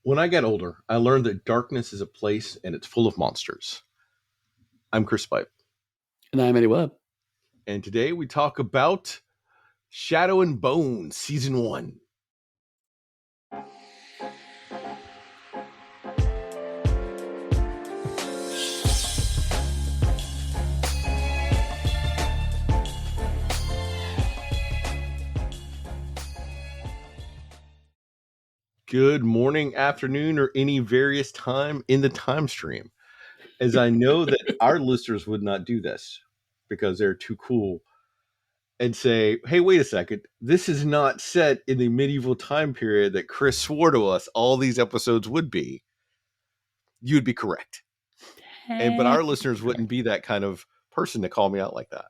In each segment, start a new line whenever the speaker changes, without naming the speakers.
When I got older, I learned that darkness is a place and it's full of monsters. I'm Chris Pipe,
And I'm Eddie Webb.
and today we talk about Shadow and Bone Season 1. Good morning, afternoon, or any various time in the time stream. As I know that our listeners would not do this because they're too cool and say, hey, wait a second, this is not set in the medieval time period that Chris swore to us all these episodes would be. You'd be correct. But our listeners wouldn't be that kind of person to call me out like that.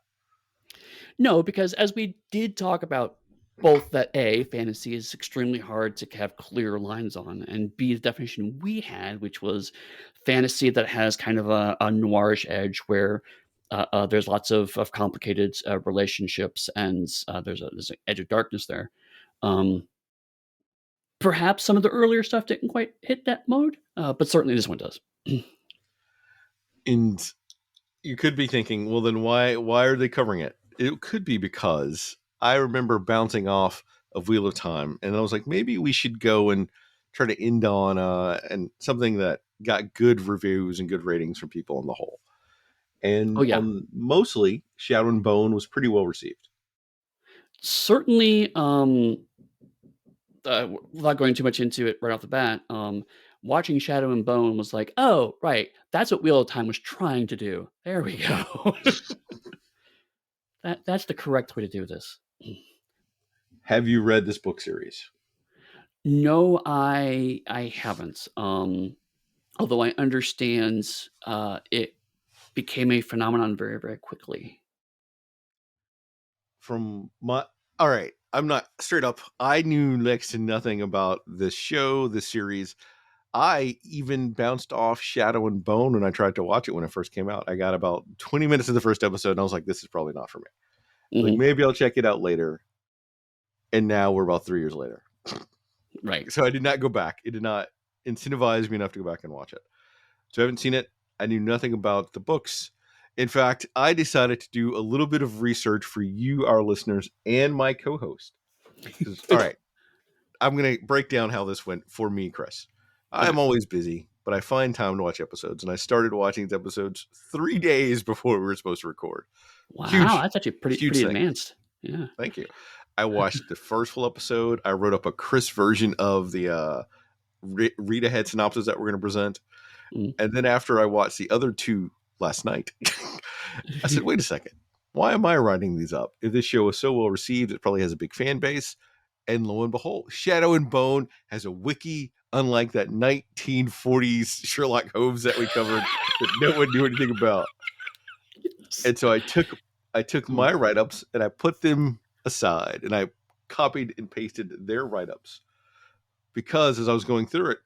No, because as we did talk about both that A, fantasy is extremely hard to have clear lines on, and B, the definition we had, which was fantasy that has kind of a noirish edge where there's lots of complicated relationships and there's an edge of darkness there. Perhaps some of the earlier stuff didn't quite hit that mode, but certainly this one does.
And you could be thinking, well, then why are they covering it? It could be because I remember bouncing off of Wheel of Time, and I was like, maybe we should go and try to end on and something that got good reviews and good ratings from people on the whole. And
Oh yeah,
mostly, Shadow and Bone was pretty well received.
certainly. Without going too much into it right off the bat, watching Shadow and Bone was like, oh, right, that's what Wheel of Time was trying to do. There we go. That's the correct way to do this.
Have you read this book series?
No, I haven't. Although I understand it became a phenomenon very, very quickly.
All right, I'm not straight up. I knew next to nothing about this show, this series. I even bounced off Shadow and Bone when I tried to watch it when it first came out. I got about 20 minutes of the first episode and I was like, this is probably not for me. Like, maybe I'll check it out later. And now we're about 3 years later.
Right.
So I did not go back. It did not incentivize me enough to go back and watch it. So I haven't seen it. I knew nothing about the books. In fact, I decided to do a little bit of research for you, our listeners, and my co-host. All right, I'm going to break down how this went for me, Chris. I'm always busy, but I find time to watch episodes, and I started watching these episodes 3 days before we were supposed to record.
Wow, that's actually pretty
thing.
advanced. Yeah.
Thank you. I watched the first full episode. I wrote up a Chris version of the read ahead synopsis that we're going to present. And then after I watched the other two last night, I said, wait a second. Why am I writing these up? If this show is so well received, it probably has a big fan base. And lo and behold, Shadow and Bone has a wiki, unlike that 1940s Sherlock Holmes that we covered that no one knew anything about. Yes. And so I took my write-ups and I put them aside and I copied and pasted their write-ups because as I was going through it,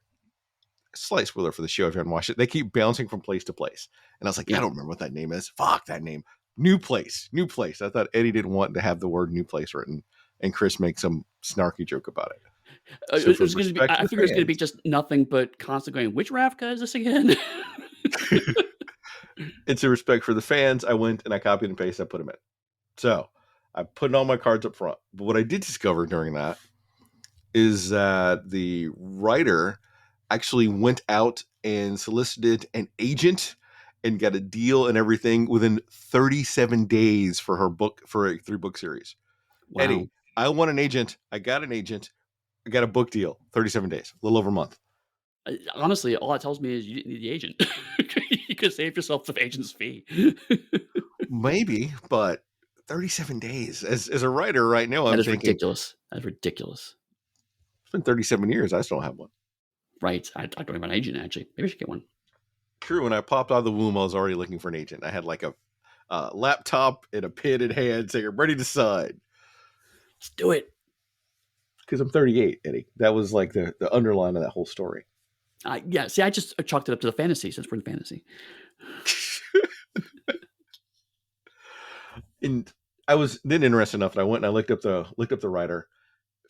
slight spoiler for the show if you haven't watched it, they keep bouncing from place to place. And I was like, I don't remember what that name is. Fuck that name. New place. I thought Eddie didn't want to have the word new place written and Chris makes some snarky joke about it.
So it was going to be, I figured it was going to be just nothing but constantly going, which Ravka is this again?
It's a respect for the fans. I went and I copied and pasted. I put them in. So I put all my cards up front. But what I did discover during that is that the writer actually went out and solicited an agent and got a deal and everything within 37 days for her book, for a 3-book series. Wow. Eddie, I want an agent. I got an agent. I got a book deal. 37 days, a little over a month.
Honestly, all that tells me is you didn't need the agent. You could save yourself some agent's fee.
Maybe, but 37 days. As a writer right now, I'm thinking.
Ridiculous. That's ridiculous.
It's been 37 years. I still don't have one.
Right. I don't have an agent, actually. Maybe I should get one.
True. When I popped out of the womb, I was already looking for an agent. I had like a laptop and a pen in hand saying, I'm ready to sign.
Let's do it.
Because I'm 38, Eddie. That was like the underline of that whole story.
Yeah. See, I just chalked it up to the fantasy since we're in fantasy.
And I was then interested enough that I went and I looked up the writer.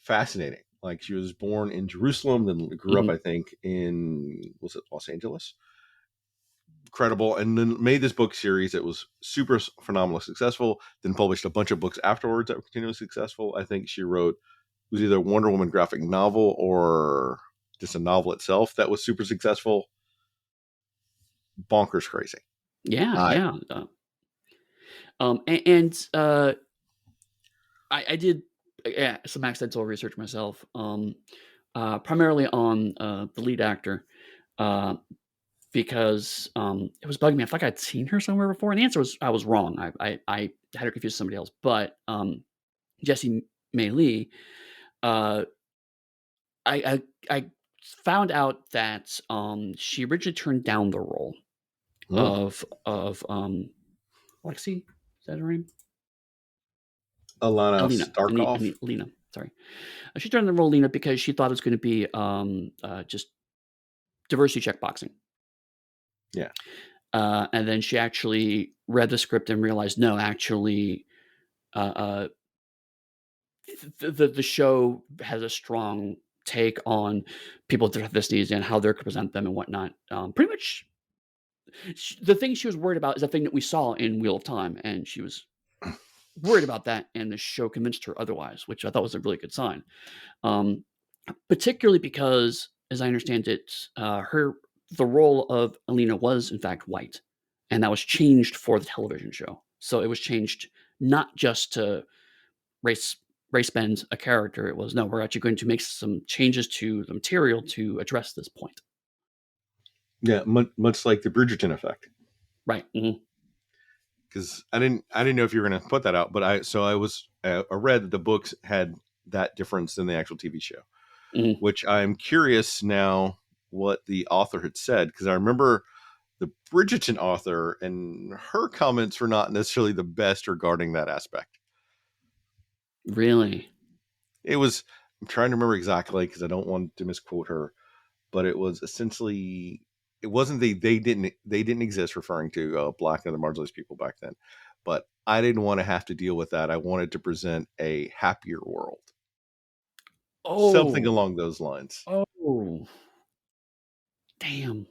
Fascinating. Like she was born in Jerusalem, then grew up,
Mhm.
I think, in was it Los Angeles? Incredible, and then made this book series that was super phenomenally successful. Then published a bunch of books afterwards that were continually successful. I think she wrote it was either a Wonder Woman graphic novel or just a novel itself that was super successful. Bonkers crazy.
Yeah,
I
yeah, and I did, yeah, some accidental research myself, primarily on, the lead actor, uh, because, it was bugging me. I thought I'd seen her somewhere before, and the answer was I was wrong. I had her confused with somebody else, but, Jessie Mei Lee, uh, I found out that, she originally turned down the role
huh.
of Lexi? Is that her name?
Alana
Alina.
Starkov.
Alina, sorry. She turned the role Lena because she thought it was gonna be, just diversity check boxing.
Yeah,
And then she actually read the script and realized, no, actually, uh, uh, the show has a strong take on people with ethnicities and how they're to present them and whatnot. Pretty much, the thing she was worried about is the thing that we saw in Wheel of Time, and she was worried about that, and the show convinced her otherwise, which I thought was a really good sign. Um, Particularly because, as I understand it, the role of Alina was in fact white, and that was changed for the television show. So it was changed not just to race race bend a character. It was, no, we're actually going to make some changes to the material to address this point.
yeah, much like the Bridgerton effect.
Right. Mhm.
Because I didn't know if you were going to put that out, but I read that the books had that difference than the actual TV show,
Mhm.
which I'm curious now what the author had said because I remember the Bridgerton author and her comments were not necessarily the best regarding that aspect.
Really?
It was I'm trying to remember exactly because I don't want to misquote her, but it was essentially it wasn't they didn't exist referring to black and other marginalized people back then, but I didn't want to have to deal with that. I wanted to present a happier world, something
Oh.
along those lines.
Oh. Damn.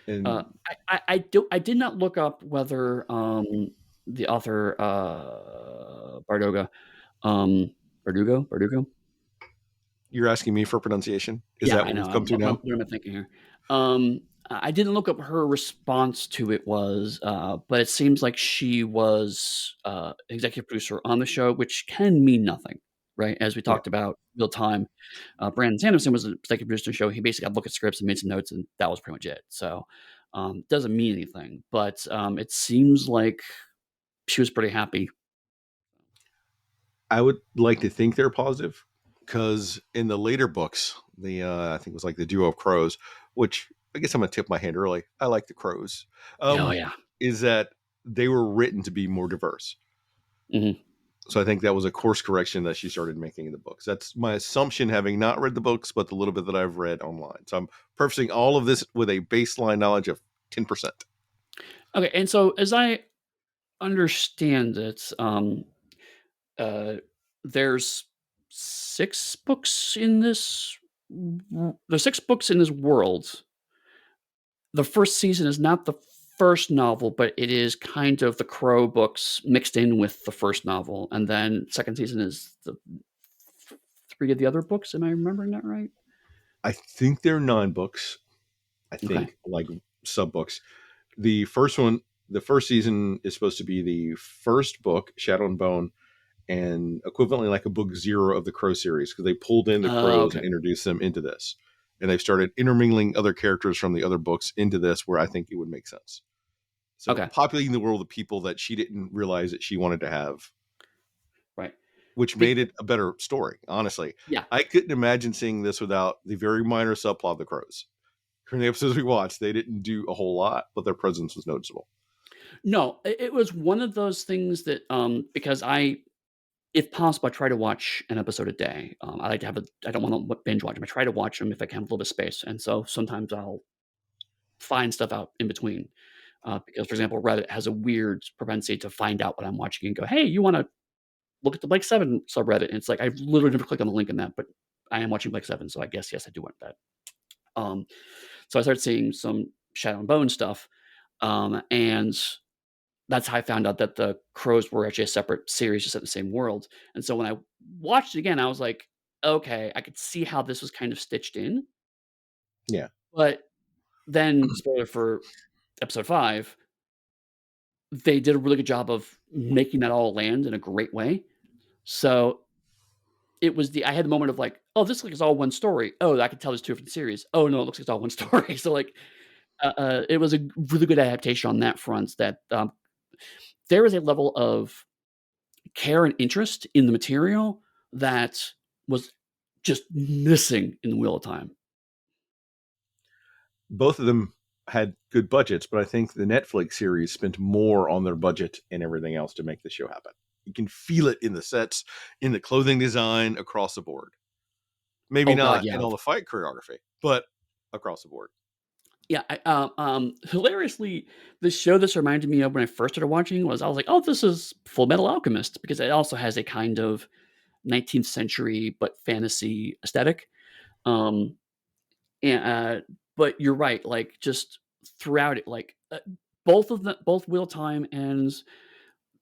Uh,
And
I did not look up whether, the author, Bardoga, Bardugo?
you're asking me for pronunciation? Is
Yeah,
that
I
what
know,
we've come to now?
what am I thinking here? I didn't look up her response to it was, but it seems like she was, executive producer on the show, which can mean nothing, right? As we
Yeah,
talked about real time, Brandon Sanderson was the executive producer of the show. He basically had to look at scripts and made some notes, and that was pretty much it. So, doesn't mean anything, but, it seems like she was pretty happy.
I would like to think they're positive because in the later books, the I think it was like the duo of crows, which I guess I'm gonna tip my hand early. I like the crows.
Yeah, oh,
Um,
yeah.
is that they were written to be more diverse.
Mhm.
So I think that was a course correction that she started making in the books. That's my assumption, having not read the books, but the little bit that I've read online. So I'm prefacing all of this with a baseline knowledge of 10%.
Okay, and so as I understand it, Uh, there's 6 books in this there's 6 books in this world. The first season is not the first novel, but it is kind of the Crow books mixed in with the first novel, and then second season is the 3 of the other books. Am I remembering that right?
I think they're 9 books. I
Okay.
think like sub books. The first one, the first season is supposed to be the first book, Shadow and Bone, and equivalently like a book zero of the Crow series because they pulled in the crows
Okay.
and introduced them into this. And they've started intermingling other characters from the other books into this where I think it would make sense. So
Okay.
populating the world with people that she didn't realize that she wanted to have,
Right.
which
Be
made it a better story, honestly.
Yeah.
I couldn't imagine seeing this without the very minor subplot of the crows. From the episodes we watched, they didn't do a whole lot, but their presence was noticeable.
No, it was one of those things that, because if possible, I try to watch an episode a day. I like to have a I don't wanna binge watch them. I try to watch them if I can have a little bit of space, and so sometimes I'll find stuff out in between, because, for example, Reddit has a weird propensity to find out what I'm watching and go, "Hey, you wanna look at the Blake 7 subreddit. And it's like, I've literally never clicked on the link in that, but I am watching Blake 7. So I guess, yes, I do want that. Um, so I started seeing some Shadow and Bone stuff. And that's how I found out that the Crows were actually a separate series just set in the same world. And so when I watched it again, I was like, okay, I could see how this was kind of stitched in.
Yeah.
But then, spoiler for episode 5, they did a really good job of making that all land in a great way. So it was I had the moment of like, oh, this looks like it's all one story. Oh, I can tell there's two different series. Oh no, it looks like it's all one story. So like, it was a really good adaptation on that front. That there is a level of care and interest in the material that was just missing in the Wheel of Time.
Both of them had good budgets, but I think the Netflix series spent more on their budget and everything else to make the show happen. You can feel it in the sets, in the clothing design, across the board. Maybe
Oh God,
not
yeah.
in all the fight choreography, but across the board.
Yeah, hilariously, the show this reminded me of when I first started watching was I was like, "Oh, this is Full Metal Alchemist," because it also has a kind of 19th century but fantasy aesthetic. Um, and but you're right, like just throughout it, like both Wheel Time and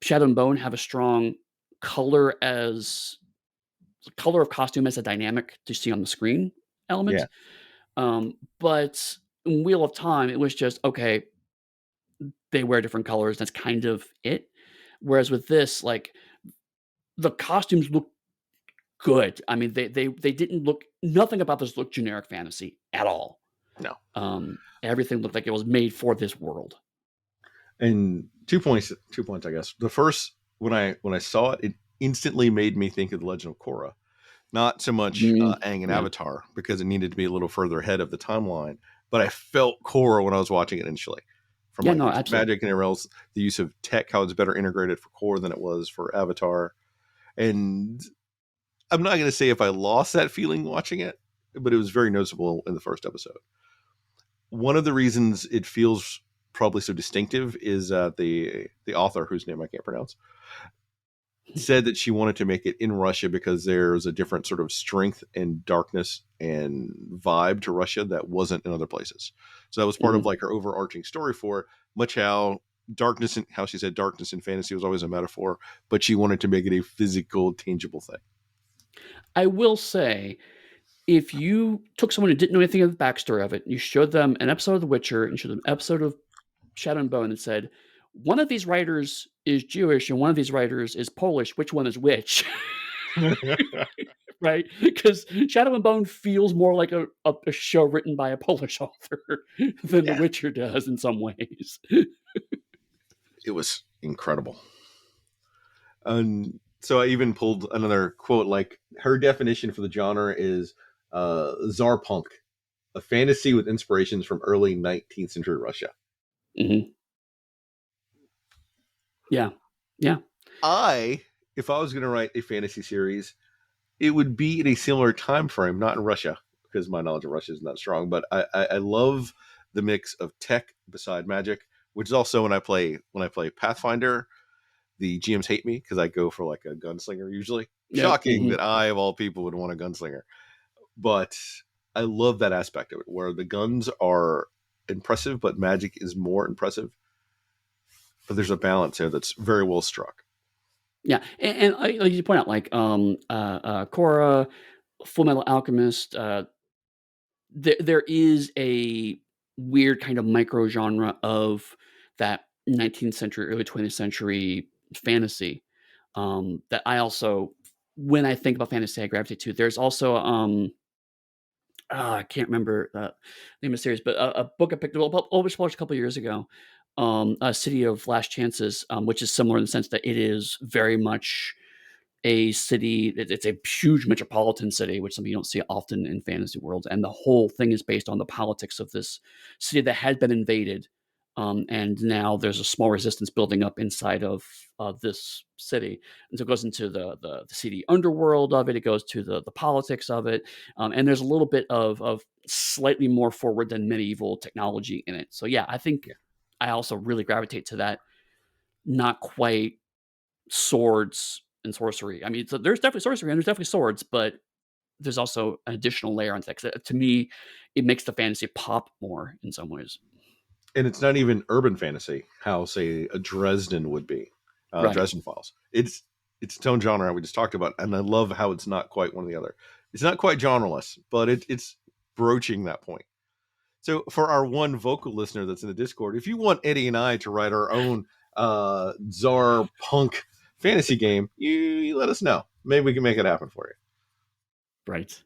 Shadow and Bone have a strong color as color of costume as a dynamic to see on the screen element.
Yeah.
But in Wheel of Time, it was just okay. They wear different colors. That's kind of it. Whereas with this, like the costumes look good. I mean, they didn't look nothing about this looked generic fantasy at all.
No.
Everything looked like it was made for this world.
And 2 points, I guess. The first, when I saw it, it instantly made me think of the Legend of Korra. Not so much Aang and
Yeah.
Avatar, because it needed to be a little further ahead of the timeline, but I felt Korra when I was watching it initially. From
Yeah,
like
no,
its
absolutely.
magic and everything else, the use of tech, how it's better integrated for Korra than it was for Avatar. And I'm not going to say if I lost that feeling watching it, but it was very noticeable in the first episode. One of the reasons it feels probably so distinctive is the author, whose name I can't pronounce, said that she wanted to make it in Russia because there's a different sort of strength and darkness and vibe to Russia that wasn't in other places. So that was part of
Mhm.
like her overarching story for it, much how darkness and how she said darkness in fantasy was always a metaphor, but she wanted to make it a physical, tangible thing.
I will say, if you took someone who didn't know anything of the backstory of it, and you showed them an episode of The Witcher and showed them an episode of Shadow and Bone and said, one of these writers is Jewish and one of these writers is Polish, which one is which? Right? Because Shadow and Bone feels more like a show written by a Polish author than The
Yeah,
Witcher does in some ways.
it was incredible. And so I even pulled another quote, like her definition for the genre is Zarpunk, a fantasy with inspirations from early 19th century Russia.
Mhm. Yeah. Yeah.
If I was going to write a fantasy series, it would be in a similar time frame, not in Russia, because my knowledge of Russia is not strong. But I love the mix of tech beside magic, which is also when I play Pathfinder, the GMs hate me because I go for like a gunslinger usually.
Yep.
Shocking that I, of all people, would want a gunslinger. But I love that aspect of it, where the guns are impressive, but magic is more impressive. But there's a balance there that's very well struck.
Yeah. And like you point out, like Korra, Full Metal Alchemist, there is a weird kind of micro genre of that 19th century, early 20th century fantasy that I also, when I think about fantasy, I gravitate to. There's also I can't remember the name of the series, but a book I picked up, published a couple of years ago, a City of Last Chances, which is similar in the sense that it is very much a city. It's a huge metropolitan city, which something you don't see often in fantasy worlds. And the whole thing is based on the politics of this city that had been invaded. And now there's a small resistance building up inside of this city. And so it goes into the seedy underworld of it. It goes to the politics of it. And there's a little bit of slightly more forward than medieval technology in it. So yeah, I think
Yeah.
I also really gravitate to that. Not quite swords and sorcery. I mean, so there's definitely sorcery and there's definitely swords, but there's also an additional layer on text. To me, it makes the fantasy pop more in some ways.
And it's not even urban fantasy, how say a Dresden would be,
Right.
Dresden Files. It's its own genre we just talked about, and I love how it's not quite one or the other. It's not quite genreless, but it's broaching that point. So for our one vocal listener that's in the Discord, if you want Eddie and I to write our own Czar punk fantasy game, you let us know. Maybe we can make it happen for you.
Right.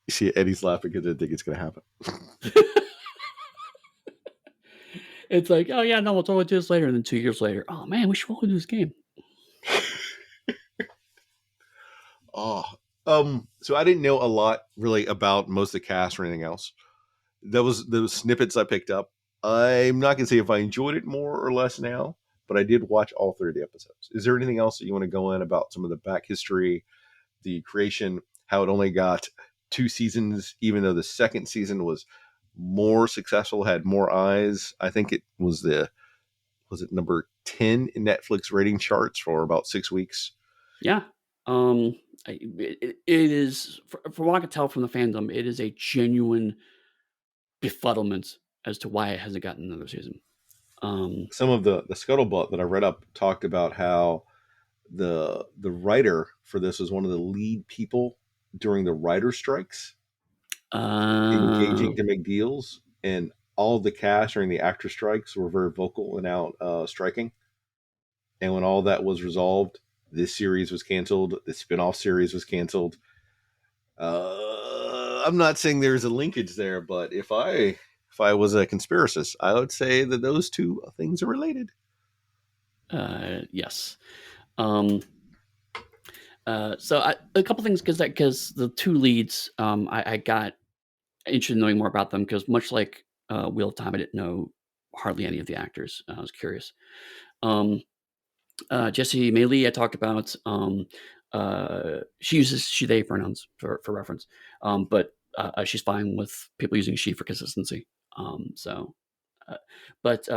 You see Eddie's laughing because I think it's going to happen.
It's like, oh yeah, no, we'll totally do this later. And then 2 years later, oh man, we should totally do this game.
Oh, so I didn't know a lot really about most of the cast or anything else. That was those snippets I picked up. I'm not gonna say if I enjoyed it more or less now, but I did watch all 30 episodes. Is there anything else that you want to go in about some of the back history, the creation, how it only got 2 seasons, even though the second season was more successful, had more eyes? I think it was it number 10 in Netflix rating charts for about 6 weeks.
Yeah. It is, from what I can tell from the fandom, it is a genuine befuddlement as to why it hasn't gotten another season.
Some of the scuttlebutt that I read up talked about how the writer for this was one of the lead people during the writer strikes,
uh,
engaging to make deals, and all of the cast during the actor strikes were very vocal and out striking. And when all that was resolved, this series was canceled. The spinoff series was canceled. I'm not saying there's a linkage there, but if I was a conspiracist, I would say that those two things are related.
yes. Um, a couple things because the two leads, I got interested in knowing more about them because much like Wheel of Time, I didn't know hardly any of the actors. I was curious. Um, Jessie Maylee, I talked about. She uses she/they pronouns for reference, but she's fine with people using she for consistency. So, uh, but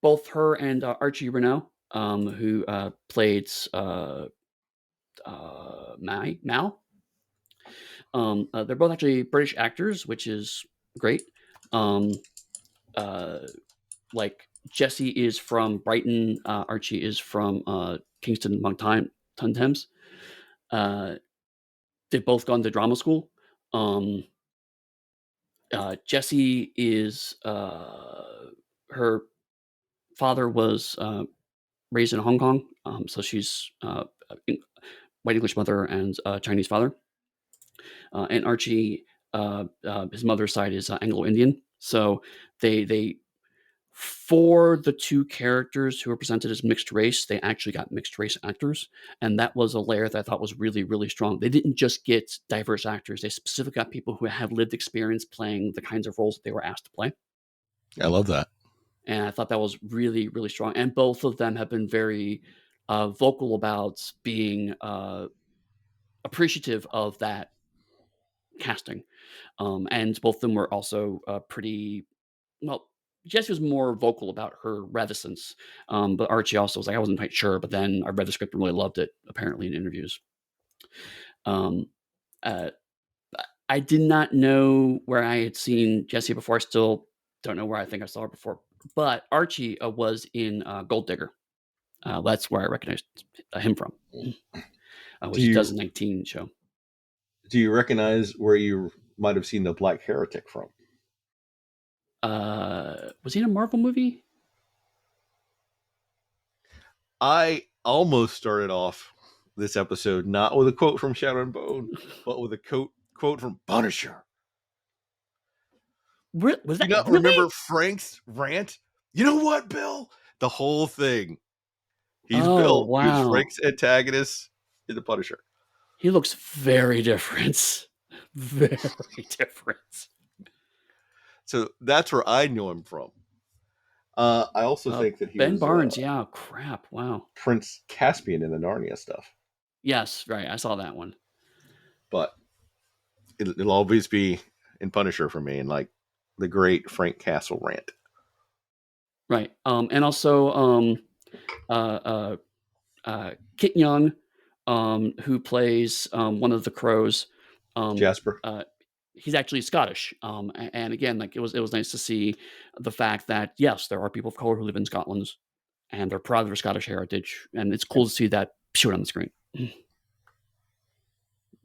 both her and Archie Renault, who played Mal, they're both actually British actors, which is great. Um, uh, like Jesse is from Brighton, Archie is from Kingston upon Thames. Uh, they've both gone to drama school. Um, Jesse is her father was raised in Hong Kong, so she's white English mother and Chinese father. And Archie, his mother's side is Anglo Indian. So they for the two characters who were presented as mixed race, they actually got mixed race actors, and that was a layer that I thought was really, really strong. They didn't just get diverse actors; they specifically got people who have lived experience playing the kinds of roles that they were asked to play.
I love that.
And I thought that was really, really strong. And both of them have been very vocal about being appreciative of that casting. And both of them were also pretty well. Jessie was more vocal about her reticence, but Archie also was like, I wasn't quite sure, but then I read the script and really loved it, apparently, in interviews. Um, uh, I did not know where I had seen Jessie before. I still don't know where I think I saw her before. But Archie was in Gold Digger. That's where I recognized him from,
Do
which is
you
2019 show.
do you recognize where you might have seen the Black Heretic from?
Was he in a Marvel movie?
I almost started off this episode not with a quote from Shadow and Bone, but with a quote from Punisher.
Was
Do you
that
not remember
really?
Frank's rant? You know what, Bill? The whole thing. He's
Oh,
Bill. He was
wow.
Frank's antagonist in the Punisher.
He looks very different. Very different.
So that's where I know him from. I also think that he
Ben
was
Barnes, yeah, crap, wow.
Prince Caspian in the Narnia stuff.
Yes, right, I saw that one.
But it'll always be in Punisher for me, and like the great Frank Castle rant.
Right, and also, Uh, Kit Young, who plays one of the crows. Um,
Jasper.
uh, he's actually Scottish, and again, like it was nice to see the fact that yes, there are people of color who live in Scotland, and they're proud of their Scottish heritage, and it's
Yeah,
cool to see that shown on the screen.
it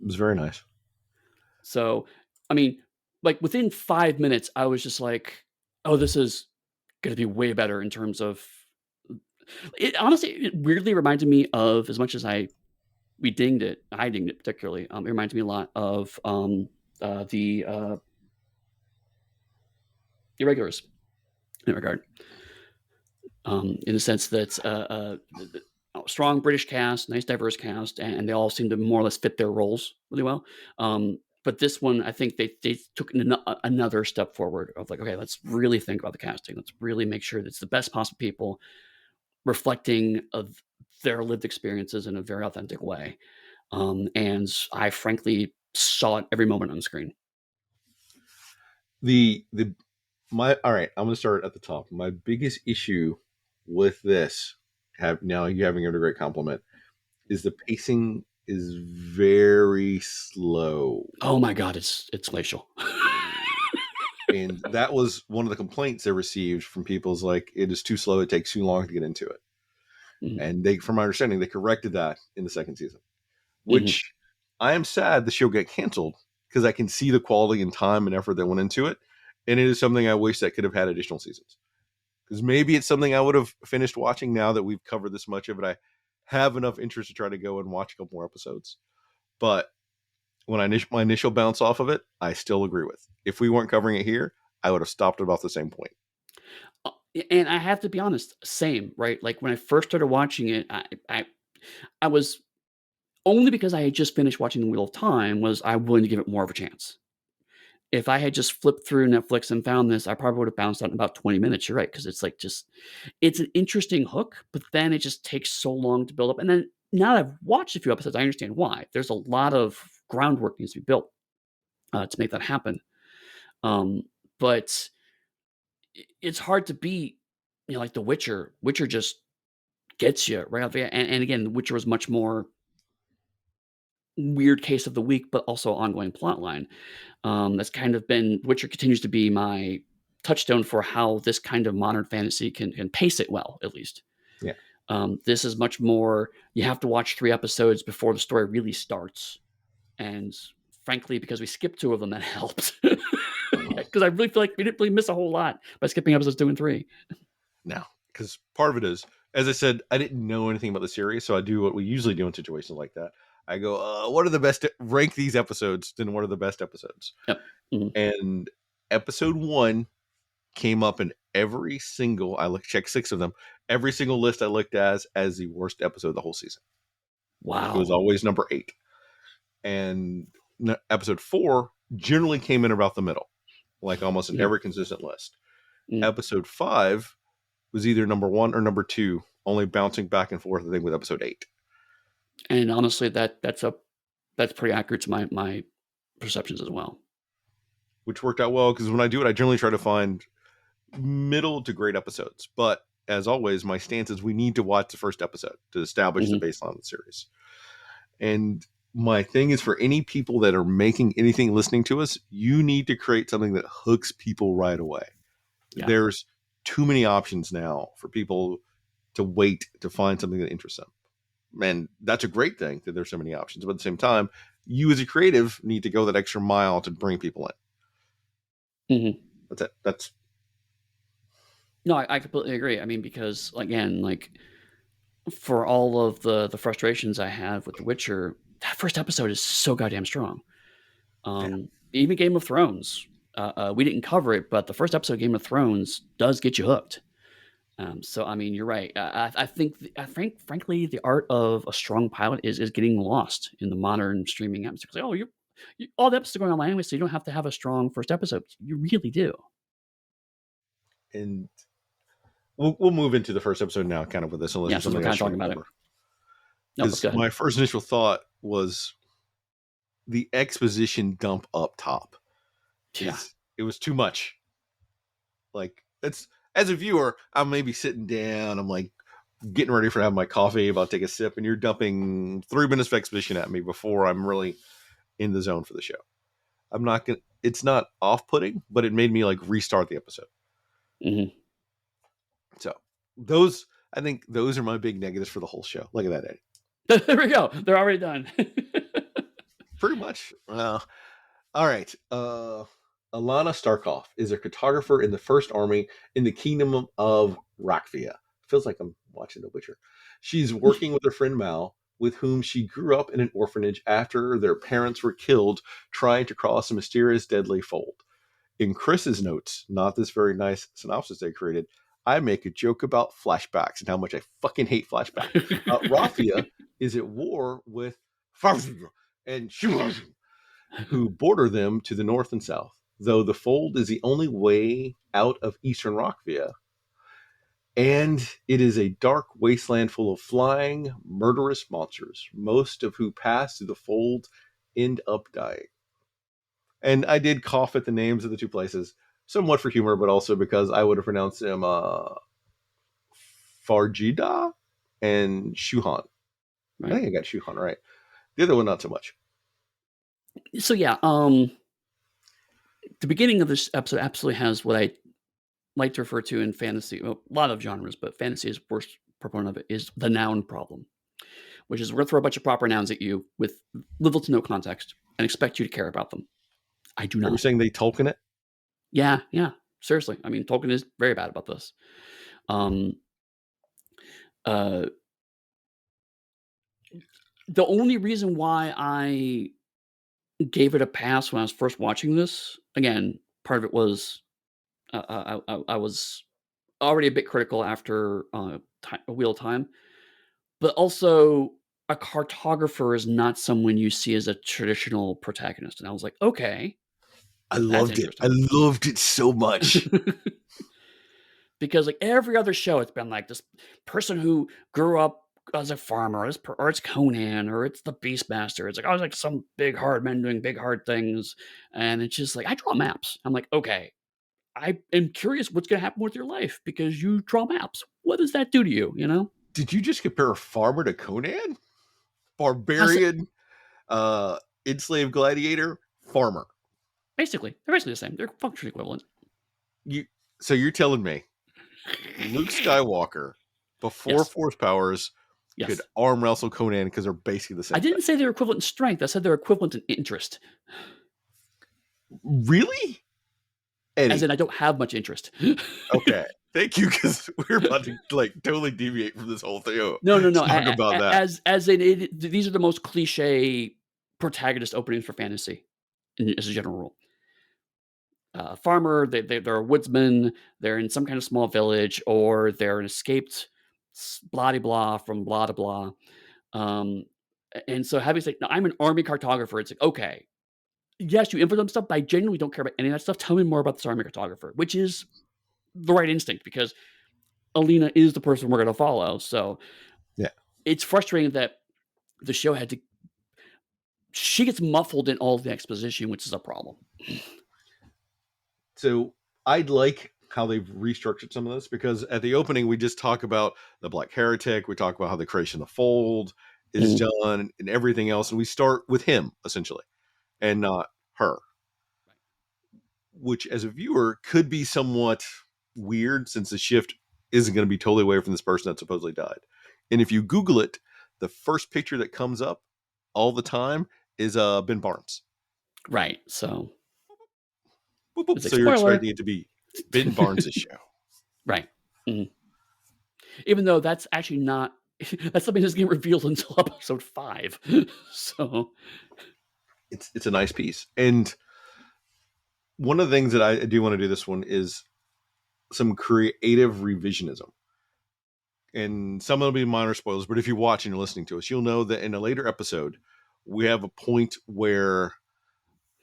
was very nice.
So, I mean, like within 5 minutes, I was just like, "Oh, this is going to be way better in terms of." It honestly, it weirdly reminded me of as much as I dinged it particularly. It reminds me a lot of the irregulars in that regard, in the sense that strong British cast, nice diverse cast, and they all seem to more or less fit their roles really well. But this one, I think they took another step forward of like, okay, let's really think about the casting. Let's really make sure that it's the best possible people reflecting of their lived experiences in a very authentic way. And I frankly saw it every moment on the screen.
The my all right, I'm gonna start at the top. My biggest issue with this, have now you having it a great compliment, is the pacing is very slow.
Oh my god, it's glacial.
And that was one of the complaints they received from people's like, it is too slow, it takes too long to get into it.
Mhm,
And they, from my understanding, they corrected that in the second season,
mhm.
which I am sad the show got canceled because I can see the quality and time and effort that went into it. And it is something I wish that could have had additional seasons. Because maybe it's something I would have finished watching now that we've covered this much of it. I have enough interest to try to go and watch a couple more episodes. But when my initial bounce off of it, I still agree with. If we weren't covering it here, I would have stopped at about the same point.
Uh, and I have to be honest, same, right? Like when I first started watching it, I was only because I had just finished watching The Wheel of Time was I willing to give it more of a chance. If I had just flipped through Netflix and found this, I probably would have bounced out in about 20 minutes. You're right, because it's like just it's an interesting hook, but then it just takes so long to build up. And then now that I've watched a few episodes, I understand why. There's a lot of groundwork needs to be built to make that happen. Um, but it's hard to beat, like The Witcher. Witcher just gets you right out there. And again, The Witcher was much more weird case of the week, but also ongoing plot line. That's kind of been Witcher continues to be my touchstone for how this kind of modern fantasy can pace it well, at least.
Yeah.
This is much more. You have to watch 3 episodes before the story really starts, and frankly, because we skipped 2 of them, that helped. Because I really feel like we didn't really miss a whole lot by skipping episodes 2 and 3.
Now, because part of it is, as I said, I didn't know anything about the series, so I do what we usually do in situations like that. I go, what are the best? Rank these episodes, then what are the best episodes?
Yep. Mhm.
And episode one came up in every single, I looked, checked 6 of them, every single list I looked as the worst episode of the whole season. It was
Wow.
always number 8. And episode 4 generally came in about the middle, like almost in
Mhm.
every consistent list.
Mhm.
Episode 5 was either number 1 or number 2, only bouncing back and forth, I think, with episode 8.
And honestly, that's pretty accurate to my perceptions as well.
Which worked out well because when I do it, I generally try to find middle to great episodes. But as always, my stance is we need to watch the first episode to establish the
Mhm.
baseline of the series. And my thing is for any people that are making anything listening to us, you need to create something that hooks people right away.
Yeah.
There's too many options now for people to wait to find something that interests them. And that's a great thing that there's so many options. But at the same time, you as a creative need to go that extra mile to bring people in.
Mhm.
That's it. That's
No, I completely agree. I mean, because again, like for all of the frustrations I have with The Witcher, that first episode is so goddamn strong.
yeah.
Even Game of Thrones, we didn't cover it, but the first episode of Game of Thrones does get you hooked. So I mean, you're right. I think frankly, the art of a strong pilot is getting lost in the modern streaming atmosphere. It's like, oh, all the episodes are going on anyway, so you don't have to have a strong first episode. You really do.
And we'll move into the first episode now, kind of with this, unless
Yeah,
there's
since we're
something
kind of
else you
talking
want to
about it.
cover.
No, let's
Because
go ahead.
my first initial thought was the exposition dump up top
Yeah.
is it was too much. Like it's as a viewer, I'm maybe sitting down, I'm like getting ready for having my coffee, about to take a sip, and you're dumping 3 minutes of exposition at me before I'm really in the zone for the show. I'm not gonna. It's not off-putting, but it made me like restart the episode.
Mm-hmm.
So those, I think, those are my big negatives for the whole show. Look at that, Eddie.
There we go. They're already done.
Pretty much. All right. Alana Starkov is a cartographer in the First Army in the Kingdom of Rakvia. Feels like I'm watching The Witcher. She's working with her friend Mal, with whom she grew up in an orphanage after their parents were killed trying to cross a mysterious deadly fold. In Chris's notes, not this very nice synopsis they created, I make a joke about flashbacks and how much I fucking hate flashbacks. Rafia is at war with Farzia and Shimazim, who border them to the north and south. Though the fold is the only way out of eastern Rakvia, and it is a dark wasteland full of flying, murderous monsters, most of who pass through the fold end up dying. And I did cough at the names of the two places, somewhat for humor, but also because I would have pronounced them Farjida and Shuhan.
Right.
I think I got Shuhan right. The other one, not so much.
So yeah, the beginning of this episode absolutely has what I like to refer to in fantasy, well, a lot of genres, but fantasy's worst proponent of it is the noun problem, which is we're going to throw a bunch of proper nouns at you with little to no context and expect you to care about them. I do
Are you
not.
saying they Tolkien it?
Yeah, yeah. Seriously. I mean, Tolkien is very bad about this. Um, uh, the only reason why I gave it a pass when I was first watching this, again, part of it was I was already a bit critical after Wheel of Time, but also a cartographer is not someone you see as a traditional protagonist. And I was like, okay,
I
that's
loved it. I
interesting.
loved it so much.
Because like every other show, it's been like this person who grew up as a farmer, or it's Conan, or it's the Beastmaster. It's like I was like some big hard men doing big hard things, and it's just like I draw maps. I'm like, okay, I am curious what's going to happen with your life because you draw maps. What does that do to you? You know?
Did you just compare a farmer to Conan?
I
Barbarian, enslaved gladiator, farmer.
Basically, they're basically the same. They're functionally equivalent.
You so you're telling me Luke Skywalker before
Yes,
Force powers could
yes.
arm wrestle Conan because they're basically the
I
same thing.
didn't say they're equivalent in strength. I said they're equivalent in interest.
Really?
As
Eddie.
in, I don't have much interest.
Okay. Thank you, because we're about to like totally deviate from this whole thing.
No, no,
Let's
no.
talk about that.
As in, these are the most cliche protagonist openings for fantasy, as a general rule. Farmer, they're a woodsman. They're in some kind of small village, or they're an escaped blah de blah from blah de blah. Um, and so having said, no, I'm an army cartographer. It's like, okay, yes, you info them stuff, but I genuinely don't care about any of that stuff. Tell me more about this army cartographer, which is the right instinct because Alina is the person we're going to follow. So
Yeah.
it's frustrating that the show had to. She gets muffled in all the exposition, which is a problem.
So I'd like how they've restructured some of this, because at the opening we just talk about the Black Heretic, we talk about how the creation of the fold is
Mm.
done and everything else, and we start with him essentially and not her, which as a viewer could be somewhat weird since the shift isn't going to be totally away from this person that supposedly died. And if you Google it, the first picture that comes up all the time is Ben Barnes.
Right. So
Boop, boop.
it's like
So you're
spoiler.
expecting it to be Ben Barnes' show.
Right. Mhm. Even though that's actually not. That's something that's getting revealed until episode 5. So
It's a nice piece. And one of the things that I do want to do this one is some creative revisionism. And some of it'll be minor spoilers, but if you watch and you're listening to us, you'll know that in a later episode, we have a point where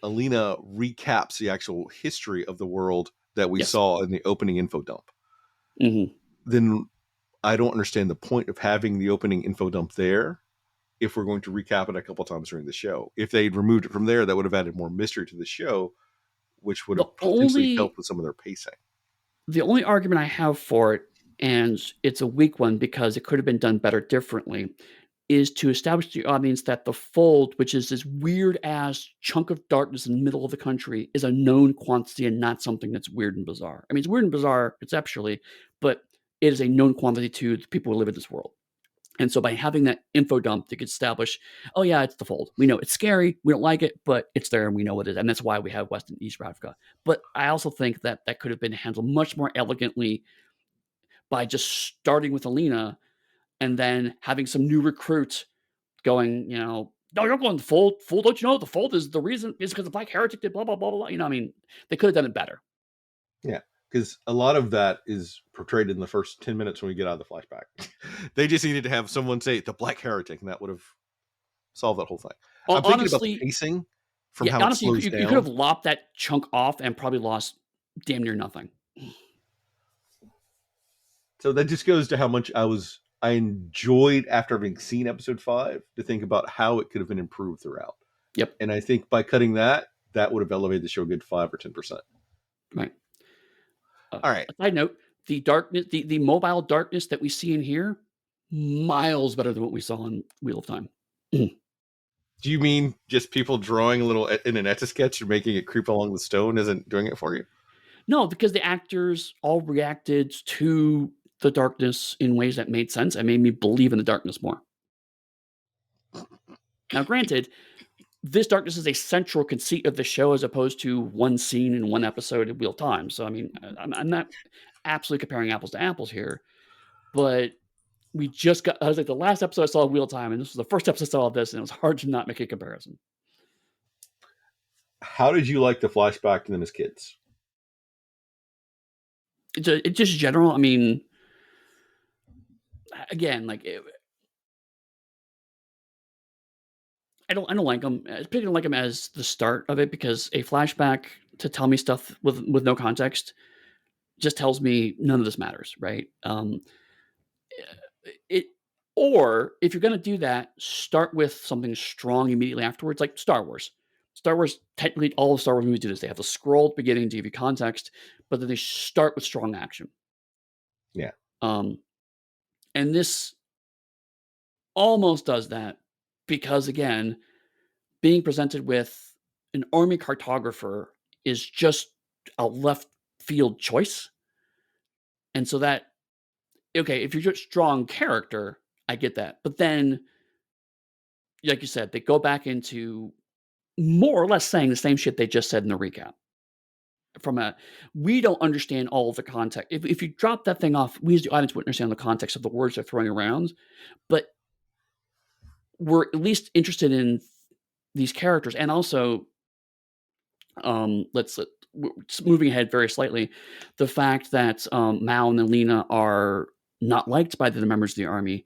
Alina recaps the actual history of the world that we
yes.
saw in the opening info dump.
Mm-hmm.
Then I don't understand the point of having the opening info dump there if we're going to recap it a couple times during the show. If they'd removed it from there, that would have added more mystery to the show, which would
The
have potentially
only
helped with some of their pacing.
the only argument I have for it and it's a weak one because it could have been done better differently, is to establish to the audience that the fold, which is this weird ass chunk of darkness in the middle of the country, is a known quantity and not something that's weird and bizarre. I mean, it's weird and bizarre conceptually, but it is a known quantity to the people who live in this world. And so by having that info dump, they could establish, oh yeah, it's the fold. We know it's scary. We don't like it, but it's there and we know what it is. And that's why we have West and East Africa. But I also think that that could have been handled much more elegantly by just starting with Alina and then having some new recruit going, no, you're going the fold. Fold, don't you know the fold is the reason is because the Black Heretic did blah blah blah blah. I mean, they could have done it better.
Yeah, because a lot of that is portrayed in the first 10 minutes when we get out of the flashback. They just needed to have someone say the Black Heretic, and that would have solved that whole thing. I'm thinking about the
Honestly,
pacing from
yeah,
how it
honestly,
slows
you could have
down.
lopped that chunk off and probably lost damn near nothing.
So that just goes to how much I enjoyed after having seen episode 5 to think about how it could have been improved throughout.
Yep.
And I think by cutting that would have elevated the show a good 5 or 10%.
Right.
All right.
A side note: the darkness, the mobile darkness that we see in here, miles better than what we saw in Wheel of Time.
Do you mean just people drawing a little in an etch-a-sketch and making it creep along the stone isn't doing it for you?
No, because the actors all reacted to the darkness in ways that made sense and made me believe in the darkness more. Now, granted, this darkness is a central conceit of the show as opposed to one scene in one episode of Wheel of Time. So, I mean, I'm not absolutely comparing apples to apples here, but I was like, the last episode I saw of Wheel of Time, and this was the first episode I saw of this, and it was hard to not make a comparison.
How did you like the flashback to them as kids?
It's just general. I mean, again, like I don't like them. I particularly don't like them as the start of it because a flashback to tell me stuff with no context just tells me none of this matters, right? It or if you're going to do that, start with something strong immediately afterwards, like Star Wars. Star Wars, technically, all of Star Wars movies do this. They have the scroll at the beginning to give you context, but then they start with strong action.
Yeah.
Um, and this almost does that because, again, being presented with an army cartographer is just a left field choice. And so that, okay, if you're just strong character, I get that. But then, like you said, they go back into more or less saying the same shit they just said in the recap. We don't understand all of the context. If you drop that thing off, we as the audience wouldn't understand the context of the words they're throwing around, but we're at least interested in these characters. And also, moving ahead very slightly, the fact that Mao and Alina are not liked by the members of the army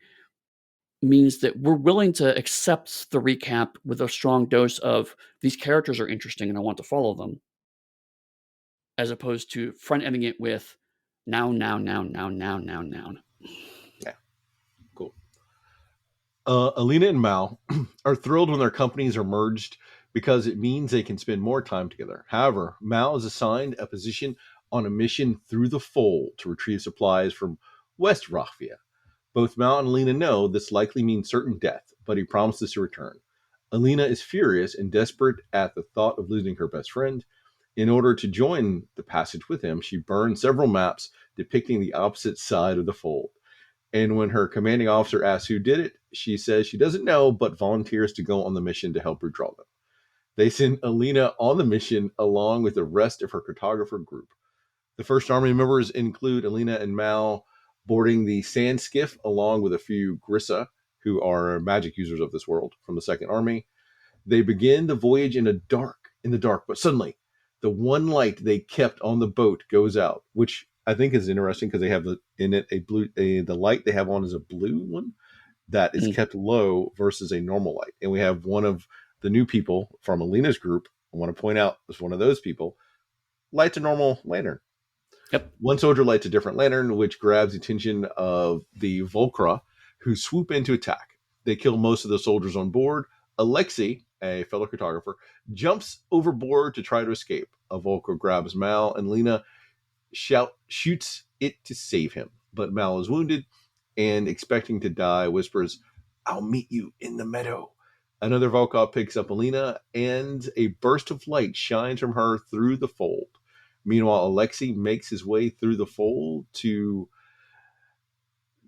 means that we're willing to accept the recap with a strong dose of these characters are interesting and I want to follow them, as opposed to front ending it with noun, noun, noun, noun, noun, noun, noun.
Yeah. Cool. Alina and Mao are thrilled when their companies are merged because it means they can spend more time together. However, Mao is assigned a position on a mission through the Fold to retrieve supplies from West Rakhvia. Both Mao and Alina know this likely means certain death, but he promises to return. Alina is furious and desperate at the thought of losing her best friend. In order to join the passage with him, she burns several maps depicting the opposite side of the Fold. And when her commanding officer asks who did it, she says she doesn't know, but volunteers to go on the mission to help redraw them. They send Alina on the mission along with the rest of her cartographer group. The first army members include Alina and Mao boarding the sand skiff along with a few Grissa, who are magic users of this world from the Second Army. They begin the voyage in the dark, but suddenly the one light they kept on the boat goes out, which I think is interesting because they have the light they have on is a blue one that is kept low versus a normal light. And we have one of the new people from Alina's group, I want to point out, is one of those people, lights a normal lantern.
Yep.
One soldier lights a different lantern, which grabs the attention of the Volcra, who swoop in to attack. They kill most of the soldiers on board. Alexei, a fellow cartographer, jumps overboard to try to escape. A Volcra grabs Mal, and Lena shoots it to save him. but Mal is wounded and expecting to die, whispers, "I'll meet you in the meadow." Another Volkov picks up Alina, and a burst of light shines from her through the fold. Meanwhile, Alexei makes his way through the fold to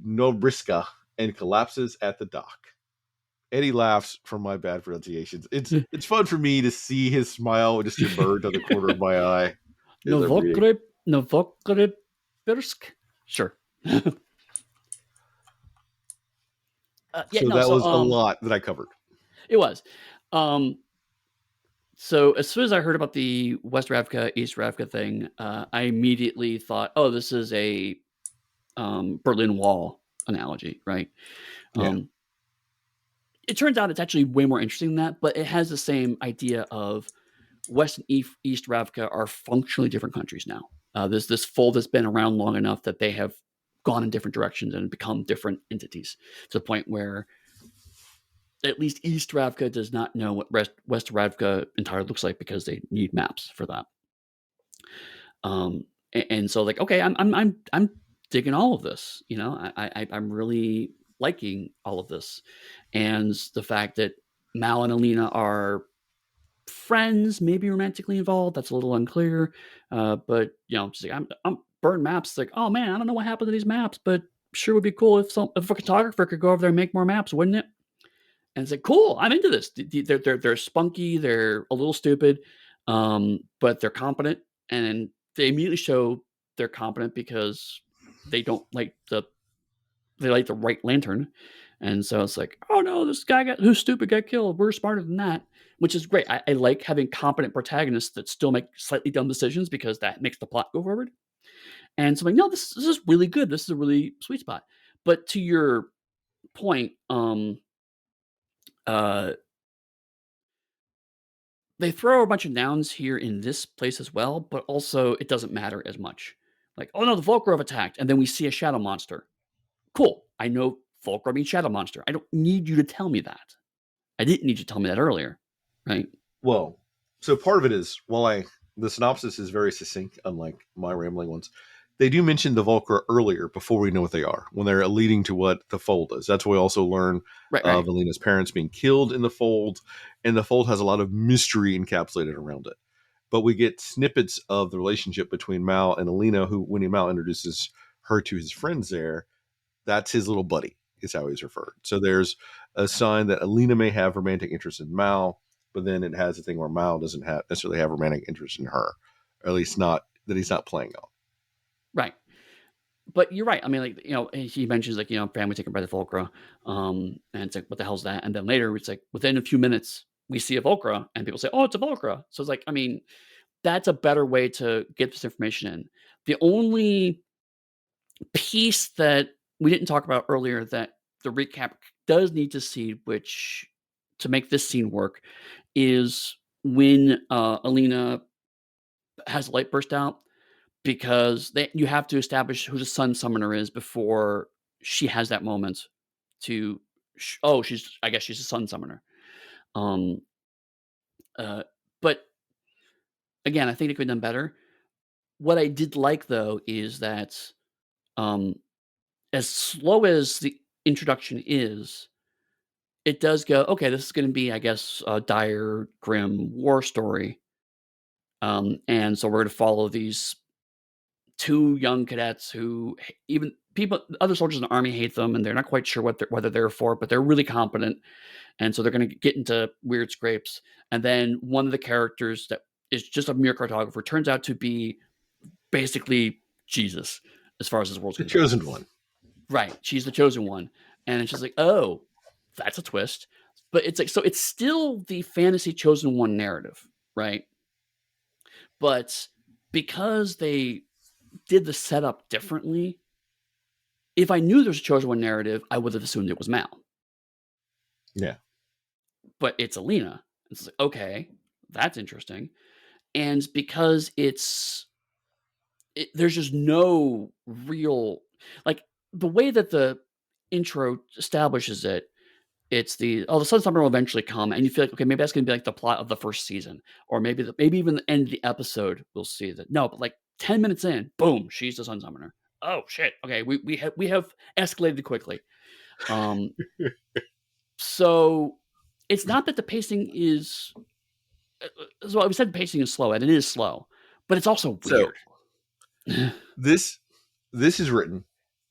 Nobriska and collapses at the dock. Eddy laughs from my bad pronunciations. It's fun for me to see his smile just emerge on the corner of my eye as I'm reading.
Novokribirsk. Sure. Yeah,
So
no.
that was a lot that I covered.
It was. So as soon as I heard about the West Ravka, East Ravka thing, I immediately thought, oh, this is a Berlin Wall analogy, right?
Yeah.
It turns out it's actually way more interesting than that, but it has the same idea of West and East Ravka are functionally different countries now. There's this fold that's been around long enough that they have gone in different directions and become different entities to the point where at least East Ravka does not know what West Ravka entirely looks like because they need maps for that. And so like, okay, I'm digging all of this. You know, I'm really liking all of this, and the fact that Mal and Alina are friends, maybe romantically involved. That's a little unclear. But you know, just like, I'm burn maps. Like, oh man, I don't know what happened to these maps, but sure would be cool if a photographer could go over there and make more maps, wouldn't it? And it's like, cool, I'm into this. They're spunky, they're a little stupid, but they're competent, and they immediately show they're competent because they don't like they light the right lantern. And so it's like, oh no, this guy who's stupid got killed. We're smarter than that, which is great. I like having competent protagonists that still make slightly dumb decisions because that makes the plot go forward. And so I'm like, no, this is really good. This is a really sweet spot. But to your point, uh, they throw a bunch of nouns here in this place as well, but also it doesn't matter as much. Like, oh no, the Volkrov attacked, and then we see a shadow monster. Cool. I know Volkrov means shadow monster. I don't need you to tell me that. I didn't need you to tell me that earlier, right?
Well, so part of it is the synopsis is very succinct, unlike my rambling ones. They do mention the Volcra earlier before we know what they are, when they're leading to what the fold is. That's why we also learn of Alina's parents being killed in the fold, and the fold has a lot of mystery encapsulated around it. But we get snippets of the relationship between Mal and Alina, who, when Mal introduces her to his friends there, that's his little buddy, is how he's referred. So there's a sign that Alina may have romantic interest in Mal, but then it has a thing where Mal doesn't necessarily have romantic interest in her, or at least not that he's not playing on.
Right. But you're right. I mean, like, you know, he mentions like, you know, family taken by the Volcra. And it's like, what the hell's that? And then later it's like within a few minutes, we see a Volcra and people say, oh, it's a Volcra. So it's like, I mean, that's a better way to get this information in. The only piece that we didn't talk about earlier that the recap does need to see, which to make this scene work, is when Alina has a light burst out, because you have to establish who the Sun Summoner is before she has that moment to. Oh, I guess she's a Sun Summoner. Um, but again, I think it could be done better. What I did like though is that um, as slow as the introduction is, it does go, okay, this is going to be, I guess, a dire, grim war story. And so we're going to follow these two young cadets who even people, other soldiers in the army hate them, and they're not quite sure whether they're for it, but they're really competent, and so they're going to get into weird scrapes. And then one of the characters that is just a mere cartographer turns out to be basically Jesus as far as this world's
The
concerned.
chosen one.
Right. She's the chosen one. And it's just like, oh, that's a twist. But it's like, so it's still the fantasy chosen one narrative, right? But because they did the setup differently, if I knew there was a chosen one narrative, I would have assumed it was Mal.
Yeah.
But it's Alina. It's like, okay, that's interesting. And because there's just no real, like, the way that the intro establishes it, it's the Sun Summoner will eventually come, and you feel like, okay, maybe that's gonna be like the plot of the first season, or maybe even the end of the episode, we'll see that. No, but like 10 minutes in, boom, she's the Sun Summoner. oh shit, okay, we have escalated quickly. Um, so it's not that the pacing is so I said the pacing is slow, and it is slow, but it's also
So
weird.
this this is written,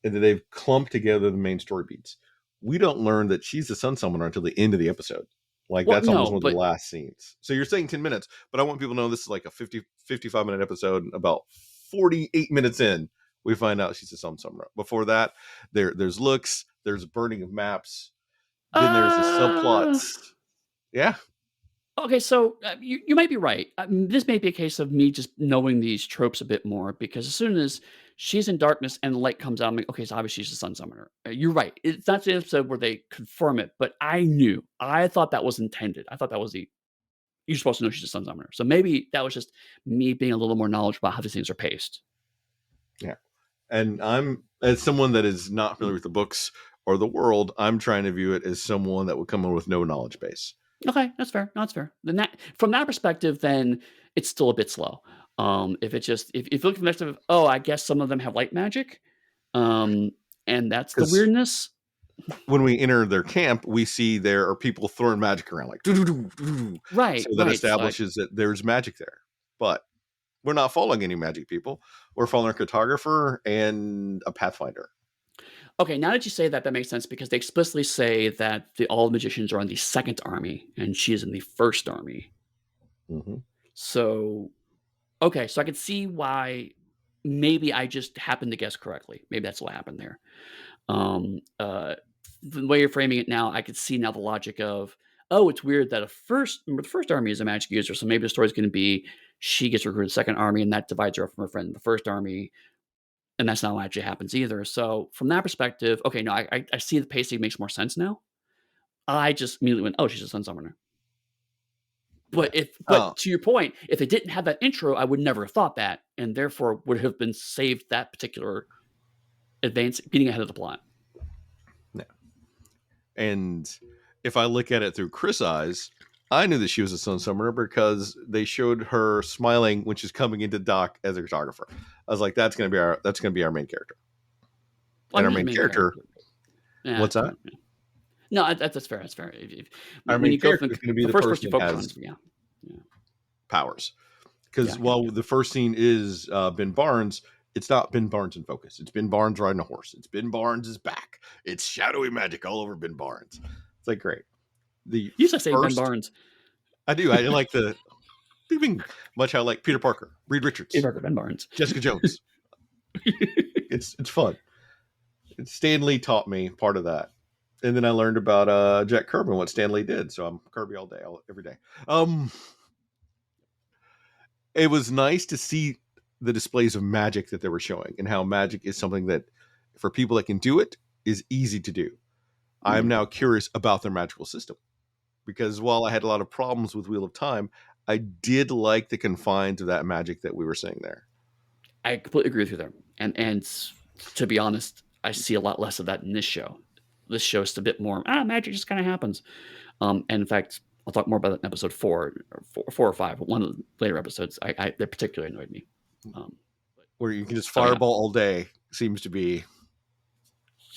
and then they've clumped together the main story beats. We don't learn that she's the sun summoner until the end of the episode. Like
Well,
that's almost
no,
one of the
but
last scenes. So you're saying 10 minutes, but I want people to know this is like a 55 minute episode. And about 48 minutes in, we find out she's a sun summoner. Before that, there's looks, there's burning of maps, then there's the
uh
subplots. Yeah,
okay, so, you might be right. This may be a case of me just knowing these tropes a bit more because as soon as she's in darkness and the light comes out, I'm like, "Okay, so obviously she's a sun summoner." You're right. It's not the episode where they confirm it, but I knew. I thought that was intended. I thought that was the you're supposed to know she's a sun summoner. So maybe that was just me being a little more knowledgeable about how these things are paced.
yeah. And I'm, as someone that is not familiar with the books or the world, I'm trying to view it as someone that would come in with no knowledge base.
Okay, that's fair. No, that's fair. Then that from that perspective, then it's still a bit slow. If it's just if you look from the perspective of, oh, I guess some of them have light magic, um, and that's the
Because
weirdness.
when we enter their camp, we see there are people throwing magic around, like doo doo doo doo. So
Right,
that
right. It's like,
establishes that there's magic there. But we're not following any magic people. We're following a cartographer and a pathfinder.
okay, now that you say that, that makes sense because they explicitly say that all the magicians are on the second army and she is in the first army.
Mm-hmm.
So okay, so I could see why maybe I just happened to guess correctly. Maybe that's what happened there. Um, uh, the way you're framing it now, I could see now the logic of, oh, it's weird that remember the first army is a magic user, so maybe the story's going to be she gets recruited to the second army, and that divides her up from her friend in the first army, and that's not what actually happens either. So from that perspective, okay, no, I see the pacing makes more sense now. I just immediately went, oh, she's a sun summoner.
Yeah.
But to your point, if it didn't have that intro, I would never have thought that, and therefore would have been saved that particular advance beating ahead of the plot.
Yeah. And if I look at it through Chris' eyes, I knew that she was a sun summoner because they showed her smiling when she's coming into dock as a photographer. I was like, that's gonna be our main character.
Well, I
And our
mean, he's the
main
main
character,
character. Yeah,
what's that?
yeah. No, that's fair. That's fair.
Our
When
main
you go
character
from
is going to be
the
the
first person
person
you
that
focus on,
has
yeah, yeah,
powers.
yeah,
Because
yeah,
while
yeah.
the first scene is Ben Barnes, it's not Ben Barnes in focus. It's Ben Barnes riding a horse. It's Ben Barnes' back. It's shadowy magic all over Ben Barnes. It's like great. The
You used to say Ben
first,
Barnes,
I do. I like the bing, bing, much how I like Peter Parker, Reed
Peter
Richards,
Parker, Ben Barnes.
Jessica Jones. It's fun. Stan Lee taught me part of that. And then I learned about Jack Kirby and what Stan Lee did. So I'm Kirby all day, every day. Um, it was nice to see the displays of magic that they were showing and how magic is something that for people that can do it is easy to do. I'm
Mhm.
now curious about their magical system because while I had a lot of problems with Wheel of Time, I did like the confines of that magic that we were seeing there.
I completely agree with you there. And to be honest, I see a lot less of that in this show. This show is a bit more magic just kind of happens. And in fact, I'll talk more about that in episode four or five. But one of the later episodes, that particularly annoyed me. Um,
Where you can just
so yeah,
fireball all day seems to be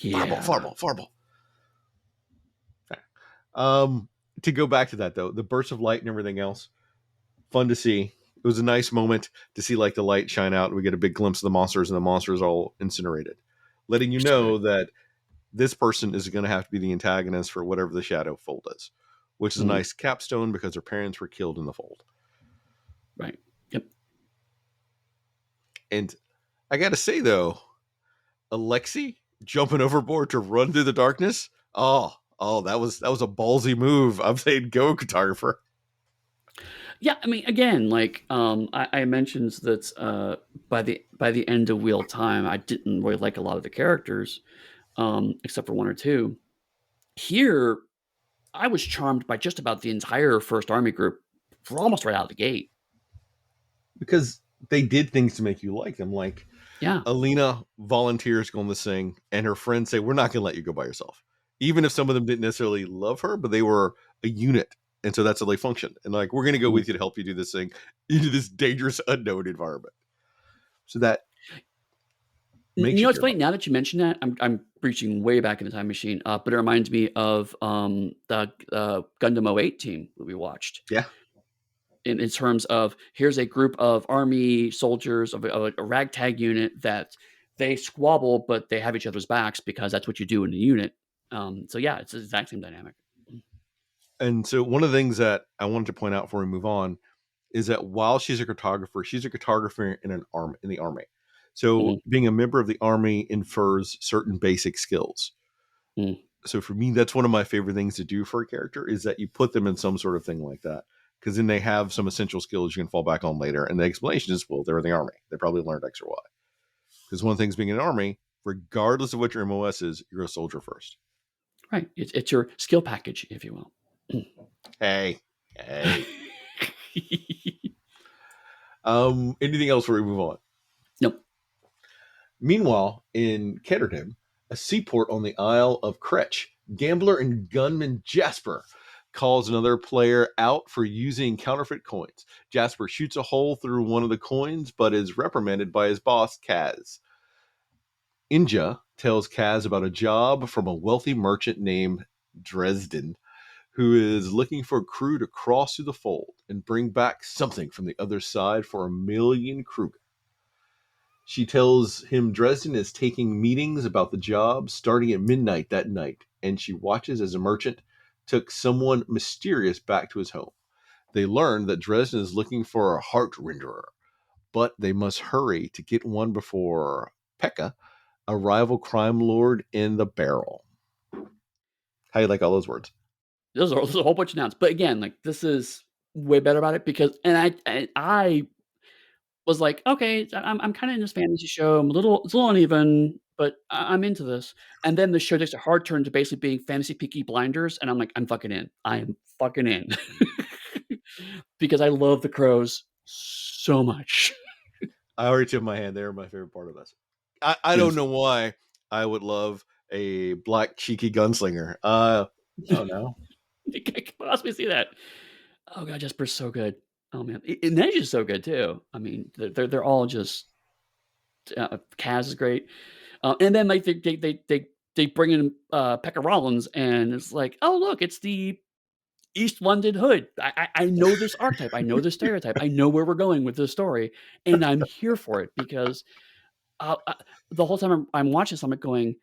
fireball,
yeah,
fireball, fireball. Um, to go back to that though, the bursts of light and everything else, fun to see. It was a nice moment to see like the light shine out and we get a big glimpse of the monsters and the monsters all incinerated, letting you
you're so
know
good.
that this person is going to have to be the antagonist for whatever the shadow fold is, which is a
Mhm.
nice capstone because their parents were killed in the fold.
Right. Yep.
And I got to say though, Alexi jumping overboard to run through the darkness. Oh, that was a ballsy move. I'm saying go cartographer.
Yeah, I mean, again, like I mentioned that by the end of Wheel of Time, I didn't really like a lot of the characters, except for one or two. Here, I was charmed by just about the entire First Army group, for almost right out of the gate.
Because they did things to make you like them. Like
Yeah,
Alina volunteers going to sing, and her friends say, "We're not going to let you go by yourself." Even if some of them didn't necessarily love her, but they were a unit, and so that's how they function. And like, we're going to go
mhm.
with you to help you do this thing into this dangerous unknown environment. So that makes you
It's
care
funny
about
now that you mention that. I'm reaching way back in the time machine, but it reminds me of the Gundam '08 team that we watched.
it. Yeah.
In terms of here's a group of army soldiers of a ragtag unit that they squabble, but they have each other's backs because that's what you do in a unit. So yeah, it's the exact same dynamic.
And so one of the things that I wanted to point out before we move on is that while she's a cartographer in an army in the army. So
Mhm,
being a member of the army infers certain basic skills.
mhm.
So for me, that's one of my favorite things to do for a character is that you put them in some sort of thing like that. Because then they have some essential skills you can fall back on later. And the explanation is, well, they're in the army. They probably learned X or Y. Because one of the things being in an army, regardless of what your MOS is, you're a soldier first.
Right. It's your skill package, if you will.
Hey, hey. Anything else before we move on?
Nope.
Meanwhile, in Ketterdam, a seaport on the Isle of Kretch, gambler and gunman Jasper calls another player out for using counterfeit coins. Jasper shoots a hole through one of the coins, but is reprimanded by his boss, Kaz. Inja tells Kaz about a job from a wealthy merchant named Dresden, who is looking for a crew to cross through the fold and bring back something from the other side for 1,000,000 Krug. She tells him Dresden is taking meetings about the job starting at midnight that night, and she watches as a merchant took someone mysterious back to his home. They learn that Dresden is looking for a heart renderer, but they must hurry to get one before Pekka, a rival crime lord in the barrel. How you like all those words?
There's a whole bunch of nouns, but again, like this is way better about it because, and I was like, okay, I'm kind of in this fantasy show. It's a little uneven, but I'm into this. And then the show takes a hard turn to basically being fantasy Peaky Blinders, and I'm like, I'm fucking in. I am fucking in because I love the crows so much.
I already tipped my hand. They're my favorite part of this. I don't
Yes.
know why I would love a black cheeky gunslinger. Oh no.
I can possibly see that. Oh god, Jesper's so good. Oh man, and Neige is so good too. I mean, they're all just Kaz is great. And then like they bring in Pekka Rollins, and it's like, oh look, it's the East London Hood. I know this archetype. I know this stereotype. I know where we're going with this story, and I'm here for it because the whole time I'm watching this, I'm like going,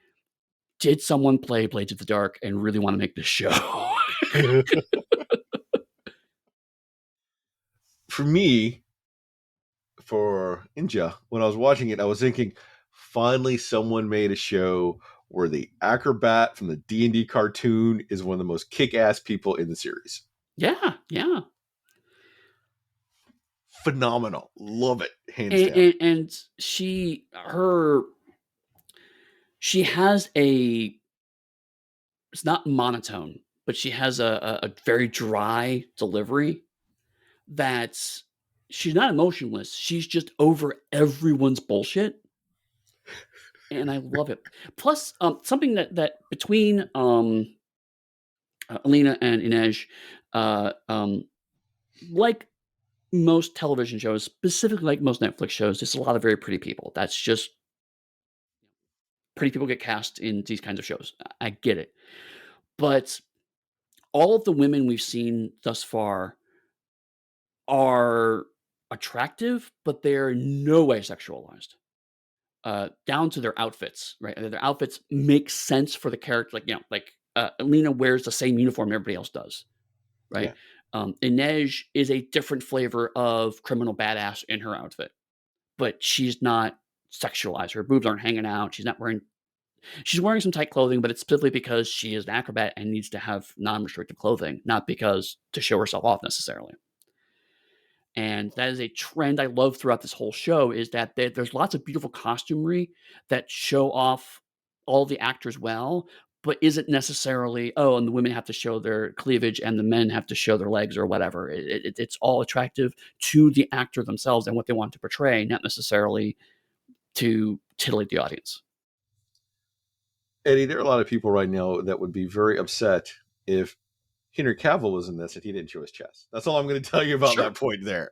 did someone play Blades of the Dark and really want to make this show?
For me, for Inja, when I was watching it, I was thinking, finally, someone made a show where the acrobat from the D&D cartoon is one of the most kick-ass people in the series.
Yeah, yeah.
Phenomenal, love it, hands down.
And she has a, it's not monotone, but she has a very dry delivery that's, she's not emotionless. She's just over everyone's bullshit, and I love it. Plus, something that between Alina and Inej, uh, like most television shows, specifically like most Netflix shows, there's a lot of very pretty people. That's just pretty people get cast in these kinds of shows. I get it, but all of the women we've seen thus far are attractive, but they're in no way sexualized. Down to their outfits, right? Their outfits make sense for the character. Like, Alina wears the same uniform everybody else does, right?
Yeah.
Inej is a different flavor of criminal badass in her outfit, but she's not sexualized. Her boobs aren't hanging out. She's wearing some tight clothing, but it's specifically because she is an acrobat and needs to have non-restrictive clothing, not because to show herself off necessarily. And that is a trend I love throughout this whole show is that there's lots of beautiful costumery that show off all the actors well, but isn't necessarily, oh, and the women have to show their cleavage and the men have to show their legs or whatever. It's all attractive to the actor themselves and what they want to portray, not necessarily to titillate the audience.
Eddie, there are a lot of people right now that would be very upset if Henry Cavill was in this and he didn't show his chest. That's all I'm going to tell you about
Sure.
that point there.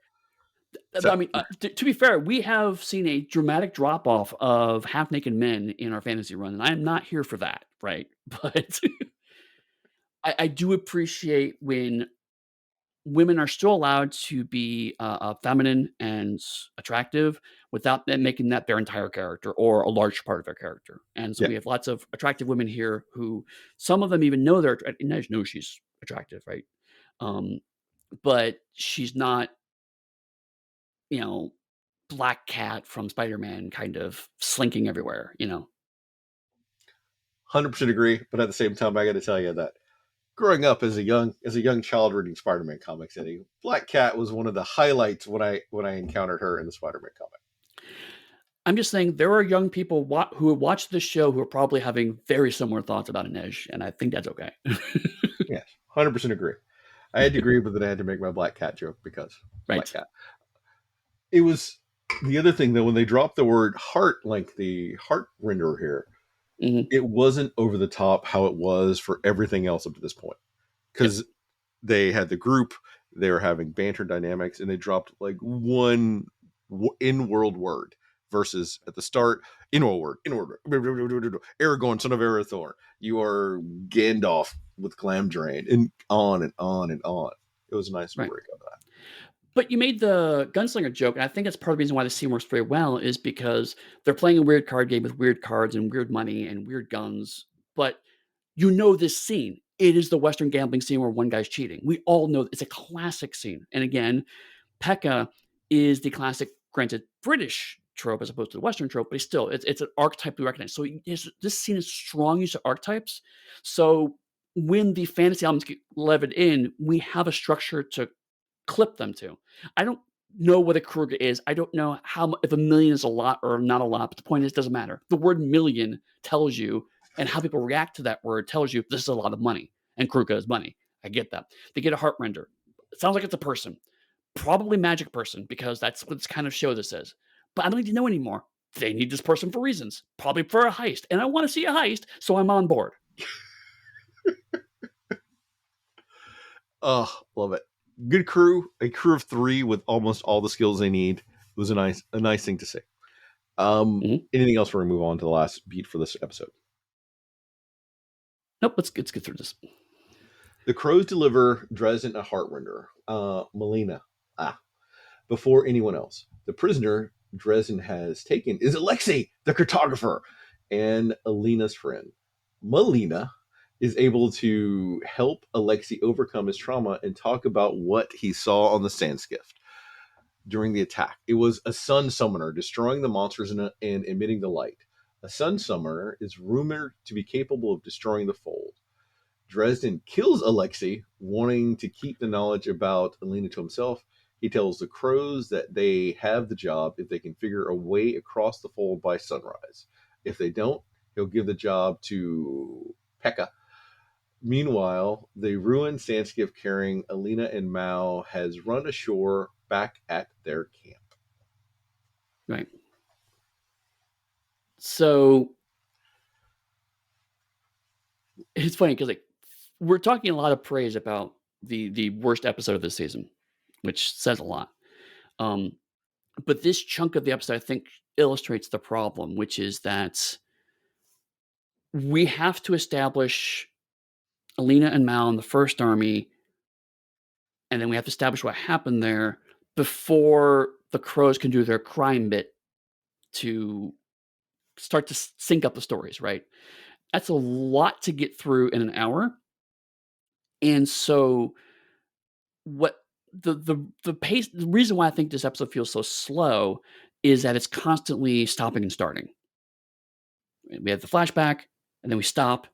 I
So
mean, to be fair, we have seen a dramatic drop off of half naked men in our fantasy run, and I'm not here for that, right? But I do appreciate when women are still allowed to be feminine and attractive without them making that their entire character or a large part of their character. And so
yeah,
we have lots of attractive women here who some of them even know they're and I just know she's attractive, right? Um, but she's not, you know, Black Cat from Spider-Man kind of slinking everywhere, you know?
100% agree. But at the same time, I got to tell you that growing up as a young child reading Spider-Man comics, Eddie, Black Cat was one of the highlights when I encountered her in the Spider-Man comic.
I'm just saying there are young people who have watched this show who are probably having very similar thoughts about Inej, and I think that's okay.
Yes, 100% agree. I had to agree, but then I had to make my Black Cat joke because Black
Right.
Cat. It was the other thing though when they dropped the word heart, like the heart renderer here.
Mhm.
It wasn't over the top how it was for everything else up to this point
Yep.
because they had the group, they were having banter dynamics, and they dropped like one in-world word versus at the start in-world word, Aragorn, son of Arathorn. You are Gandalf with Glamdrain, and on and on and on. It was a nice
Right.
break of that.
But you made the gunslinger joke, and I think that's part of the reason why the scene works very well is because they're playing a weird card game with weird cards and weird money and weird guns. But you know this scene. It is the Western gambling scene where one guy's cheating. We all know it's a classic scene. And again, Pekka is the classic, granted British trope as opposed to the Western trope, but still, it's an archetype we recognize. So this scene is strong use of archetypes. So when the fantasy elements get levied in, we have a structure to clip them to. I don't know what a Kruger is. I don't know if a million is a lot or not a lot, but the point is, it doesn't matter. The word million tells you, and how people react to that word tells you this is a lot of money, and Kruger is money. I get that. They get a heart render. It sounds like it's a person, probably magic person, because that's what this kind of show this is. But I don't need to know anymore. They need this person for reasons, probably for a heist, and I want to see a heist, so I'm on board.
Oh, love it. Good crew, a crew of three with almost all the skills they need. It was a nice thing to see.
Mhm.
Anything else before we move on to the last beat for this episode?
Nope, let's get through this.
The crows deliver Dresden a heart render. Melina. Before anyone else. The prisoner Dresden has taken is Alexei, the cartographer, and Alina's friend. Melina is able to help Alexei overcome his trauma and talk about what he saw on the sand skiff during the attack. It was a sun summoner destroying the monsters and emitting the light. A sun summoner is rumored to be capable of destroying the fold. Dresden kills Alexei, wanting to keep the knowledge about Alina to himself. He tells the crows that they have the job if they can figure a way across the fold by sunrise. If they don't, he'll give the job to Pekka. Meanwhile, the ruined Sandskiff carrying Alina and Mao has run ashore back at their camp.
Right. So it's funny because like we're talking a lot of praise about the worst episode of this season, which says a lot. Um, but this chunk of the episode, I think, illustrates the problem, which is that we have to establish Alina and Mal in the first army, and then we have to establish what happened there before the crows can do their crime bit to start to sync up the stories. Right? That's a lot to get through in an hour, and so what the pace the reason why I think this episode feels so slow is that it's constantly stopping and starting. We have the flashback, and then we stop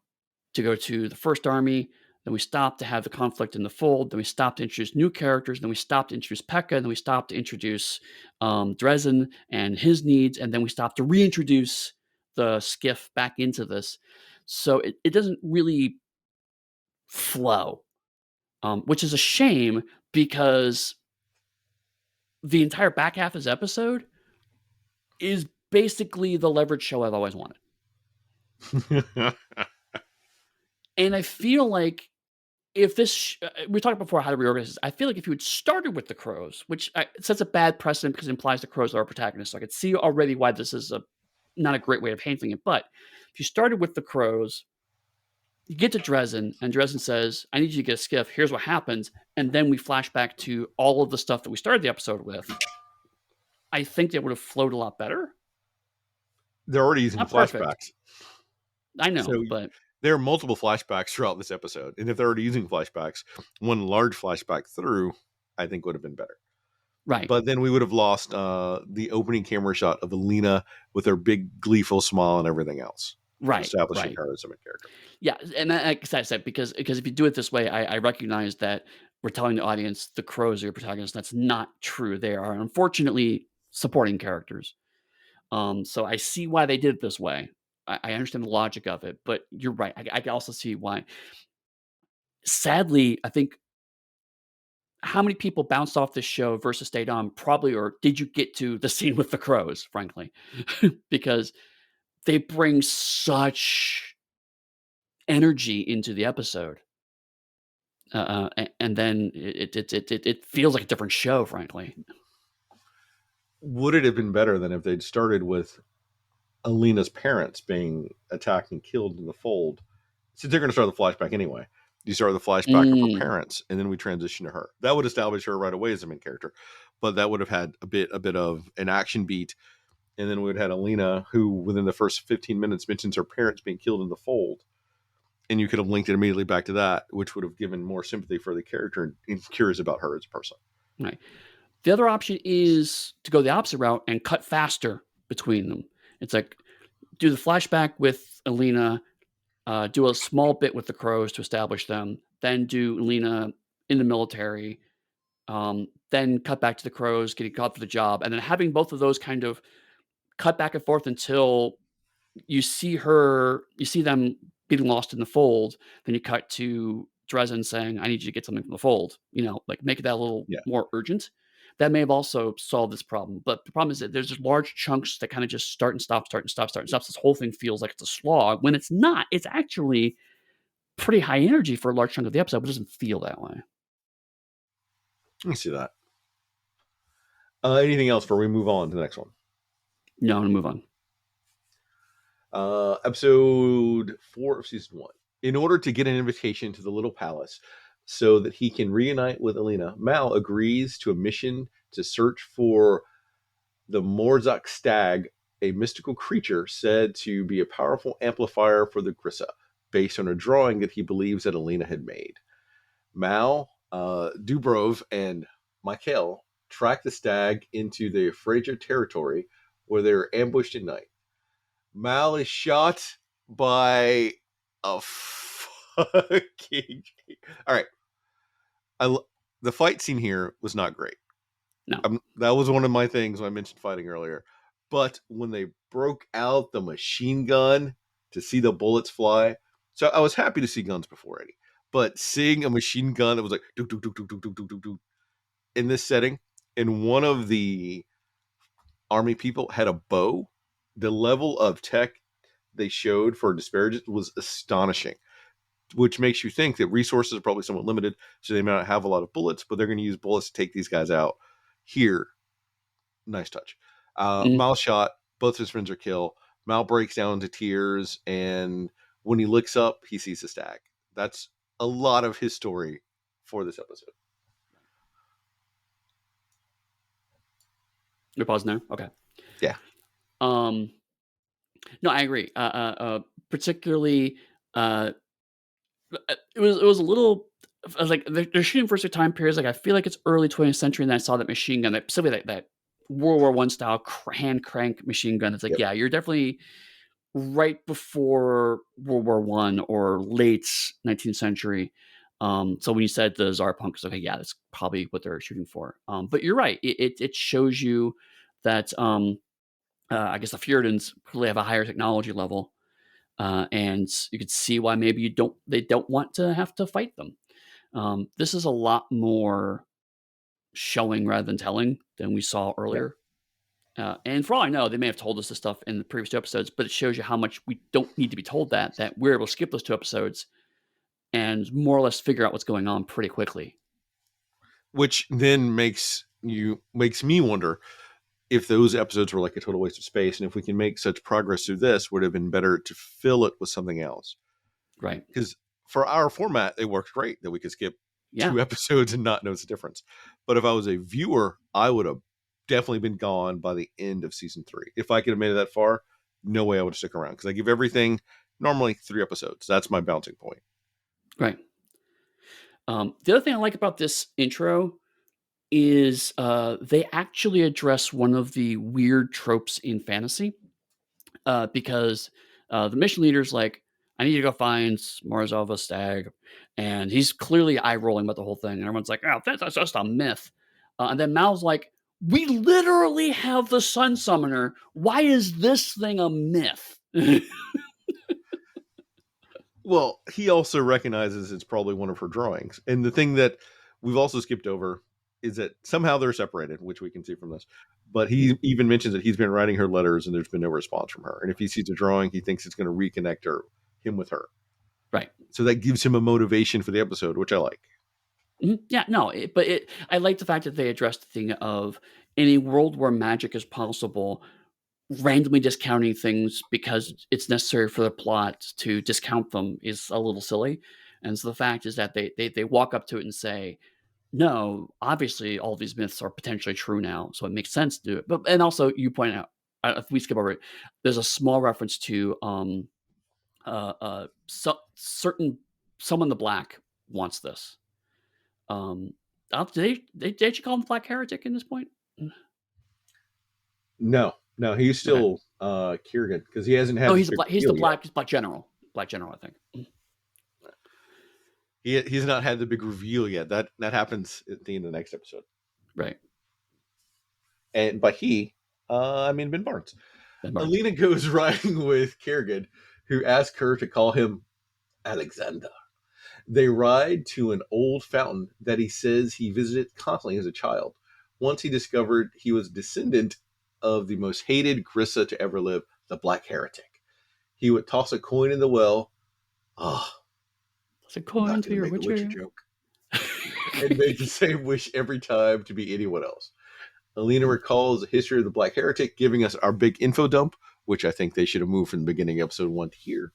to go to the first army, then we stop to have the conflict in the fold, then we stop to introduce new characters, then we stop to introduce Pekka, then we stop to introduce Dresden and his needs, and then we stop to reintroduce the skiff back into this. So it doesn't really flow, which is a shame because the entire back half of this episode is basically the leverage show I've always wanted. And I feel like if this we talked before how to reorganize this. I feel like if you had started with the crows, which sets a bad precedent because it implies the crows are our protagonists. So I could see already why this is a not a great way of painting it. But if you started with the crows, you get to Dresden, and Dresden says, "I need you to get a skiff. Here's what happens," and then we flash back to all of the stuff that we started the episode with. I think it would have flowed a lot better.
They're already using
Not perfect.
flashbacks.
I know,
So
but
there are multiple flashbacks throughout this episode. And if they're already using flashbacks, one large flashback through, I think would have been better.
right,
But then we would have lost the opening camera shot of Alina with her big gleeful smile and everything else,
right,
establishing
right.
her as a main character.
Yeah, and like I said, because if you do it this way, I recognize that we're telling the audience the crows are your protagonists. That's not true. They are unfortunately supporting characters. So I see why they did it this way. I understand the logic of it, but you're right. I can also see why. Sadly, I think how many people bounced off this show versus stayed on probably, or did you get to the scene with the crows, frankly, because they bring such energy into the episode. And then it feels like a different show, frankly.
Would it have been better than if they'd started with Alina's parents being attacked and killed in the fold? Since they're going to start the flashback anyway, you start the flashback of her
Mm,
parents, and then we transition to her. That would establish her right away as a main character, but that would have had a bit of an action beat, and then we would have had Alina, who within the first 15 minutes mentions her parents being killed in the fold, and you could have linked it immediately back to that, which would have given more sympathy for the character and curious about her as a person.
right. The other option is to go the opposite route and cut faster between them. It's like do the flashback with Alina, do a small bit with the crows to establish them, then do Alina in the military, then cut back to the crows getting caught for the job, and then having both of those kind of cut back and forth until you see them getting lost in the fold, then you cut to Dresden saying, "I need you to get something from the fold," like, make that a little
Yeah.
more urgent. That may have also solved this problem, but the problem is that there's just large chunks that kinda just start and stop, start and stop, start and stop. This whole thing feels like it's a slog when it's not. It's actually pretty high energy for a large chunk of the episode, but it doesn't feel that way.
I see that. Anything else before we move on to the next one?
No, I'm gonna move on.
Episode 4 of season 1. In order to get an invitation to the Little Palace so that he can reunite with Alina, Mal agrees to a mission to search for the Morzak stag, a mystical creature said to be a powerful amplifier for the Grissa, based on a drawing that he believes that Alina had made. Mal, Dubrov, and Michael track the stag into the Fraser territory where they're ambushed at night. Mal is shot by a fucking. All right, the fight scene here was not great.
No.
That was one of my things when I mentioned fighting earlier. But when they broke out the machine gun to see the bullets fly, so I was happy to see guns before Eddie. But seeing a machine gun that was like do do do do do do do do in this setting, and one of the army people had a bow, the level of tech they showed for disparagement was astonishing, which makes you think that resources are probably somewhat limited, so they may not have a lot of bullets, but they're going to use bullets to take these guys out. Here, nice touch.
Mhm.
Mal shot, both his friends are killed. Mal breaks down into tears, and when he looks up, he sees a stag. That's a lot of his story for this episode.
You're pausing there? Okay.
Yeah.
Um, no, I agree. Particularly, uh it was a little I was like, they're shooting for certain time periods, like, I feel like it's early 20th century, and then I saw that machine gun, that specifically that World War I style hand crank machine gun. It's like,
Yep.
yeah, you're definitely right before World War I or late 19th century. So when you said the Tsar punk, it's okay, yeah, that's probably what they're shooting for. But you're right. It shows you that, I guess the Fjordans really have a higher technology level, and you could see why maybe they don't want to have to fight them. This is a lot more showing rather than telling than we saw
Yeah.
earlier. And for all I know, they may have told us this stuff in the previous 2 episodes, but it shows you how much we don't need to be told that we're able to skip those 2 episodes and more or less figure out what's going on pretty quickly.
Which then makes me wonder if those episodes were like a total waste of space, and if we can make such progress through this, would have been better to fill it with something else.
Right.
Because for our format, it worked great that we could skip
Yeah.
2 episodes and not notice the difference. But if I was a viewer, I would have definitely been gone by the end of season 3. If I could have made it that far, no way I would have stuck around, because I give everything normally 3 episodes. That's my bouncing point.
Right. The other thing I like about this intro is they actually address one of the weird tropes in fantasy because the mission leader's like, I need to go find Marzava Stag. And he's clearly eye rolling about the whole thing. And everyone's like, oh, that's just a myth. And then Mal's like, we literally have the Sun Summoner. Why is this thing a myth?
Well, he also recognizes it's probably one of her drawings. And the thing that we've also skipped over is that somehow they're separated, which we can see from this. But he even mentions that he's been writing her letters and there's been no response from her. And if he sees a drawing, he thinks it's going to reconnect him with her.
Right.
So that gives him a motivation for the episode, which I like.
Yeah, no, I like the fact that they addressed the thing of in a world where magic is possible, randomly discounting things because it's necessary for the plot to discount them is a little silly. And so the fact is that they walk up to it and say, no, obviously all these myths are potentially true now, so it makes sense to do it. But and also you point out, if we skip over it, there's a small reference to certain someone in the black wants this. Um, did they actually call him Black Heretic in this point?
No, he's
Okay.
still Kiergan, because he hasn't
No,
had this big
he's the
reveal yet.
black general. Black general, I think.
He's not had the big reveal yet. That happens at the end of the next episode.
Right.
And by he, I mean Ben Barnes.
Ben Barnes.
Alina goes riding with Kiergan, who asks her to call him Alexander. They ride to an old fountain that he says he visited constantly as a child. Once he discovered he was a descendant of the most hated Grissa to ever live, the Black Heretic. He would toss a coin in the well. Ah,
It's a
I'm
coin
not
to
going to
your
make a witcher
witcher.
joke. And make the same wish every time to be anyone else. Alina recalls the history of the Black Heretic, giving us our big info dump, which I think they should have moved from the beginning of episode 1 to here.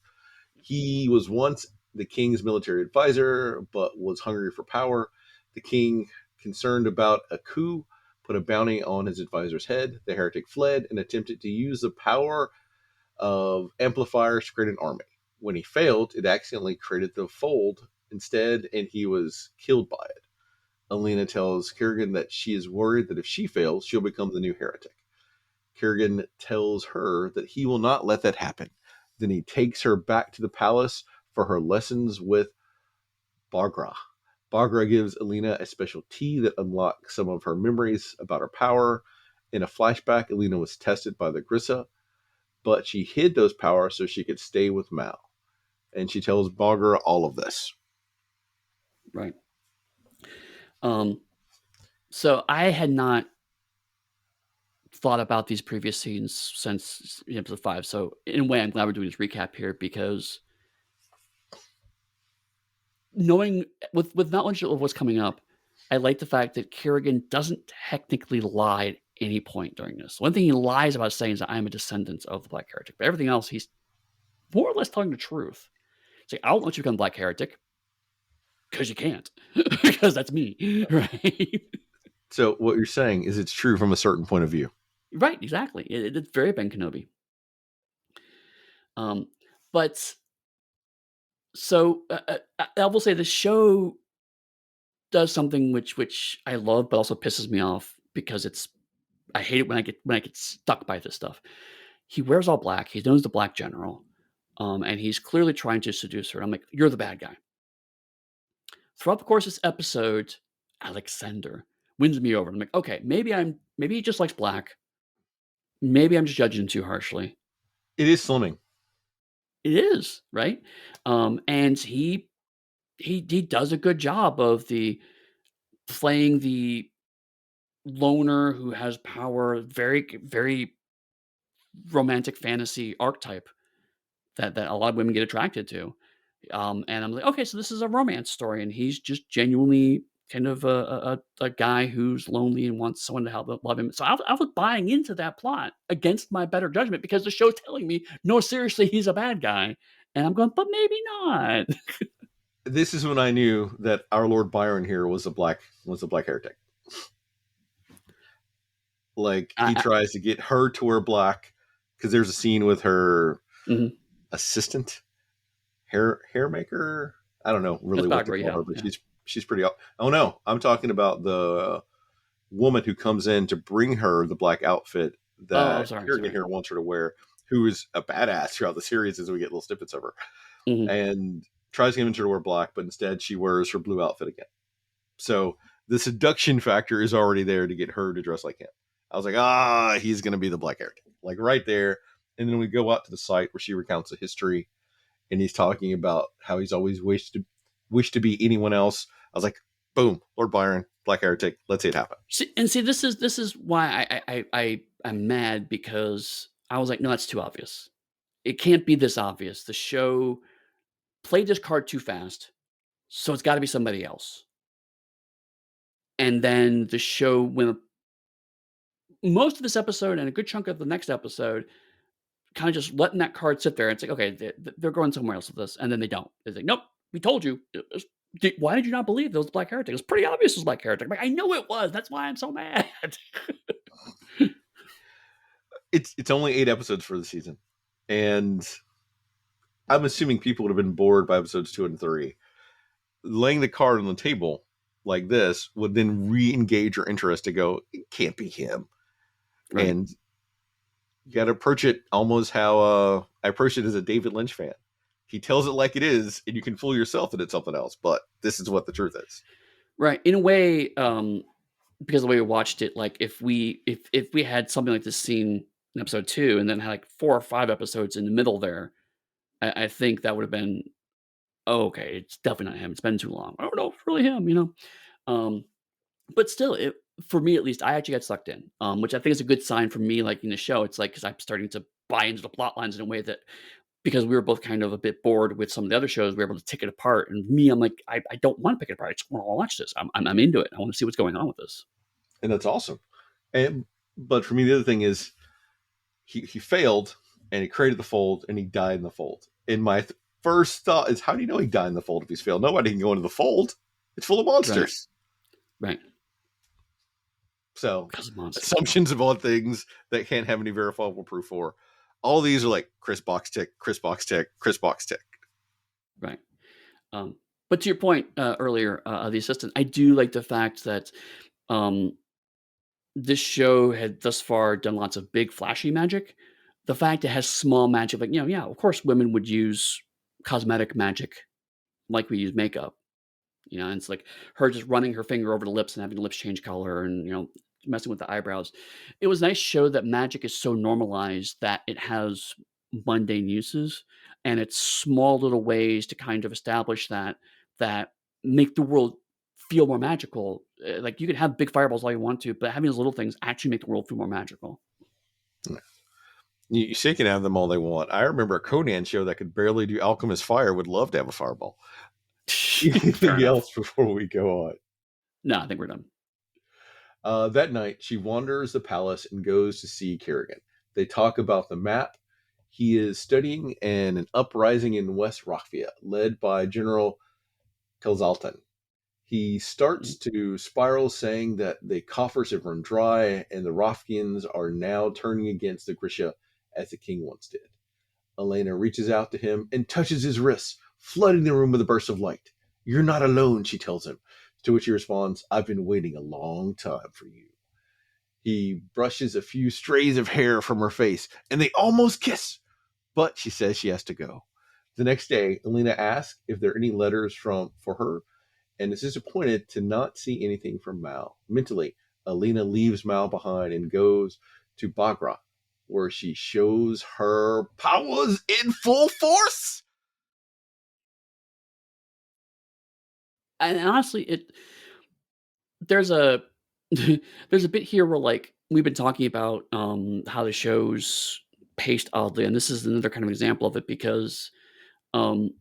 He was once the king's military advisor, but was hungry for power. The king, concerned about a coup, put a bounty on his advisor's head. The heretic fled and attempted to use the power of amplifiers to create an army. When he failed, it accidentally created the fold instead, and he was killed by it. Alina tells Kiergan that she is worried that if she fails, she'll become the new heretic. Kiergan tells her that he will not let that happen. Then he takes her back to the palace for her lessons with Bagra. Bagra gives Alina a special tea that unlocks some of her memories about her power. In a flashback, Alina was tested by the Grissa, but she hid those powers so she could stay with Mal. And she tells Bagra all of this.
Right. So I had not thought about these previous scenes since episode 5. So in a way, I'm glad we're doing this recap here because knowing with knowledge of what's coming up, I like the fact that Kerrigan doesn't technically lie at any point during this. One thing he lies about saying is that I'm a descendant of the Black Heretic, but everything else he's more or less telling the truth. It's like, I don't want you to become Black Heretic because you can't, because that's me, right?
So what you're saying is it's true from a certain point of view.
Right, exactly. It's very Ben Kenobi. But so I will say the show does something which I love, but also pisses me off because I hate it when I get stuck by this stuff. He wears all black. He's known as the Black General, and he's clearly trying to seduce her. I'm like, you're the bad guy. Throughout the course of this episode, Alexander wins me over. I'm like, okay, maybe he just likes black. Maybe I'm just judging him too harshly.
It is slimming.
It is, right? And he does a good job of the playing the loner who has power, very romantic fantasy archetype that a lot of women get attracted to. And I'm like, okay, so this is a romance story, and he's just genuinely kind of a guy who's lonely and wants someone to help love him. So I was buying into that plot against my better judgment because the show's telling me, no, seriously, he's a bad guy, and I'm going, but maybe not.
This is when I knew that our Lord Byron here was a black heretic. Like he
I,
tries to get her to wear black because there's a scene with her
mhm.
assistant hair maker. I don't know
That's
really
about
what to
right.
call
Yeah,
her, but
yeah.
she's pretty. Oh no, I'm talking about the woman who comes in to bring her the black outfit
Oh,
that
sorry,
Kerrigan
sorry.
here wants her to wear, who is a badass throughout the series as we get little snippets of her,
Mhm.
and tries to get her to wear black, but instead she wears her blue outfit again. So the seduction factor is already there to get her to dress like him. I was like, he's going to be the black heretic, like right there. And then we go out to the site where she recounts the history, and he's talking about how he's always wished to be anyone else. I was like, boom, Lord Byron, black heretic. Let's see it happen.
See, this is why I am mad because I was like, no, that's too obvious. It can't be this obvious. The show played this card too fast, so it's got to be somebody else. And then the show went most of this episode and a good chunk of the next episode kind of just letting that card sit there. It's like, okay, they're going somewhere else with this, and then they don't. It's like, nope, we told you. Why did you not believe there was a black heretic? It was pretty obvious it was a black heretic. I'm like, I know it was. That's why I'm so mad.
It's only 8 episodes for the season, and I'm assuming people would have been bored by episodes 2 and 3. Laying the card on the table like this would then re-engage your interest to go, it can't be him.
Right.
And you got to approach it almost how I approach it as a David Lynch fan. He tells it like it is, and you can fool yourself that it's something else, but this is what the truth is.
Right. In a way, because the way we watched it, like if we had something like this scene in episode 2 and then had like 4 or 5 episodes in the middle there, I think that would have been, "Oh, okay, it's definitely not him. It's been too long. I don't know if it's really him," you know? Um, but still, it for me at least, I actually got sucked in, which I think is a good sign for me, like in the show. It's like because I'm starting to buy into the plot lines in a way that because we were both kind of a bit bored with some of the other shows, we were able to take it apart. And me, I'm like, I don't want to pick it apart. I just want to watch this. I'm into it. I want to see what's going on with this.
And that's awesome. And but for me, the other thing is he failed and he created the fold and he died in the fold. And my first thought is, how do you know he died in the fold if he's failed? Nobody can go into the fold. It's full of
Right.
monsters.
Right.
So
Because of monsters.
assumptions about things that can't have any verifiable proof for. All these are like Chris box tick, Chris box tick, Chris box tick.
Right. Um, but to your point earlier, the assistant, I do like the fact that um, this show had thus far done lots of big, flashy magic. The fact it has small magic, like, yeah, of course, women would use cosmetic magic like we use makeup. And it's like her just running her finger over the lips and having the lips change color and, messing with the eyebrows. It was nice to show that magic is so normalized that it has mundane uses and it's small little ways to kind of establish that make the world feel more magical. Like you can have big fireballs all you want to, but having those little things actually make the world feel more magical.
You say can have them all they want. I remember a Conan show that could barely do alchemist fire would love to have a fireball.
Fair
Anything
enough.
else before we go on?
No, I think we're done.
That night, she wanders the palace and goes to see Kerrigan. They talk about the map. He is studying an uprising in West Rockvia, led by General Kelzaltan. He starts
Mm.
to spiral, saying that the coffers have run dry and the Rothkians are now turning against the Grisha as the king once did. Elena reaches out to him and touches his wrists, flooding the room with a burst of light. You're not alone, she tells him. To which he responds, I've been waiting a long time for you. He brushes a few strays of hair from her face, and they almost kiss. But she says she has to go. The next day, Elena asks if there are any letters for her, and is disappointed to not see anything from Mal. Mentally, Elena leaves Mal behind and goes to Bagra, where she shows her powers in full force.
And honestly, there's a there's a bit here where like we've been talking about how the show's paced oddly, and this is another kind of example of it because um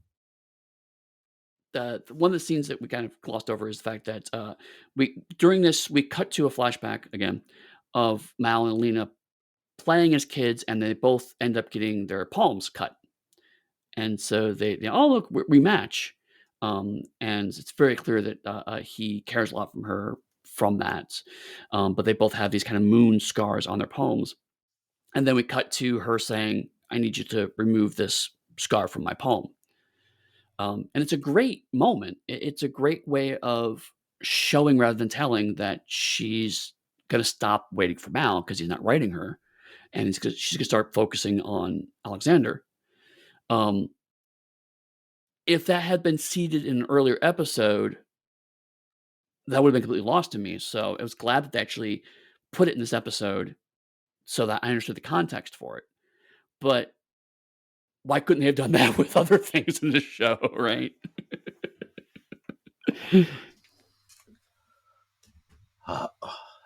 one of the scenes that we kind of glossed over is the fact that we during this we cut to a flashback again of Mal and Lena playing as kids, and they both end up getting their palms cut. And so they "Oh, look, we match." And it's very clear that, he cares a lot from her from that. But they both have these kind of moon scars on their palms. And then we cut to her saying, "I need you to remove this scar from my palm." And it's a great moment. It's a great way of showing rather than telling that she's gonna stop waiting for Mal because he's not writing her, and she's gonna start focusing on Alexander. Um, if that had been seeded in an earlier episode, that would have been completely lost to me. So I was glad that they actually put it in this episode so that I understood the context for it. But why couldn't they have done that with other things in the show, right?
Uh,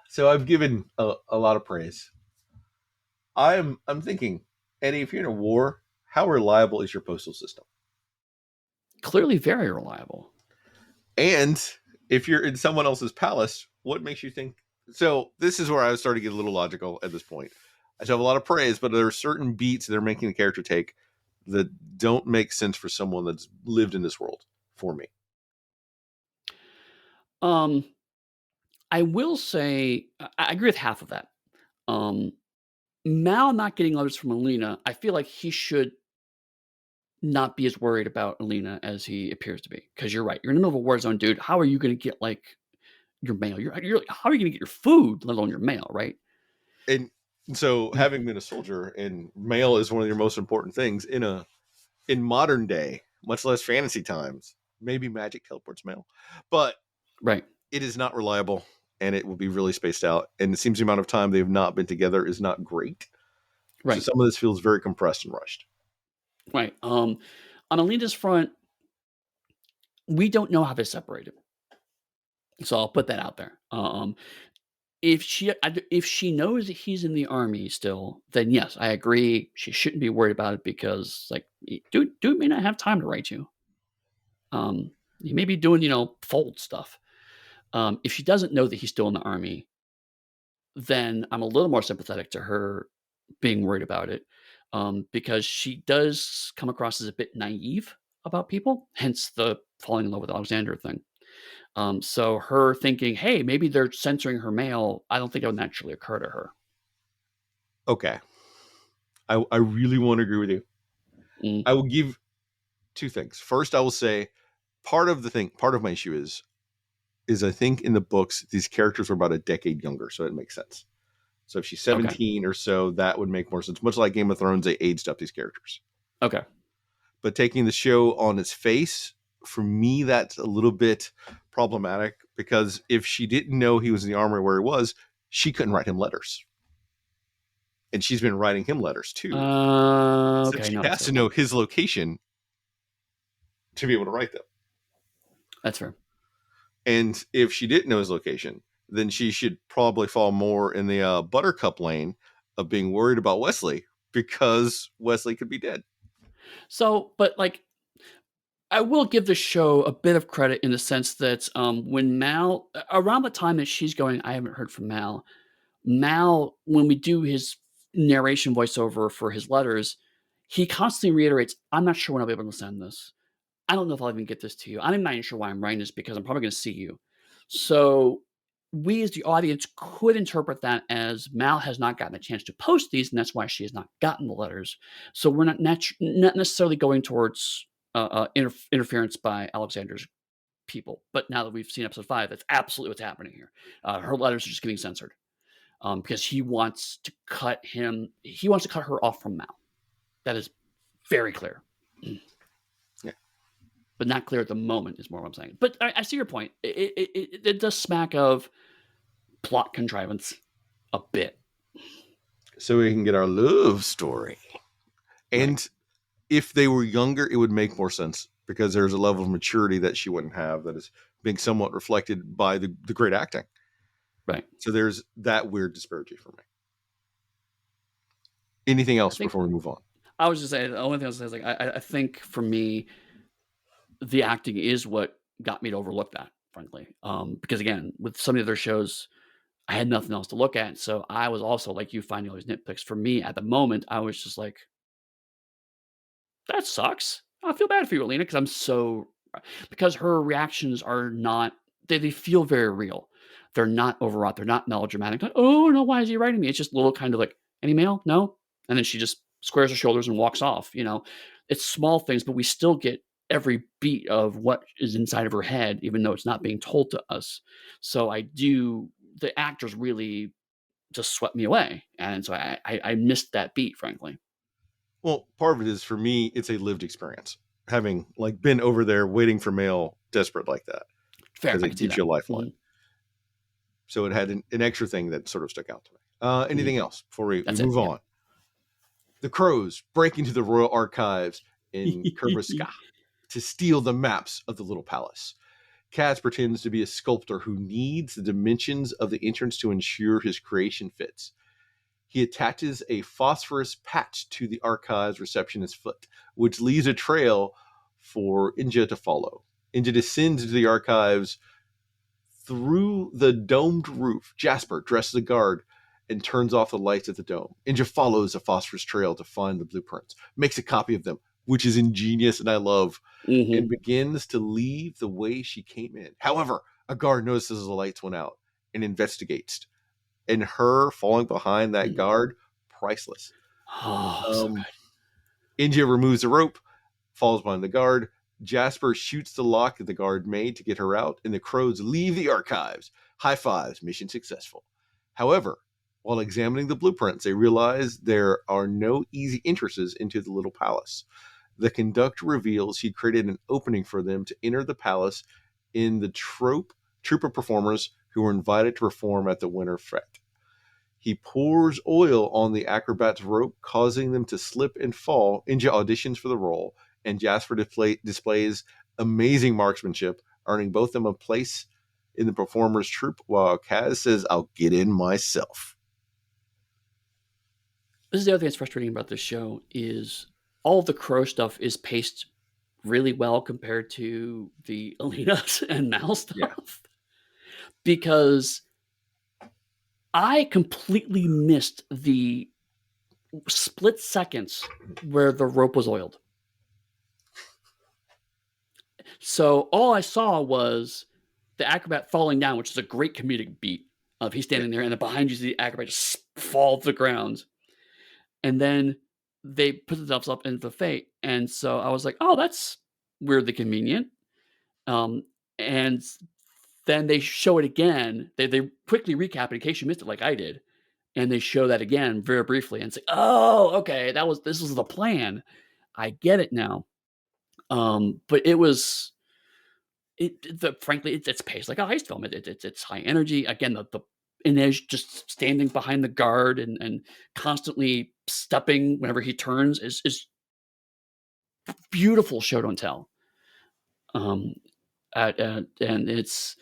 so I've given a lot of praise. I'm thinking, Eddie, if you're in a war, how reliable is your postal system?
Clearly very reliable.
And if you're in someone else's palace, what makes you think? So this is where I was starting to get a little logical at this point. I still have a lot of praise, but there are certain beats they're making the character take that don't make sense for someone that's lived in this world for me.
Um, I will say I agree with half of that. Um, Mal not getting letters from Alina, I feel like he should not be as worried about Alina as he appears to be. Because you're right, you're in the middle of a war zone, dude. How are you going to get like your mail? How are you going to get your food, let alone your mail, right?
And so having been a soldier, and mail is one of your most important things in modern day, much less fantasy times. Maybe magic teleports mail, but
Right,
it is not reliable, and it will be really spaced out. And it seems the amount of time they've not been together is not great. So
right,
some of this feels very compressed and rushed.
right. On Alina's front, we don't know how they separated, so I'll put that out there. If she knows that he's in the army still, then yes, I agree. She shouldn't be worried about it because, like, dude may not have time to write you. He may be doing fold stuff. If she doesn't know that he's still in the army, then I'm a little more sympathetic to her being worried about it, because she does come across as a bit naive about people. Hence the falling in love with Alexander thing. So her thinking, "Hey, maybe they're censoring her mail," I don't think it would naturally occur to her.
Okay. I really want to agree with you.
Mm,
I will give two things. First, I will say part of my issue is I think in the books these characters were about a decade younger, so it makes sense. So if she's
okay,
17 or so, that would make more sense. Much like Game of Thrones, they aged up these characters.
okay.
But taking the show on its face, for me, that's a little bit problematic because if she didn't know he was in the armory where he was, she couldn't write him letters. And she's been writing him letters too. So
Okay,
she
no, that's
has to
fair.
know his location to be able to write them.
That's fair.
And if she didn't know his location, then she should probably fall more in the Buttercup lane of being worried about Wesley because Wesley could be dead.
So, but like, I will give the show a bit of credit in the sense that when around the time that she's going, I haven't heard from Mal. Mal, when we do his narration voiceover for his letters, he constantly reiterates, "I'm not sure when I'll be able to send this. I don't know if I'll even get this to you. I'm not even sure why I'm writing this because I'm probably going to see you." So we as the audience could interpret that as Mal has not gotten a chance to post these, and that's why she has not gotten the letters. So we're not necessarily going towards interference by Alexander's people. But now that we've seen episode 5, that's absolutely what's happening here. Her letters are just getting censored because he wants to cut him. He wants to cut her off from Mal. That is very clear.
Yeah.
But not clear at the moment is more what I'm saying. But I see your point. It does smack of plot contrivance a bit.
So we can get our love story.
Right.
And if they were younger, it would make more sense because there's a level of maturity that she wouldn't have that is being somewhat reflected by the great acting.
Right.
So there's that weird disparity for me. Anything
I
else
think
before we move on?
I was just saying the only thing I was saying is like I think for me, the acting is what got me to overlook that, frankly. Because again, with some of the other shows, I had nothing else to look at, so I was also like you finding all these nitpicks. For me, at the moment, I was just like, "That sucks. I feel bad for you, Alina," because I'm so because her reactions are not they feel very real. They're not overwrought, they're not melodramatic, like, "Oh, no, why is he writing me?" It's just little kind of like, "Any mail? No?" And then she just squares her shoulders and walks off, you know? It's small things, but we still get every beat of what is inside of her head, even though it's not being told to us. So I do the actors really just swept me away, and so I missed that beat, frankly.
Well, part of it is for me, it's a lived experience. Having like been over there waiting for mail, desperate like that,
Fair,
because
I
it
can see
keeps
that.
you a lifeline.
Mhm.
So it had an extra thing that sort of stuck out to me.
Mhm.
Anything else before we
That's it,
move
yeah.
on? The crows break into the royal archives in Kerbuska to steal the maps of the little palace. Kaz pretends to be a sculptor who needs the dimensions of the entrance to ensure his creation fits. He attaches a phosphorus patch to the archive's receptionist's foot, which leaves a trail for Inja to follow. Inja descends into the archives through the domed roof. Jasper, dressed as a guard, and turns off the lights at the dome. Inja follows the phosphorus trail to find the blueprints, makes a copy of them, which is ingenious and I love, and
Mhm.
begins to leave the way she came in. However, a guard notices the lights went out and investigates. And her falling behind that
Mhm.
guard, priceless.
Oh, so
Um,
good.
India removes the rope, falls behind the guard. Jasper shoots the lock that the guard made to get her out, and the crows leave the archives. High fives, mission successful. However, while examining the blueprints, they realize there are no easy entrances into the little palace. The conductor reveals he created an opening for them to enter the palace in the troupe of performers who were invited to perform at the Winter Fete. He pours oil on the acrobat's rope, causing them to slip and fall. Inja auditions for the role, and Jasper displays amazing marksmanship, earning both of them a place in the performers' troupe, while Kaz says, I'll get in myself.
This is the other thing that's frustrating about this show is all of the crow stuff is paced really well compared to the Alina and Mal
Yeah.
stuff because I completely missed the split seconds where the rope was oiled. So all I saw was the acrobat falling down, which is a great comedic beat of he's
Yeah.
standing there and then behind you see the acrobat just fall to the ground. And then they put themselves up into the fate. And so I was like, oh, that's weirdly convenient. Um, and then they show it again. They quickly recap it in case you missed it, like I did, and they show that again very briefly and say, "Oh, okay, this was the plan. I get it now." But it was frankly it's paced like a heist film. It's high energy. Again, the Inej just standing behind the guard and constantly stepping whenever he turns is beautiful show don't tell. Um, and it's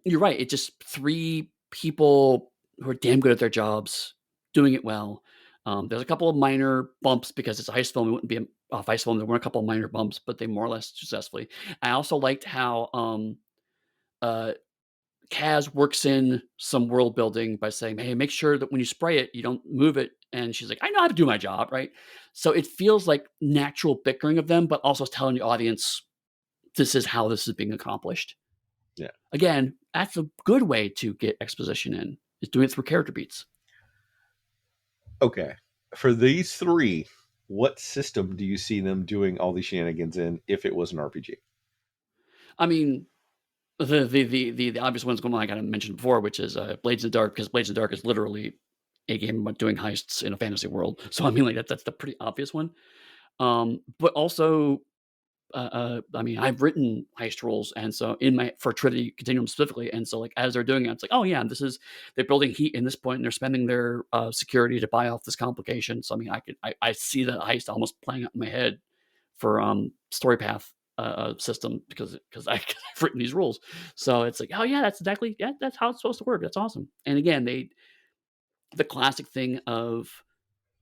you're right. It's just 3 people who are damn good at their jobs, doing it well. There's a couple of minor bumps because it's a heist film. It wouldn't be a heist film. There were a couple of minor bumps, but they more or less successfully. I also liked how uh, Kaz works in some world building by saying, "Hey, make sure that when you spray it, you don't move it." And she's like, "I know how to do my job, right?" So it feels like natural bickering of them, but also telling the audience this is how this is being accomplished.
Yeah.
Again, that's a good way to get exposition in, is doing it through character beats.
Okay. For these three, what system do you see them doing all these shenanigans in if it was an RPG?
I mean, the obvious one's going like I mentioned before, which is Blades in the Dark, because Blades in the Dark is literally a game about doing heists in a fantasy world. So I mean, like that's the pretty obvious one. But also I mean, I've written heist rules, and so in my for Trinity Continuum specifically, and so like as they're doing it, it's like, oh yeah, this is they're building heat in this point, and they're spending their security to buy off this complication. So I mean, I see the heist almost playing out in my head for story path system because I've written these rules. So it's like, oh yeah, that's exactly yeah, that's how it's supposed to work. That's awesome. And again, the classic thing of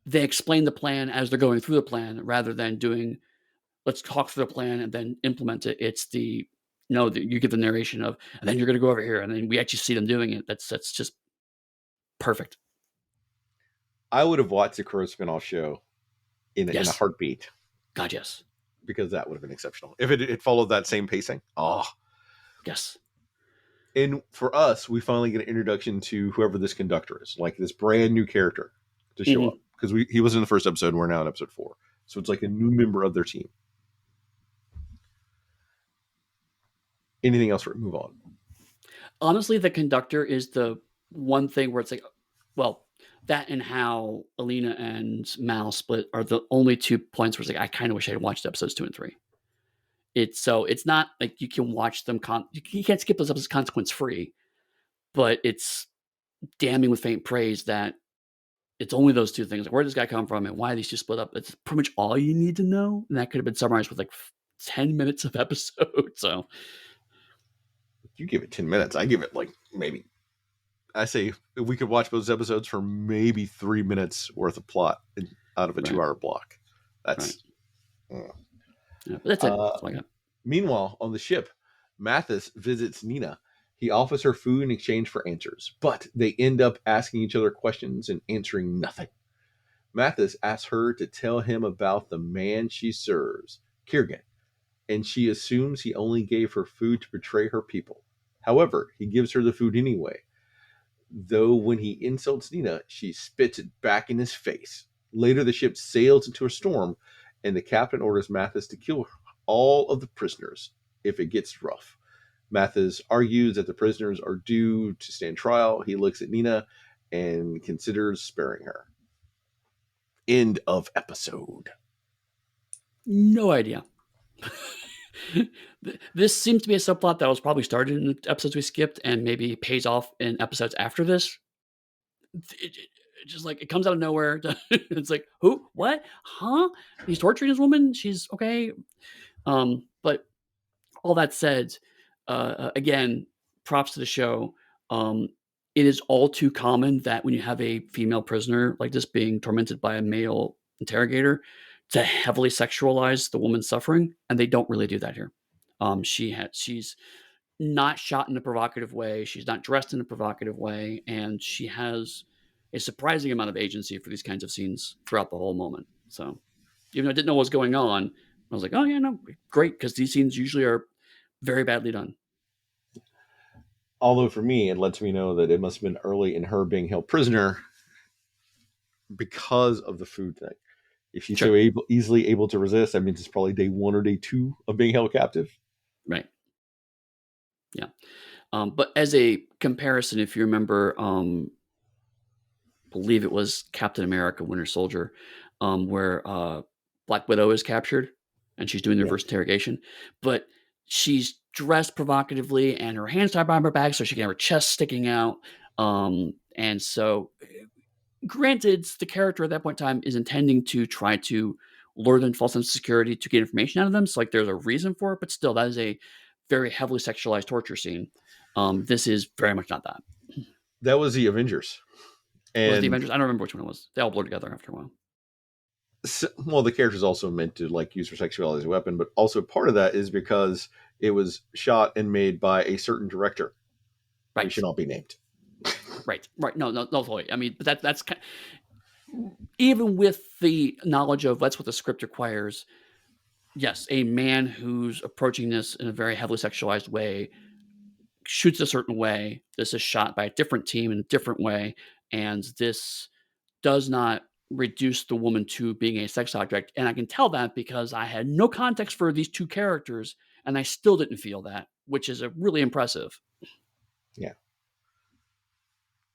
they explain the plan as they're going through the plan rather than doing let's talk through the plan and then implement it. It's the no, you get the narration of, and then you're going to go over here, and then we actually see them doing it. That's just perfect.
I would have watched the Crow spinoff show in a
Yes,
heartbeat
God, yes,
because that would have been exceptional if it followed that same pacing. Oh,
yes.
and for us, we finally get an introduction to whoever this conductor is, like this brand new character to show
Hmm.
up because he was in the first episode. And we're now in episode 4, so it's like a new member of their team. Anything else? Move on.
Honestly, the conductor is the one thing where it's like, well, that and how Alina and Mal split are the only 2 points where it's like, I kind of wish I had watched episodes 2 and 3. It's not like you can watch them. You can't skip those episodes consequence free, but it's damning with faint praise that it's only those 2 things. Like, where does this guy come from, and why are these 2 split up? It's pretty much all you need to know, and that could have been summarized with like 10 minutes of episode. So
You give it 10 minutes. I give it like maybe. I say we could watch those episodes for maybe 3 minutes worth of plot out of a
right,
2-hour block.
right,
That's.
yeah, but that's it. That's all I got.
Meanwhile, on the ship, Mathis visits Nina. He offers her food in exchange for answers, but they end up asking each other questions and answering nothing. Mathis asks her to tell him about the man she serves, Kirgan, and she assumes he only gave her food to betray her people. However, he gives her the food anyway, though when he insults Nina, she spits it back in his face. Later, the ship sails into a storm, and the captain orders Mathis to kill all of the prisoners if it gets rough. Mathis argues that the prisoners are due to stand trial. He looks at Nina and considers sparing her. End of episode.
No idea. This seems to be a subplot that was probably started in the episodes we skipped and maybe pays off in episodes after this. Just like it comes out of nowhere. It's like, who? What? Huh? He's torturing his woman. She's okay. But all that said, again, props to the show. Um, it is all too common that when you have a female prisoner like this being tormented by a male interrogator, to heavily sexualize the woman's suffering, and they don't really do that here. She's not shot in a provocative way. She's not dressed in a provocative way, and she has a surprising amount of agency for these kinds of scenes throughout the whole moment. So, even though I didn't know what was going on, I was like, "Oh yeah, no, great," because these scenes usually are very badly done.
Although for me, it lets me know that it must have been early in her being held prisoner because of the food thing. If she's
Sure,
so easily able to resist, that means it's probably day 1 or day 2 of being held captive.
right, yeah. But as a comparison, if you remember, believe it was Captain America: Winter Soldier, where Black Widow is captured and she's doing the
Yeah.
reverse interrogation, but she's dressed provocatively and her hands tied behind her back so she can have her chest sticking out. And so, granted, the character at that point in time is intending to try to lure them false sense of security to get information out of them. So, like, there's a reason for it, but still, that is a very heavily sexualized torture scene. This is very much not that.
That was the Avengers.
Was it the
And
Avengers? I don't remember which one it was. They all blur together after a while.
well, the character is also meant to like use her sexuality as a weapon, but also part of that is because it was shot and made by a certain director who
Right.
should not be named.
Right. No, totally. I mean, but that's even with the knowledge of that's what the script requires. Yes, a man who's approaching this in a very heavily sexualized way shoots a certain way. This is shot by a different team in a different way, and this does not reduce the woman to being a sex object. And I can tell that because I had no context for these 2 characters, and I still didn't feel that, which is a really impressive.
Yeah.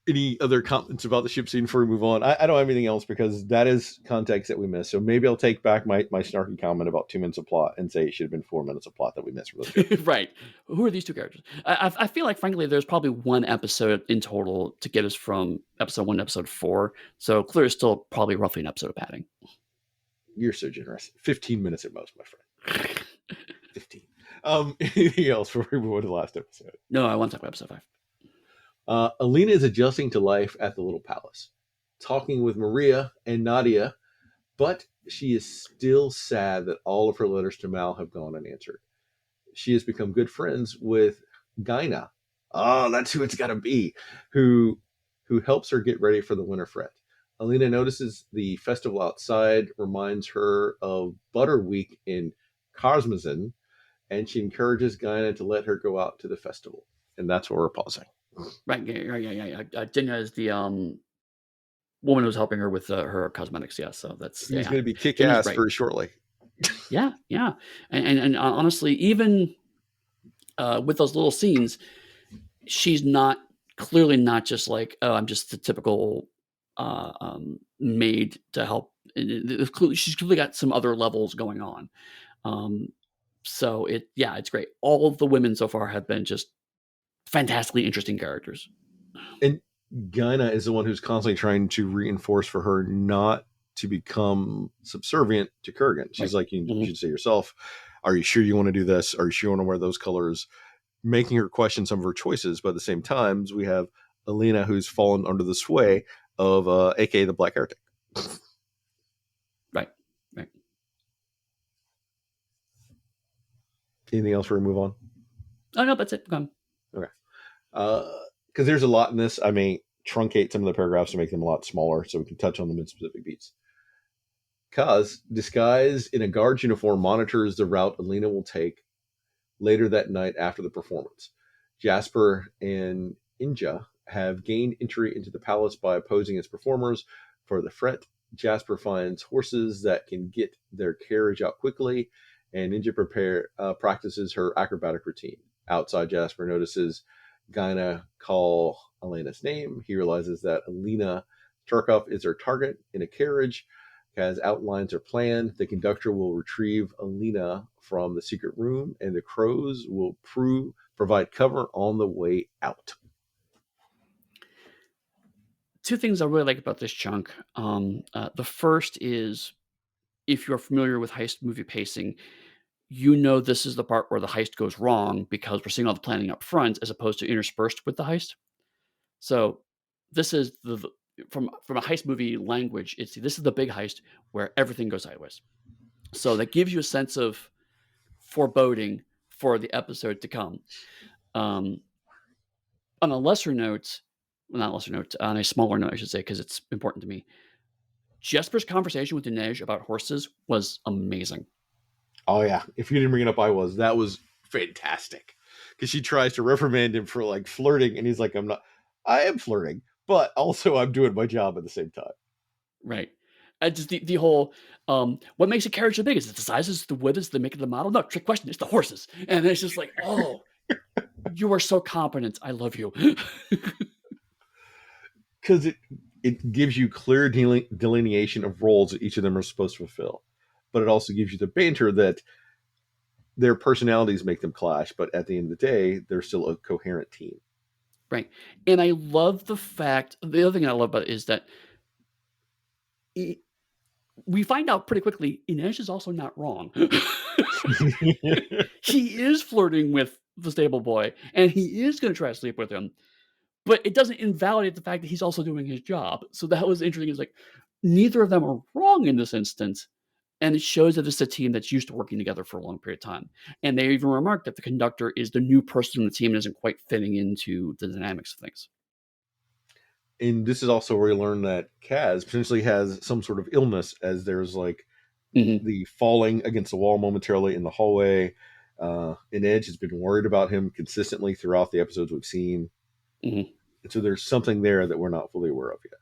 Any other comments about the ship scene before we move on? I don't have anything else because that is context that we missed. So maybe I'll take back my snarky comment about 2 minutes of plot and say it should have been 4 minutes of plot that we missed from the ship.
Right. Who are these 2 characters? I feel like, frankly, there's probably 1 episode in total to get us from episode 1 to episode 4. So clearly still probably roughly an episode of padding.
You're so generous. 15 minutes at most, my friend. 15. Anything else before we move on to the last episode?
No, I want to talk about episode 5.
Alina is adjusting to life at the little palace, talking with Maria and Nadia But she is still sad that all of her letters to Mal have gone unanswered. She has become good friends with Gyna. Oh, that's who it's got to be. Who who helps her get ready for the winter fret. Alina notices the festival outside reminds her of Butter Week in Karsmazen, and she encourages Gyna to let her go out to the festival. And that's where we're pausing.
Right, yeah. Jinya is the woman who's helping her with her cosmetics. Yeah, so that's
Who's
yeah.
going to be kick
Jinya's
ass
great.
very shortly.
Yeah, and honestly, even with those little scenes, she's not clearly not just like, oh, I'm just the typical maid to help. She's clearly got some other levels going on. Um, so it's great. All of the women so far have been just fantastically interesting characters.
And Gyna is the one who's constantly trying to reinforce for her not to become subservient to Kurgan. She's
Right.
like, you
Mhm.
should say yourself, are you sure you want to do this? Are you sure you want to wear those colors? Making her question some of her choices. But at the same times, we have Alina who's fallen under the sway of aka the Black Heretic.
Right. Right.
Anything else before we move on?
Oh no, that's it. Go on.
Okay. Because there's a lot in this. I may truncate some of the paragraphs to make them a lot smaller so we can touch on them in specific beats. Kaz, disguised in a guard's uniform, monitors the route Alina will take later that night after the performance. Jasper and Inja have gained entry into the palace by opposing its performers. For the fret, Jasper finds horses that can get their carriage out quickly, and Inja practices her acrobatic routine. Outside, Jasper notices Gyna call Elena's name. He realizes that Alina Tarkov is her target in a carriage. Kaz outlines her plan. The conductor will retrieve Alina from the secret room, and the crows will provide cover on the way out.
Two things I really like about this chunk. The first is if you're familiar with heist movie pacing, you know this is the part where the heist goes wrong because we're seeing all the planning up front as opposed to interspersed with the heist. So this is from a heist movie language. This is the big heist where everything goes sideways. So that gives you a sense of foreboding for the episode to come. Um, on a lesser note, well, not lesser note, on a smaller note, I should say, because it's important to me. Jesper's conversation with Dinesh about horses was amazing.
Oh yeah, if you didn't bring it up, I was. That was fantastic because she tries to reprimand him for like flirting, and he's like, "I'm not. I am flirting, but also I'm doing my job at the same time."
Right. Just the whole what makes a carriage so big? Is it the sizes, the widths, the make of the model? No, trick question. It's the horses. And it's just like, oh, you are so competent. I love you.
Because it gives you clear delineation of roles that each of them are supposed to fulfill, but it also gives you the banter that their personalities make them clash, but at the end of the day, they're still a coherent team.
Right. And I love the fact, the other thing I love about it is that we find out pretty quickly Inej is also not wrong. He is flirting with the stable boy and he is going to try to sleep with him, but it doesn't invalidate the fact that he's also doing his job. So that was interesting. It's like neither of them are wrong in this instance. And it shows that it's a team that's used to working together for a long period of time. And they even remarked that the conductor is the new person in the team and isn't quite fitting into the dynamics of things.
And this is also where you learn that Kaz potentially has some sort of illness, as there's like
Hmm.
the falling against the wall momentarily in the hallway. And Edge has been worried about him consistently throughout the episodes we've seen.
Hmm.
And so there's something there that we're not fully aware of yet.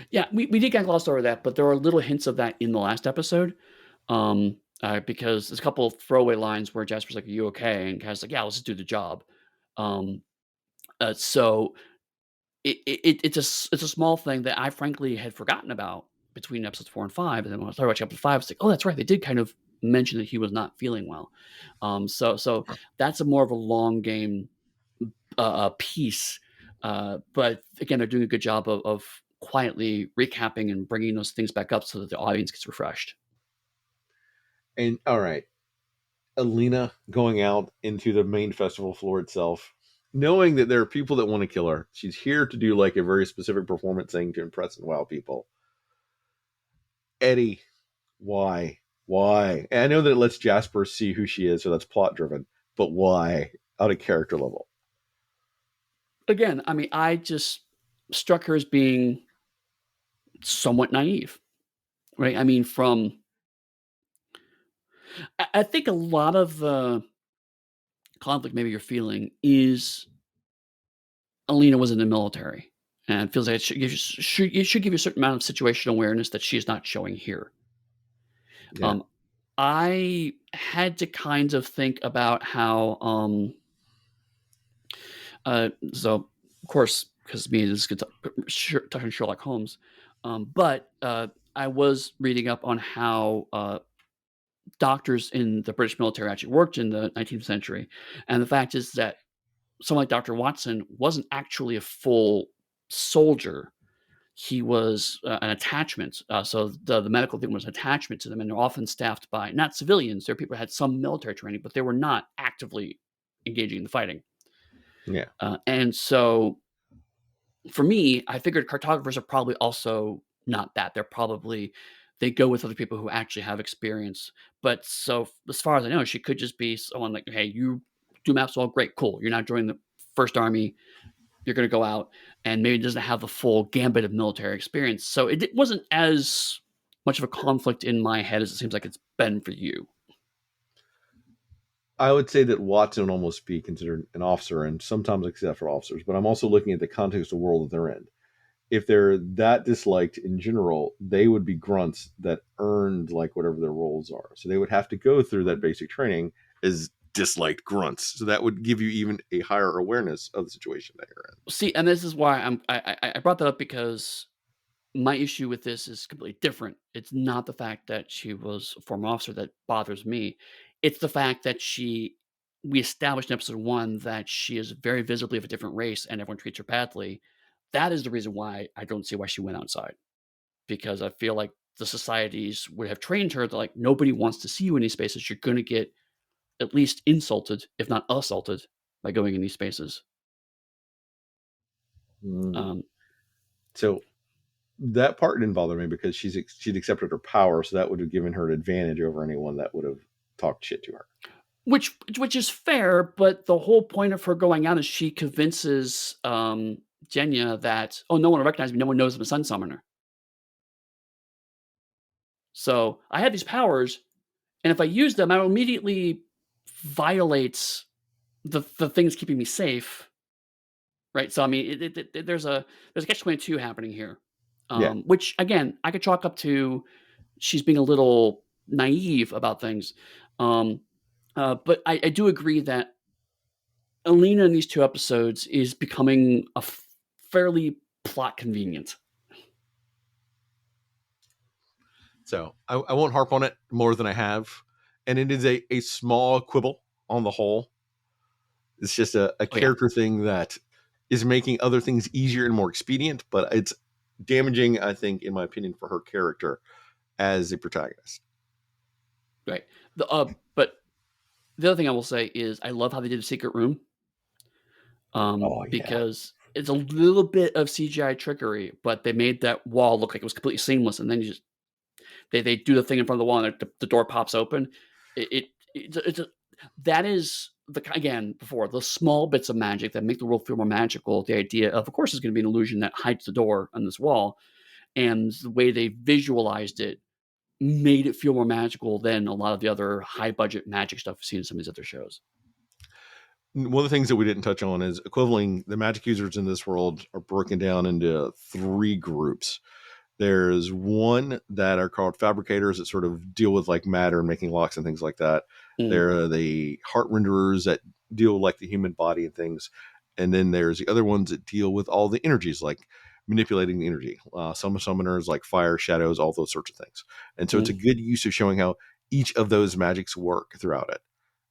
Yeah, we did get glossed over that, but there are little hints of that in the last episode. Because there's a couple of throwaway lines where Jasper's like, "Are you okay?" And Kaz's like, "Yeah, let's just do the job." Um, so it's a small thing that I frankly had forgotten about between episodes 4 and 5, and then when I started watching episode 5, it's like, "Oh, that's right, they did kind of mention that he was not feeling well." So that's a more of a long game, piece, but again, they're doing a good job of quietly recapping and bringing those things back up so that the audience gets refreshed.
And all right, Alina going out into the main festival floor itself, knowing that there are people that want to kill her. She's here to do like a very specific performance thing to impress and wow people. Eddy Why? Why? And I know that it lets Jasper see who she is, so that's plot driven. But why? Out of character level.
Again, I mean, I just struck her as being somewhat naive, right? I mean, from I think a lot of the conflict maybe you're feeling is Alina was in the military, and it feels like it should give you a certain amount of situational awareness that she is not showing here.
Yeah.
Um, I had to kind of think about how, so of course, because me this is talking Sherlock Holmes, but I was reading up on how doctors in the British military actually worked in the 19th century, and the fact is that someone like Dr. Watson wasn't actually a full soldier. He was an attachment. So the medical thing was an attachment to them, and they're often staffed by not civilians. There are people who had some military training, but they were not actively engaging in the fighting.
Yeah.
And so for me, I figured cartographers are probably also not that. They go with other people who actually have experience. But so as far as I know, she could just be someone like, hey, you do maps well, great, cool. You're not joining the First Army. You're going to go out, and maybe doesn't have the full gambit of military experience. So it wasn't as much of a conflict in my head as it seems like it's been for you.
I would say that Watson would almost be considered an officer, and sometimes except for officers. But I'm also looking at the context of the world that they're in. If they're that disliked in general, they would be grunts that earned like whatever their roles are. So they would have to go through that basic training as disliked grunts. So that would give you even a higher awareness of the situation that you're
See, and this is why I brought that up because my issue with this is completely different. It's not the fact that she was a former officer that bothers me. It's the fact that we established in episode one that she is very visibly of a different race and everyone treats her badly. That is the reason why I don't see why she went outside. Because I feel like the societies would have trained her that like nobody wants to see you in these spaces. You're going to get at least insulted, if not assaulted, by going in these spaces.
in. Mm.
Um,
So that part didn't bother me because she'd accepted her power, so that would have given her an advantage over anyone that would have talked shit to her.
which is fair, but the whole point of her going out is she convinces Jenya that oh no one will recognize me, no one knows I'm a sun summoner. So I have these powers, and if I use them, I immediately violates the things keeping me safe. Right, so I mean, there's a catch-22 happening here,
Yeah.
which again I could chalk up to she's being a little naive about things, um, but I do agree that Alina in these 2 episodes is becoming a fairly plot convenient.
So I won't harp on it more than I have. And it is a small quibble on the whole. It's just a
Oh yeah,
character thing that is making other things easier and more expedient, but it's damaging, I think, in my opinion, for her character as a protagonist.
right. But the other thing I will say is I love how they did a secret room,
Oh yeah.
because it's a little bit of CGI trickery, but they made that wall look like it was completely seamless, and then you just they do the thing in front of the wall and the door pops open. It's a, that is again before the small bits of magic that make the world feel more magical. The idea of course, it's going to be an illusion that hides the door on this wall, and the way they visualized it made it feel more magical than a lot of the other high budget magic stuff we've seen in some of these other shows.
One of the things that we didn't touch on is equivaling the magic users in this world are broken down into three groups. There's one that are called fabricators that sort of deal with like matter and making locks and things like that.
Mm,
There are the heart renderers that deal with like the human body and things. And then there's the other ones that deal with all the energies, like manipulating the energy. Some summoners like fire, shadows, all those sorts of things. And so it's a
mm,
good use of showing how each of those magics work throughout it.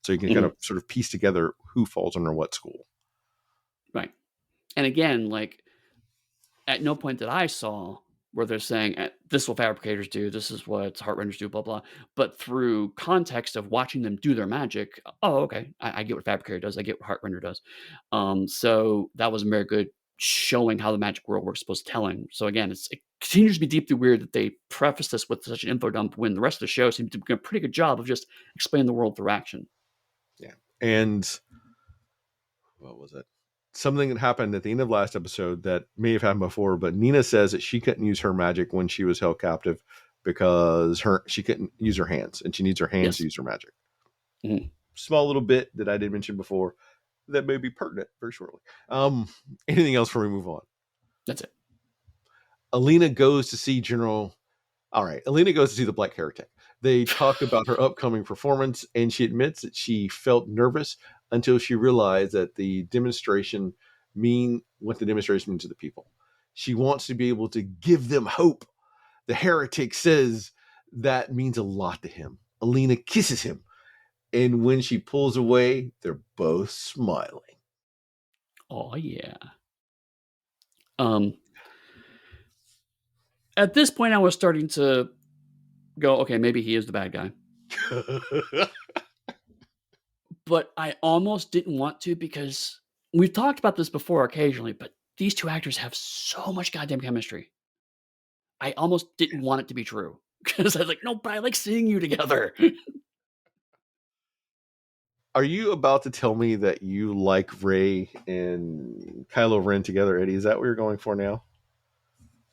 So you can kind
mm,
of sort of piece together who falls under what school.
right. And again, like at no point that I saw where they're saying, "This is what fabricators do. This is what heartrenders do." Blah blah. But through context of watching them do their magic, oh, okay, I get what fabricator does. I get what heartrender does. So that was very good showing how the magic world works, supposed telling. So again, it continues to be deeply weird that they preface this with such an info dump when the rest of the show seems to do a pretty good job of just explaining the world through action.
Yeah. And what was it? Something that happened at the end of last episode that may have happened before, but Nina says that she couldn't use her magic when she was held captive because she couldn't use her hands, and she needs her hands to
Yes.
use her magic.
Mhm.
Small little bit that I did mention before that may be pertinent very shortly. Anything else before we move on?
That's it.
Alina goes to see General. All right, Alina goes to see the Black Heretic. They talk about her upcoming performance, and she admits that she felt nervous until she realized that the demonstration mean what the demonstration means to the people. She wants to be able to give them hope. The heretic says that means a lot to him. Alina kisses him, and when she pulls away, they're both smiling.
Oh yeah. Um, at this point, I was starting to go, okay, maybe he is the bad guy. But I almost didn't want to because we've talked about this before occasionally, but these two actors have so much goddamn chemistry. I almost didn't want it to be true because I was like, no, but I like seeing you together.
Are you about to tell me that you like Rey and Kylo Ren together, Eddie? Is that what you're going for now?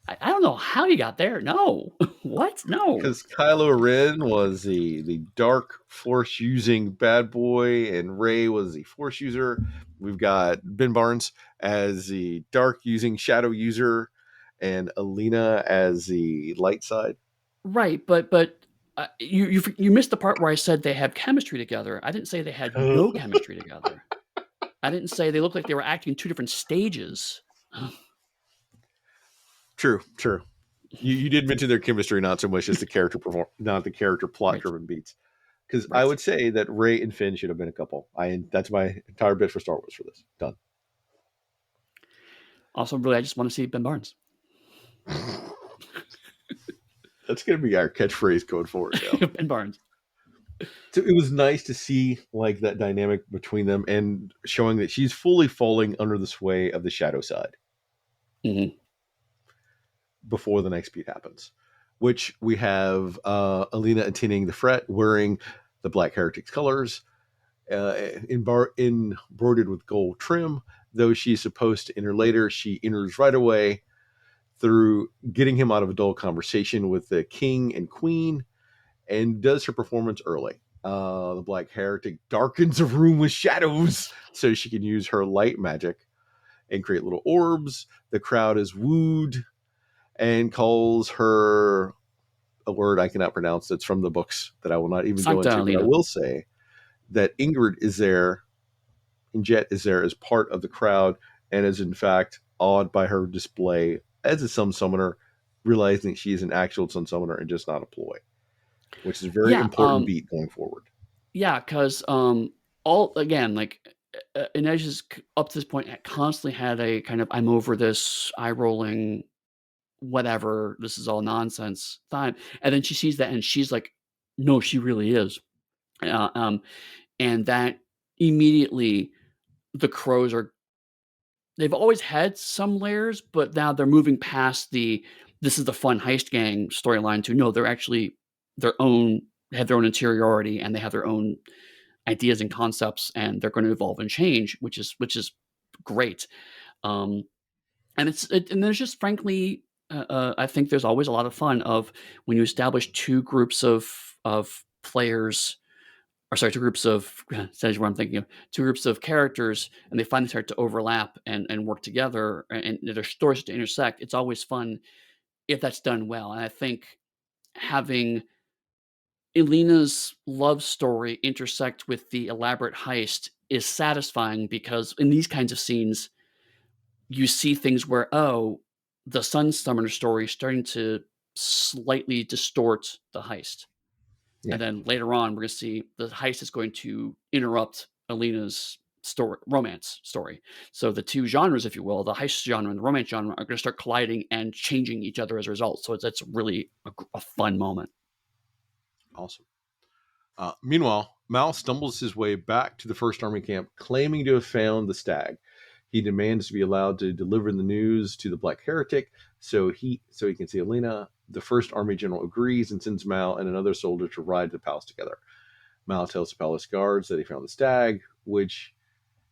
I don't know how you got there. No. What? No.
Because Kylo Ren was the dark force using bad boy, and Rey was the force user. We've got Ben Barnes as the dark using shadow user, and Alina as the light side.
Right, but you missed the part where I said they have chemistry together. I didn't say they had no chemistry together. I didn't say they looked like they were acting in two different stages.
True, true. You did mention their chemistry, not so much as the character not the character plot
Right,
driven beats. Because I
right.
would say that Rey and Finn should have been a couple. That's my entire bit for Star Wars for this. Done.
Also, really, I just want to see Ben Barnes.
That's going to be our catchphrase going forward now.
Ben Barnes.
So it was nice to see like that dynamic between them and showing that she's fully falling under the sway of the shadow side
Mhm.
before the next beat happens. Which we have Alina attending the fret wearing the Black Heretic's colors, embroidered with gold trim. Though she's supposed to enter later, she enters right away through getting him out of a dull conversation with the king and queen and does her performance early. The Black Heretic darkens a room with shadows so she can use her light magic and create little orbs. The crowd is wooed and calls her a word I cannot pronounce that's from the books that I will not even go
Sancta
into, but I
Alina.
will say that Ingrid is there and Jet is there as part of the crowd and is in fact awed by her display as a Sun Summoner, realizing she is an actual Sun Summoner and just not a ploy, which is a very
Yeah,
important beat going forward.
yeah, because all again, like Inej has up to this point constantly had a kind of I'm over this, eye rolling, whatever. This is all nonsense time, and then she sees that and she's like, no, she really is, uh, um, and that immediately the crows are. They've always had some layers, but now they're moving past the this is the fun heist gang storyline to no, they're actually their own have their own interiority and they have their own ideas and concepts and they're going to evolve and change, which is great. Um, and there's just frankly, I think there's always a lot of fun of when you establish two groups of players or sorry, two groups of that's what I'm thinking of. Two groups of characters, and they finally start to overlap and work together, and their stories to intersect. It's always fun if that's done well. And I think having Elena's love story intersect with the elaborate heist is satisfying because in these kinds of scenes, you see things where the Sun Summoner story is starting to slightly distort the heist.
Yeah,
And then later on, we're gonna see the heist is going to interrupt Alina's story romance story. So the two genres, if you will, the heist genre and the romance genre are gonna start colliding and changing each other as a result. So it's really a fun moment.
awesome. Meanwhile, Mal stumbles his way back to the First Army camp, claiming to have found the stag. He demands to be allowed to deliver the news to the Black Heretic so he can see Alina. The first army general agrees and sends Mal and another soldier to ride to the palace together. Mal tells the palace guards that he found the stag, which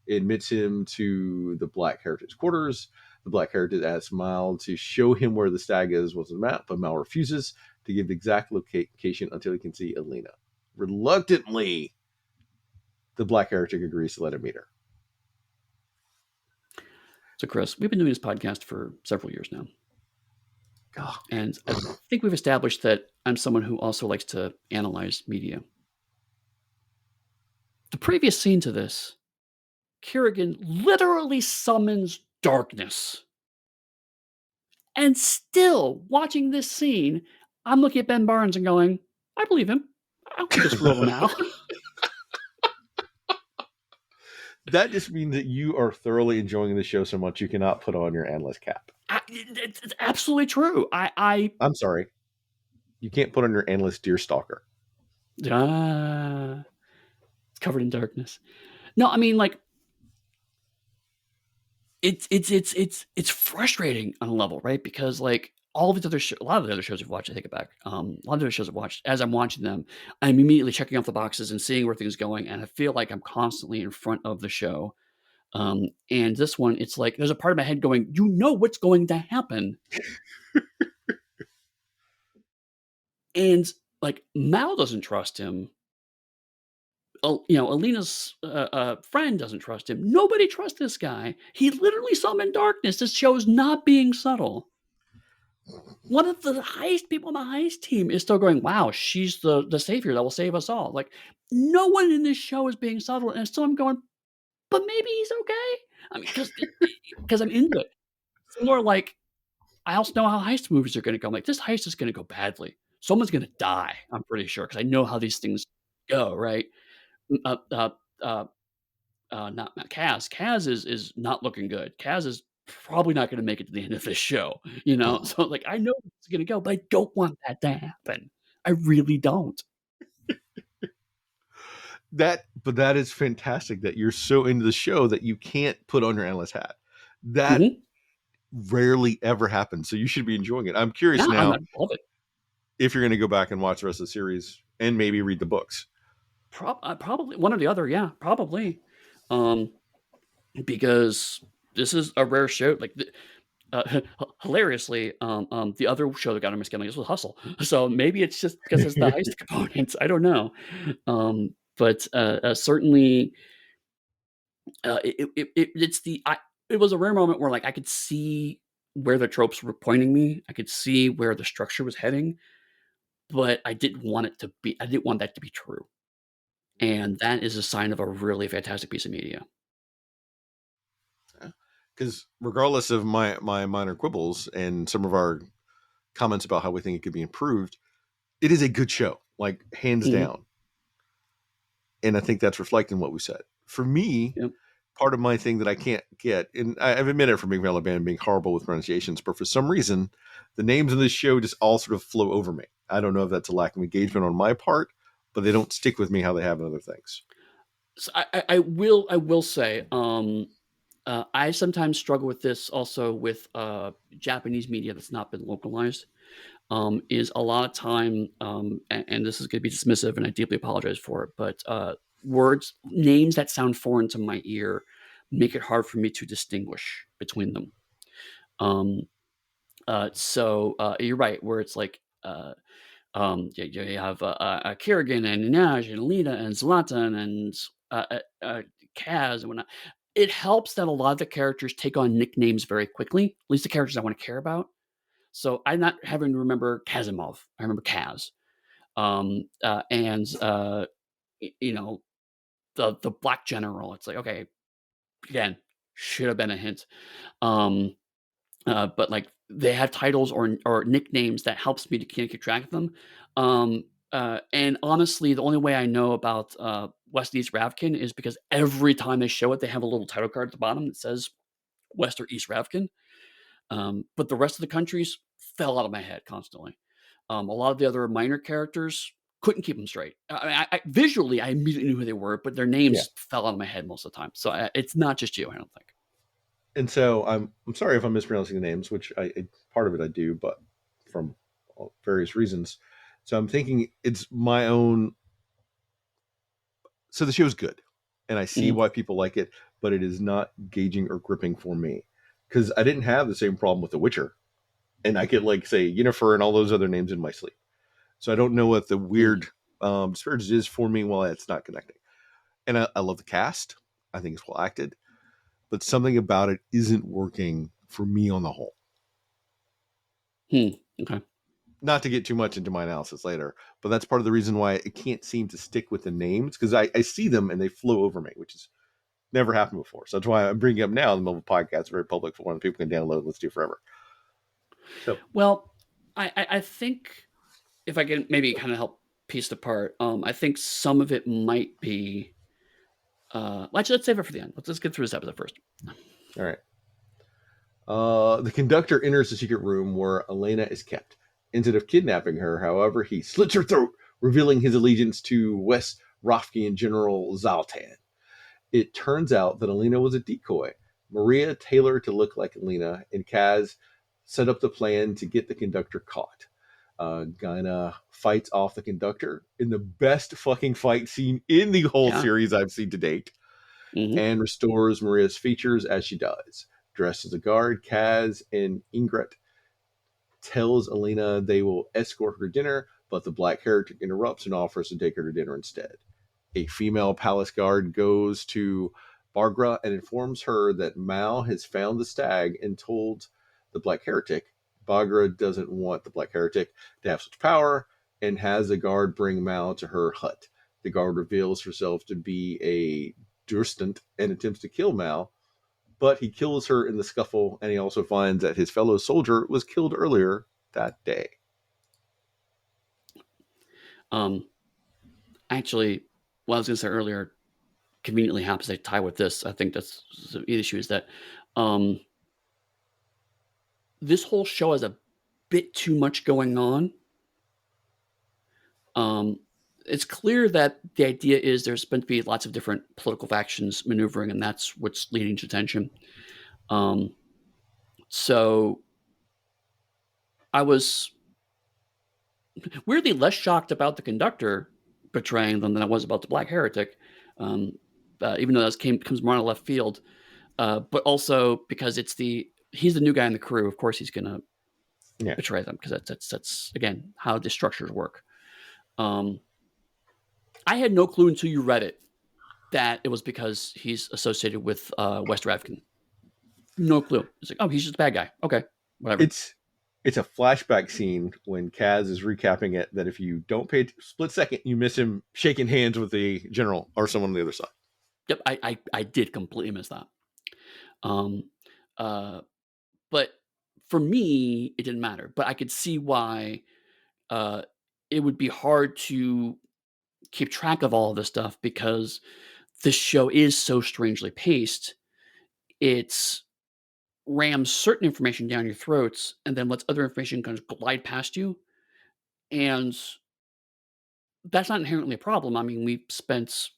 admits him to the Black Heretic's quarters. The Black Heretic asks Mal to show him where the stag is on the map, but Mal refuses to give the exact location until he can see Alina. Reluctantly, the Black Heretic agrees to let him meet her.
So, Chris, we've been doing this podcast for several years now.
Oh.
And I think we've established that I'm someone who also likes to analyze media. The previous scene to this, Kerrigan literally summons darkness. And still, watching this scene, I'm looking at Ben Barnes and going, I believe him. I don't think this real now.
That just means that you are thoroughly enjoying the show so much you cannot put on your analyst cap.
It's absolutely true.
I'm sorry. You can't put on your analyst deerstalker.
It's covered in darkness. No, I mean, like, it's frustrating on a level, right? Because like all of the other a lot of the other shows we've watched, I take it back. A lot of the other shows I've watched, as I'm watching them, I'm immediately checking off the boxes and seeing where things are going, and I feel like I'm constantly in front of the show. And this one, it's like there's a part of my head going, you know what's going to happen. And like Mal doesn't trust him. Alina's friend doesn't trust him. Nobody trusts this guy. He literally summoned darkness. This show's not being subtle. One of the highest people on the heist team is still going, wow, she's the savior that will save us all. Like, no one in this show is being subtle. And still I'm going, but maybe he's okay. I mean, because I'm into it. It's more like, I also know how heist movies are going to go. I'm like, this heist is going to go badly. Someone's going to die, I'm pretty sure, because I know how these things go, right? Uh, uh, uh, not Kaz. Kaz is not looking good. Kaz is probably not going to make it to the end of this show, you know? So, like, I know it's going to go, but I don't want that to happen. I really don't.
But that is fantastic that you're so into the show that you can't put on your analyst hat. That rarely ever happens. So you should be enjoying it. I'm curious now
I love it.
If you're going to go back and watch the rest of the series and maybe read the books.
Probably one or the other. Yeah, probably. Because this is a rare show. Like, hilariously, the other show that got on my skin, like, this was Hustle. So maybe it's just because it's the heist component. I don't know. But certainly, it was a rare moment where like I could see where the tropes were pointing me. I could see where the structure was heading, but I didn't want it to be. I didn't want that to be true. And that is a sign of a really fantastic piece of media.
Because regardless of my minor quibbles and some of our comments about how we think it could be improved, it is a good show, like hands down. And I think that's reflecting what we said. For me, part of my thing that I can't get, and I've admitted for Big Alabama being horrible with pronunciations, but for some reason, the names of this show just all sort of flow over me. I don't know if that's a lack of engagement on my part, but they don't stick with me how they have in other things.
So I will say, I sometimes struggle with this also with Japanese media that's not been localized. Is a lot of time, and this is going to be dismissive, and I deeply apologize for it, but names that sound foreign to my ear make it hard for me to distinguish between them. So you're right, where it's like, you have Kerrigan and Inaj and Alina and Zlatan and Kaz and whatnot. It helps that a lot of the characters take on nicknames very quickly, at least the characters I want to care about. So I'm not having to remember Kazimov. I remember Kaz. The Black General. It's like, okay, again, should have been a hint. But like they have titles or nicknames that helps me to keep track of them. And honestly, the only way I know about West East Ravkin is because every time they show it, they have a little title card at the bottom that says West or East Ravkin. But the rest of the countries fell out of my head constantly. A lot of the other minor characters couldn't keep them straight. Visually, I immediately knew who they were, but their names fell out of my head most of the time. So it's not just you, I don't think.
And so I'm sorry if I'm mispronouncing the names, which part of it I do, but from various reasons. So I'm thinking it's my own. So the show's good, and I see
Mhm,
why people like it, but it is not engaging or gripping for me because I didn't have the same problem with The Witcher, and I could like say Yennefer and all those other names in my sleep. So I don't know what the
mhm,
weird disparage is for me while it's not connecting. And I love the cast. I think it's well acted, but something about it isn't working for me on the whole.
hmm, okay.
Not to get too much into my analysis later, but that's part of the reason why it can't seem to stick with the names because I see them and they flow over me, which is never happened before. So that's why I'm bringing it up now in the middle of a podcast, very public for one people can download and listen to forever. So,
Well, I think if I can maybe kinda help piece it apart, I think some of it might be, actually, let's save it for the end. Let's get through this episode first.
all right. The conductor enters the secret room where Elena is kept. Instead of kidnapping her, however, he slits her throat, revealing his allegiance to West Rofkian General Zaltan. It turns out that Elena was a decoy. Maria tailored to look like Elena, and Kaz set up the plan to get the conductor caught. Gaina fights off the conductor in the best fucking fight scene in the whole
Yeah,
series I've seen to date,
mhm,
and restores Maria's features as she does. Dressed as a guard, Kaz and Ingrid tells Elena they will escort her to dinner, but the black heretic interrupts and offers to take her to dinner instead. A female palace guard goes to Bargra and informs her that Mao has found the stag and told the Black Heretic. Bargra doesn't want the Black Heretic to have such power and has the guard bring Mao to her hut. The guard reveals herself to be a Durstant and attempts to kill Mao, but he kills her in the scuffle, and he also finds that his fellow soldier was killed earlier that day.
um, actually, what I was gonna say earlier conveniently happens to tie with this. I think that's the issue is that, um, this whole show has a bit too much going on. Um, it's clear that the idea is there's meant to be lots of different political factions maneuvering, and that's what's leading to tension. Um, so I was weirdly less shocked about the conductor betraying them than I was about the Black Heretic, um, even though that comes more out of left field. But also because he's the new guy in the crew. Of course, he's gonna
Yeah.
betray them because that's again how the structures work. Um, I had no clue until you read it that it was because he's associated with West Ravkin. No clue. It's like, oh, he's just a bad guy. Okay, whatever.
It's it's a flashback scene when Kaz is recapping it that if you don't pay split second, you miss him shaking hands with the general or someone on the other side.
Yep, I did completely miss that. Um, uh, but for me, it didn't matter. But I could see why uh, it would be hard to keep track of all of this stuff because this show is so strangely paced. It's rams certain information down your throats and then lets other information kind of glide past you. And that's not inherently a problem. I mean, we spent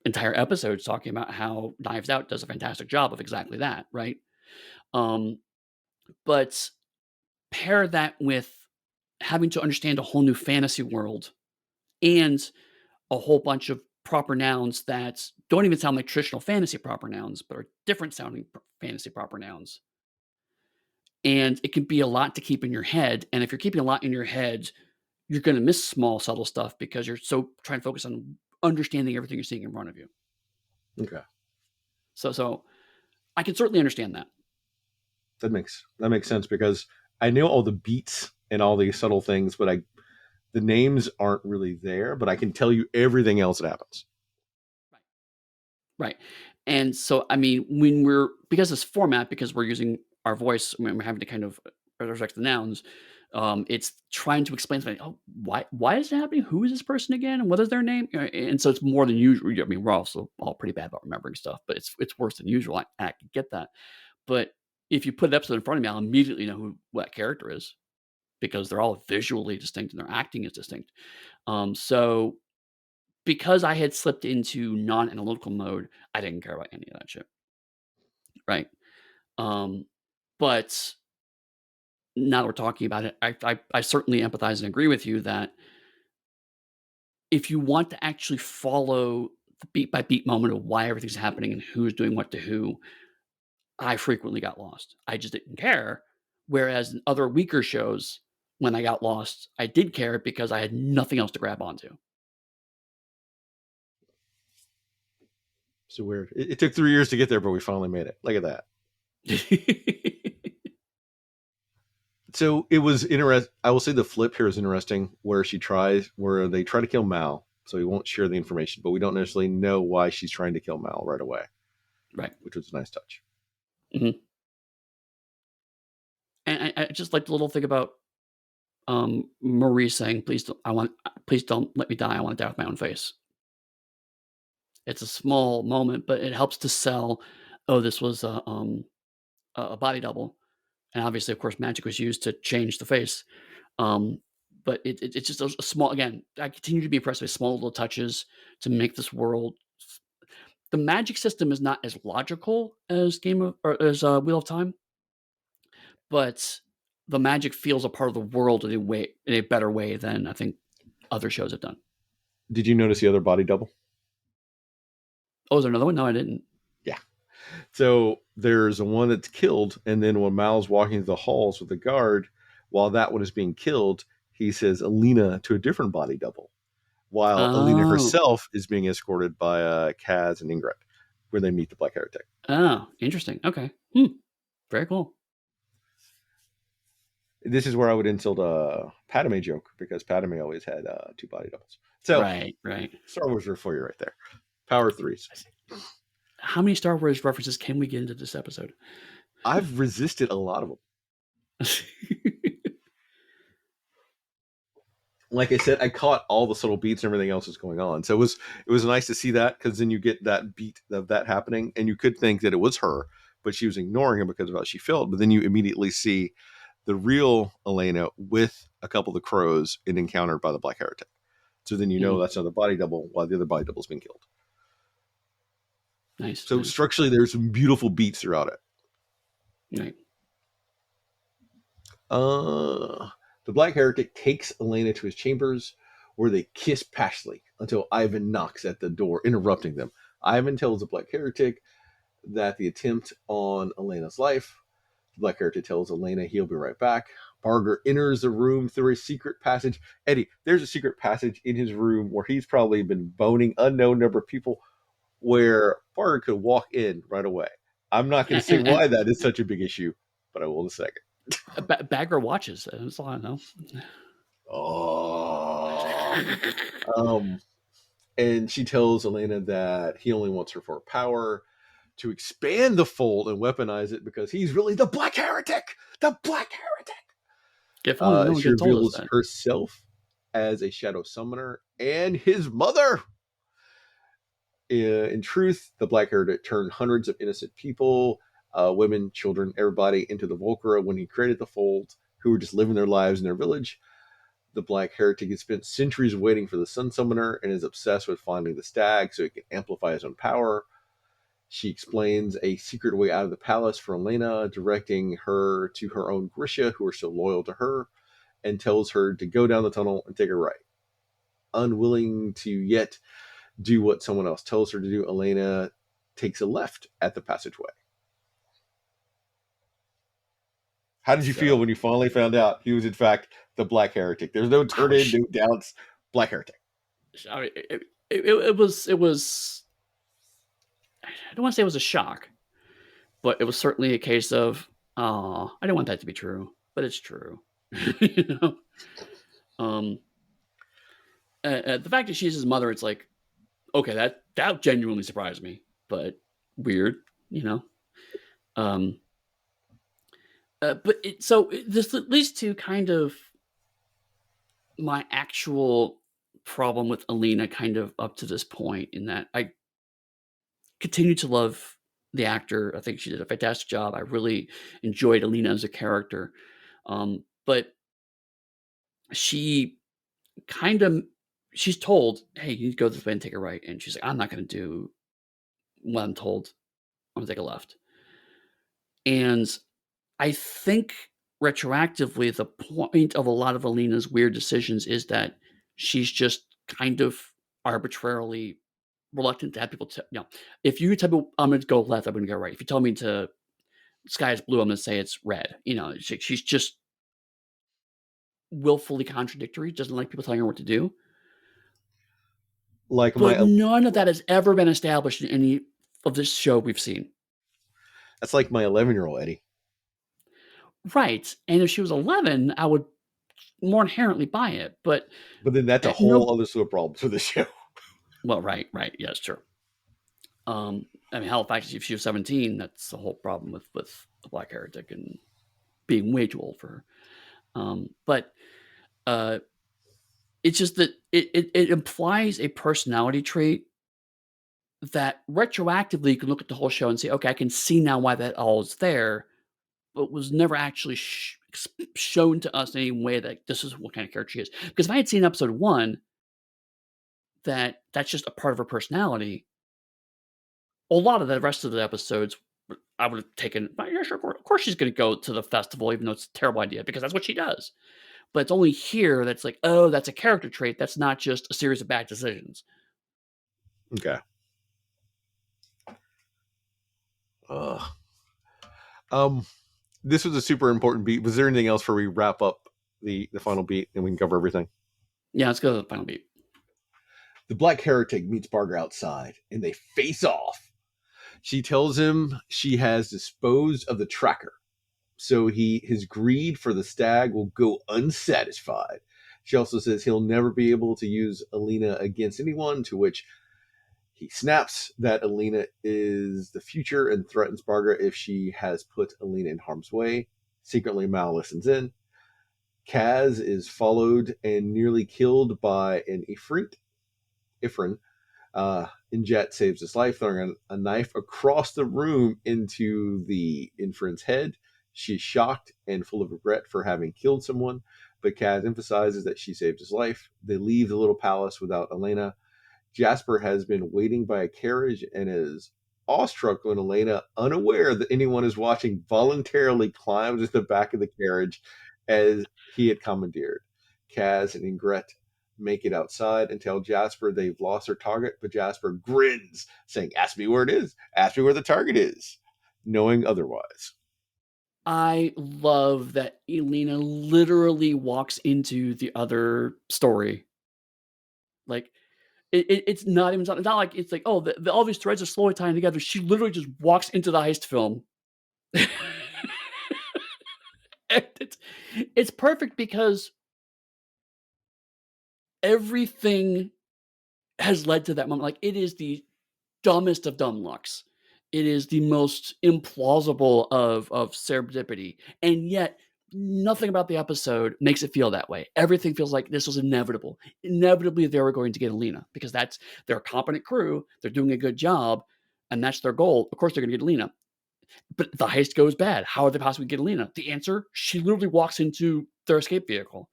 entire episodes talking about how Knives Out does a fantastic job of exactly that, right? Um, but pair that with having to understand a whole new fantasy world and a whole bunch of proper nouns that don't even sound like traditional fantasy proper nouns, but are different sounding fantasy proper nouns. And it can be a lot to keep in your head. And if you're keeping a lot in your head, you're going to miss small, subtle stuff because you're so trying to focus on understanding everything you're seeing in front of you.
Okay,
So I can certainly understand that.
that makes sense because I know all the beats and all the subtle things, but I the names aren't really there. But I can tell you everything else that happens.
Right. Right. And so, I mean, when we're because this format, because we're using our voice, when we're having to kind of resurrect the nouns, it's trying to explain something. Oh, why is it happening? Who is this person again? And what is their name? And so it's more than usual. I mean, we're also all pretty bad about remembering stuff, but it's worse than usual. I can get that. But if you put an episode in front of me, I'll immediately know who what character is because they're all visually distinct and their acting is distinct. So because I had slipped into non-analytical mode, I didn't care about any of that shit, right? Um, but now that we're talking about it, I certainly empathize and agree with you that if you want to actually follow the beat by beat moment of why everything's happening and who's doing what to who, I frequently got lost. I just didn't care. Whereas in other weaker shows, when I got lost, I did care because I had nothing else to grab onto.
So weird. It took 3 years to get there, but we finally made it. Look at that. So it was interesting. I will say the flip here is interesting, where they try to kill Mal, so he won't share the information, but we don't necessarily know why she's trying to kill Mal right away,
Right.
which was a nice touch.
Mhm. And I just like the little thing about, Marie saying, please don't let me die, I wanna die with my own face." It's a small moment, but it helps to sell, "Oh, this was a body double." And obviously, of course, magic was used to change the face. Um, but it's just a small again, I continue to be impressed with small little touches to make this world the magic system is not as logical as Game of or as, Wheel of Time, but the magic feels a part of the world in a better way than I think other shows have done.
Did you notice the other body double?
Oh, is there another one? No, I didn't.
Yeah. So there's a one that's killed, and then when Mal's walking through the halls with the guard, while that one is being killed, he says Alina to a different body double, while Alina
Oh.
herself is being escorted by Kaz and Ingrid, where they meet the Black Heretic.
Oh, interesting. Okay. Hmm. Very cool.
This is where I would insult a Padme joke because Padme always had two body doubles. So
Right, right.
Star Wars are for you right there. Power threes.
I see. How many Star Wars references can we get into this episode?
I've resisted a lot of them. Like I said, I caught all the subtle beats and everything else that's going on. So it was nice to see that because then you get that beat of that happening, and you could think that it was her, but she was ignoring him because of how she felt. But then you immediately see the real Elena with a couple of the crows and encountered by the Black Heretic. So then you know
Mhm.
that's another body double while the other body double's been killed.
Nice,
So
nice.
structurally, there's some beautiful beats throughout it.
Right.
Uh, the Black Heretic takes Elena to his chambers, where they kiss passionately until Ivan knocks at the door, interrupting them. Ivan tells the Black Heretic that the attempt on Elena's life. The Black Heretic tells Elena he'll be right back. Barger enters the room through a secret passage. Eddie, there's a secret passage in his room where he's probably been boning unknown number of people, where Barger could walk in right away. I'm not going to say
And
why that is such a big issue, but I will in a second.
Bagger watches. That's all I know.
Oh. Um, and she tells Elena that he only wants her for power, to expand the fold and weaponize it because he's really the Black Heretic. The Black Heretic.
If only no one
She
could have told us
reveals
that.
herself as a shadow summoner and his mother. In truth, the Black Heretic turned hundreds of innocent people, women, children, everybody into the Volcra when he created the fold, who were just living their lives in their village. The Black Heretic has spent centuries waiting for the Sun Summoner and is obsessed with finding the stag so he can amplify his own power. She explains a secret way out of the palace for Elena, directing her to her own Grisha, who are still loyal to her, and tells her to go down the tunnel and take a right. Unwilling to yet do what someone else tells her to do, Elena takes a left at the passageway. How did you feel
So,
when you finally found out he was, in fact, the Black Heretic? There's no
I
turn in,
was
no doubts. Black Heretic.
I mean, it was I don't wanna say it was a shock, but it was certainly a case of, "Aw, I didn't want that to be true, but it's true." You know? Um, the fact that she's his mother, it's like, okay, that genuinely surprised me, but weird, you know? Um, but this leads to kind of my actual problem with Alina kind of up to this point in that I continue to love the actor. I think she did a fantastic job. I really enjoyed Alina as a character. But she kind of she's told, "Hey, you need to go this way and take a right," and she's like, "I'm not going to do what I'm told. I'm going to take a left." And I think retroactively, the point of a lot of Alina's weird decisions is that she's just kind of arbitrarily reluctant to have people if you tell me I'm gonna go left, I'm gonna go right. If you tell me to sky is blue, I'm gonna say it's red. She's just willfully contradictory, doesn't like people telling her what to do.
Like
But
my
none of that has ever been established in any of this show we've seen.
that's like my 11-year-old Eddie.
Right. And if she was 11, I would more inherently buy it. But
But then that's a
at no
whole other slew of problems for the show.
well, right, right. Yes, sure. I mean, hell, in fact, if she was 17, that's the whole problem with the black heretic and being way too old for her. But uh, it's just that it implies a personality trait that retroactively you can look at the whole show and say, okay, I can see now why that all is there, but was never actually shown to us in any way that this is what kind of character she is. Because if I had seen episode one, that's just a part of her personality, a lot of the rest of the episodes I would have taken. Yeah, sure, of course she's going to go to the festival, even though it's a terrible idea because that's what she does. But it's only here that's like, oh, that's a character trait. That's not just a series of bad decisions.
Okay. Uh, this was a super important beat. Was there anything else before we wrap up the final beat and we can cover everything?
Yeah, let's go to the final beat.
The Black Heretic meets Barger outside and they face off. She tells him she has disposed of the tracker, so his greed for the stag will go unsatisfied. She also says he'll never be able to use Alina against anyone, to which he snaps that Alina is the future and threatens Barger if she has put Alina in harm's way. Secretly, Mal listens in. Kaz is followed and nearly killed by an Ifrin. Injet saves his life, throwing a knife across the room into the Infrin's head. She's shocked and full of regret for having killed someone, but Kaz emphasizes that she saved his life. They leave the little palace without Elena. Jasper has been waiting by a carriage and is awestruck when Elena, unaware that anyone is watching, voluntarily climbs into the back of the carriage as he had commandeered. Kaz and Ingrid make it outside and tell Jasper they've lost their target, but Jasper grins, saying, "Ask me where it is. Ask me where the target is," knowing otherwise.
I love that Elena literally walks into the other story. Like, it's not even something. It's not like it's like, oh, all these threads are slowly tying together. She literally just walks into the heist film. And it's perfect because everything has led to that moment. Like, it is the dumbest of dumb lucks. It is the most implausible of serendipity, and yet nothing about the episode makes it feel that way. Everything feels like this was inevitable. Inevitably, they were going to get Alina because they're a competent crew. They're doing a good job, and that's their goal. Of course, they're going to get Alina. But the heist goes bad. How are they possibly get Alina? The answer: she literally walks into their escape vehicle.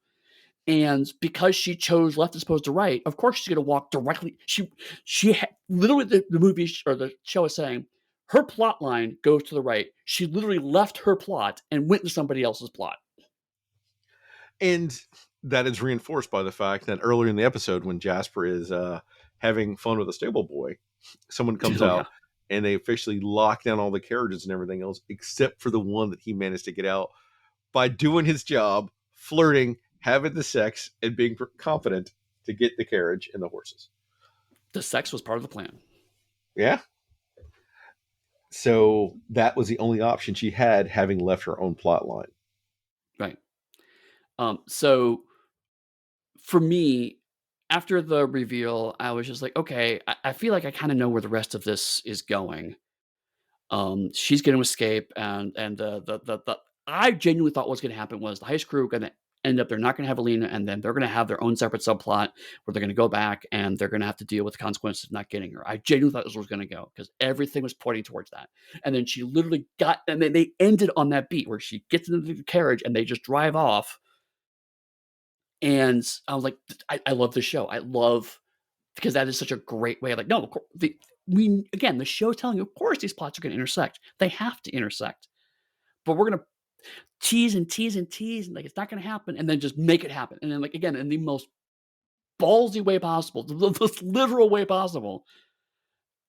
And because she chose left as opposed to right, of course she's going to walk directly. Literally the movie or the show is saying her plot line goes to the right. She literally left her plot and went to somebody else's plot.
And that is reinforced by the fact that earlier in the episode, when Jasper is having fun with a stable boy, someone comes
Oh yeah,
out and they officially lock down all the carriages and everything else, except for the one that he managed to get out by doing his job, flirting, having the sex, and being confident to get the carriage and the horses.
the sex was part of the plan.
Yeah. So that was the only option she had, having left her own plot line.
Right. So for me, after the reveal, I was just like, okay, I feel like I kind of know where the rest of this is going. She's going to escape, and the I genuinely thought what's going to happen was the heist crew going to end up. They're not going to have Alina, and then they're going to have their own separate subplot where they're going to go back and they're going to have to deal with the consequences of not getting her. I genuinely thought this was going to go because everything was pointing towards that. And then she literally and then they ended on that beat where she gets into the carriage and they just drive off. And I was like, I love this show. I love because that is such a great way. Like, no, the show's telling you, of course, these plots are going to intersect. They have to intersect. but we're gonna tease and tease and tease, and like it's not gonna happen, and then just make it happen. And then like again, in the most ballsy way possible, the most literal way possible.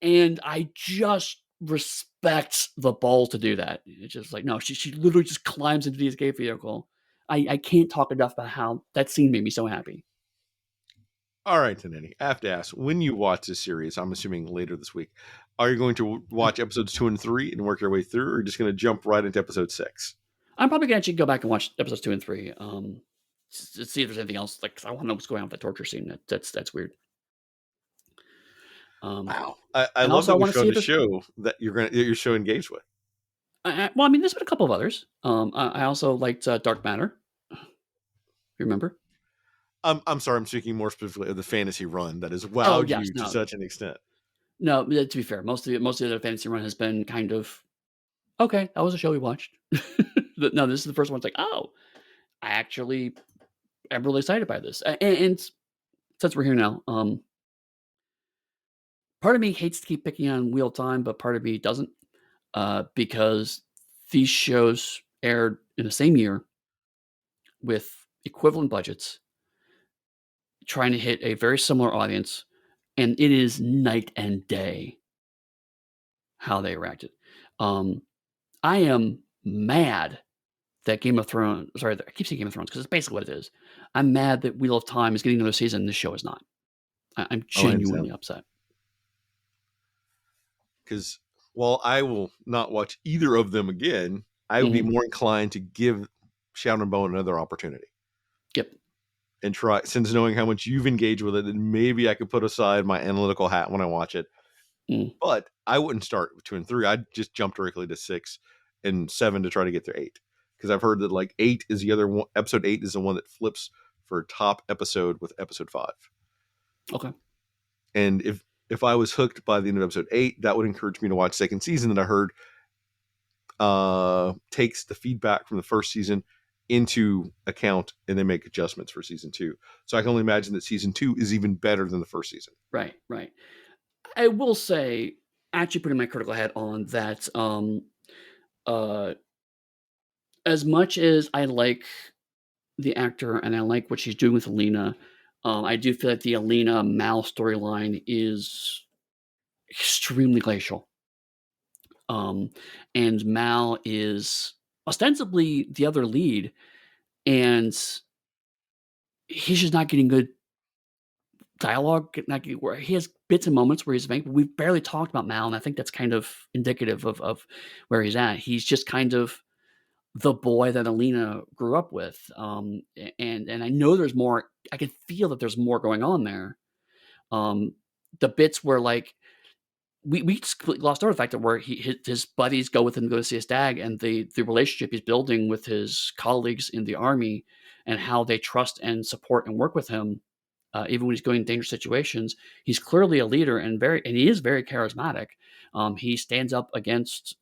And I just respect the balls to do that. It's just like, no, she literally just climbs into the escape vehicle. I can't talk enough about how that scene made me so happy.
All right, then, Eddie. I have to ask, when you watch this series, I'm assuming later this week, are you going to watch episodes 2 and 3 and work your way through, or are you just going to jump right into episode 6?
I'm probably gonna actually go back and watch episodes 2 and 3, to see if there's anything else. Like, 'cause I want to know what's going on with that torture scene. That's weird. Um,
Wow. I
and
love
also I
that we
want to see
found
if
a
there's.
show that you're so engaged with.
Well, I mean, there's been a couple of others. I also liked Dark Matter. You remember?
I'm sorry, I'm speaking more specifically of the fantasy run that has
Oh
wowed
yes,
you to
no,
such an extent.
no. To be fair, most of the fantasy run has been kind of okay. That was a show we watched. No, this is the first one. It's like, oh, I actually am really excited by this. And since we're here now, part of me hates to keep picking on Wheel of Time, but part of me doesn't, because these shows aired in the same year with equivalent budgets, trying to hit a very similar audience, and it is night and day how they reacted. Um, I am mad that Game of Thrones. Sorry, I keep saying Game of Thrones because it's basically what it is. I'm mad that Wheel of Time is getting another season. And this show is not. I'm
Oh, I understand.
genuinely upset.
Because while I will not watch either of them again, I would be
Mhm.
more inclined to give Shadow and Bone another opportunity
Yep.
and try, since knowing how much you've engaged with it, then maybe I could put aside my analytical hat when I watch it.
Mm.
But I wouldn't start with 2 and 3. I'd just jump directly to 6 and 7 to try to get through 8. Because I've heard that like 8 is the other one. Episode 8 is the one that flips for top episode with episode 5.
Okay.
And if I was hooked by the end of episode 8, that would encourage me to watch second season that I heard takes the feedback from the first season into account and then make adjustments for season 2. So I can only imagine that season 2 is even better than the first season.
Right. Right. I will say, actually putting my critical hat on that, uh, as much as I like the actor and I like what she's doing with Alina, I do feel like the Alina Mal storyline is extremely glacial. Um, and Mal is ostensibly the other lead, and he's just not getting good dialogue, not getting where he has bits and moments where he's vague, but we've barely talked about Mal, and I think that's kind of indicative of where he's at. He's just kind of the boy that Alina grew up with, and I know there's more. I can feel that there's more going on there. Um, the bits where like we just completely glossed over the fact that where his buddies go with him to go see his dad, and the relationship he's building with his colleagues in the army, and how they trust and support and work with him, even when he's going in dangerous situations. He's clearly a leader and he is very charismatic. He stands up against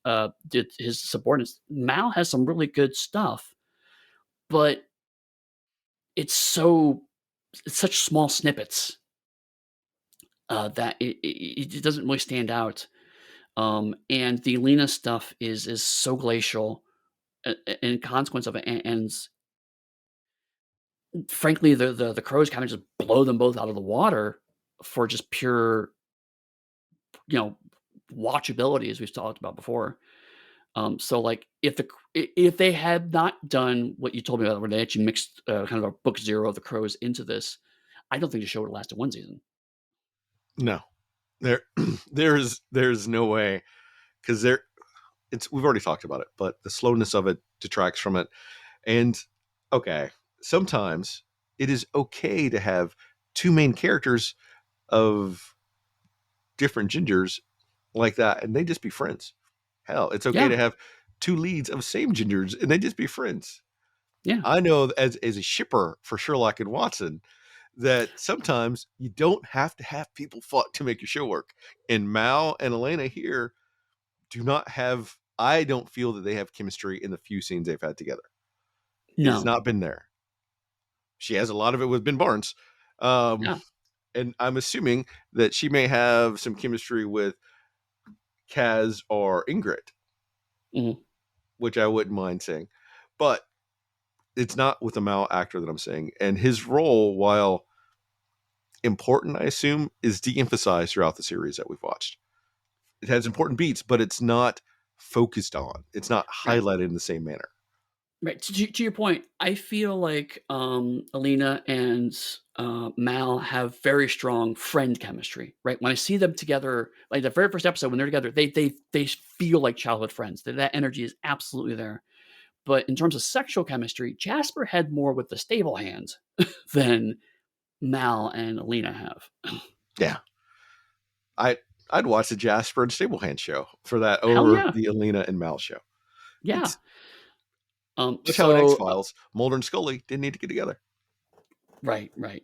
his subordinates. Mal has some really good stuff, but it's so it's such small snippets that it doesn't really stand out. And the Lena stuff is so glacial in consequence of it, and frankly, the crows kind of just blow them both out of the water for just pure, you know, watchability, as we've talked about before. So like if they had not done what you told me about, where they actually mixed kind of a book zero of the crows into this, I don't think the show would have lasted one season.
No, there, there's no way, because we've already talked about it, but the slowness of it detracts from it. And okay, sometimes it is okay to have two main characters of different gingers like that, and they just be friends. Hell, it's okay
Yeah,
to have two leads of same gingers and they just be friends.
yeah,
I know as a shipper for Sherlock and Watson that sometimes you don't have to have people fought to make your show work. And Mal and Elena here do not have. I don't feel that they have chemistry in the few scenes they've had together. It has
no,
not been there. She has a lot of it with Ben Barnes. Um,
yeah,
and I'm assuming that she may have some chemistry with Kaz or Ingrid.
mhm,
which I wouldn't mind saying, but it's not with a Mal actor that I'm saying. And his role, while important, I assume, is de-emphasized throughout the series that we've watched. It has important beats, but it's not focused on. It's not
Right.
highlighted in the same manner.
Right. To your point, I feel like Alina and Mal have very strong friend chemistry. Right. When I see them together, like the very first episode when they're together, they feel like childhood friends. That energy is absolutely there. But in terms of sexual chemistry, Jasper had more with the stable hands than Mal and Alina have.
Yeah. I I'd watch the Jasper and Stablehand show for that
Hell
over
yeah.
the Alina and Mal show.
Yeah.
It's That's how in X
So
Files, Mulder and Scully didn't need to get together.
right, right.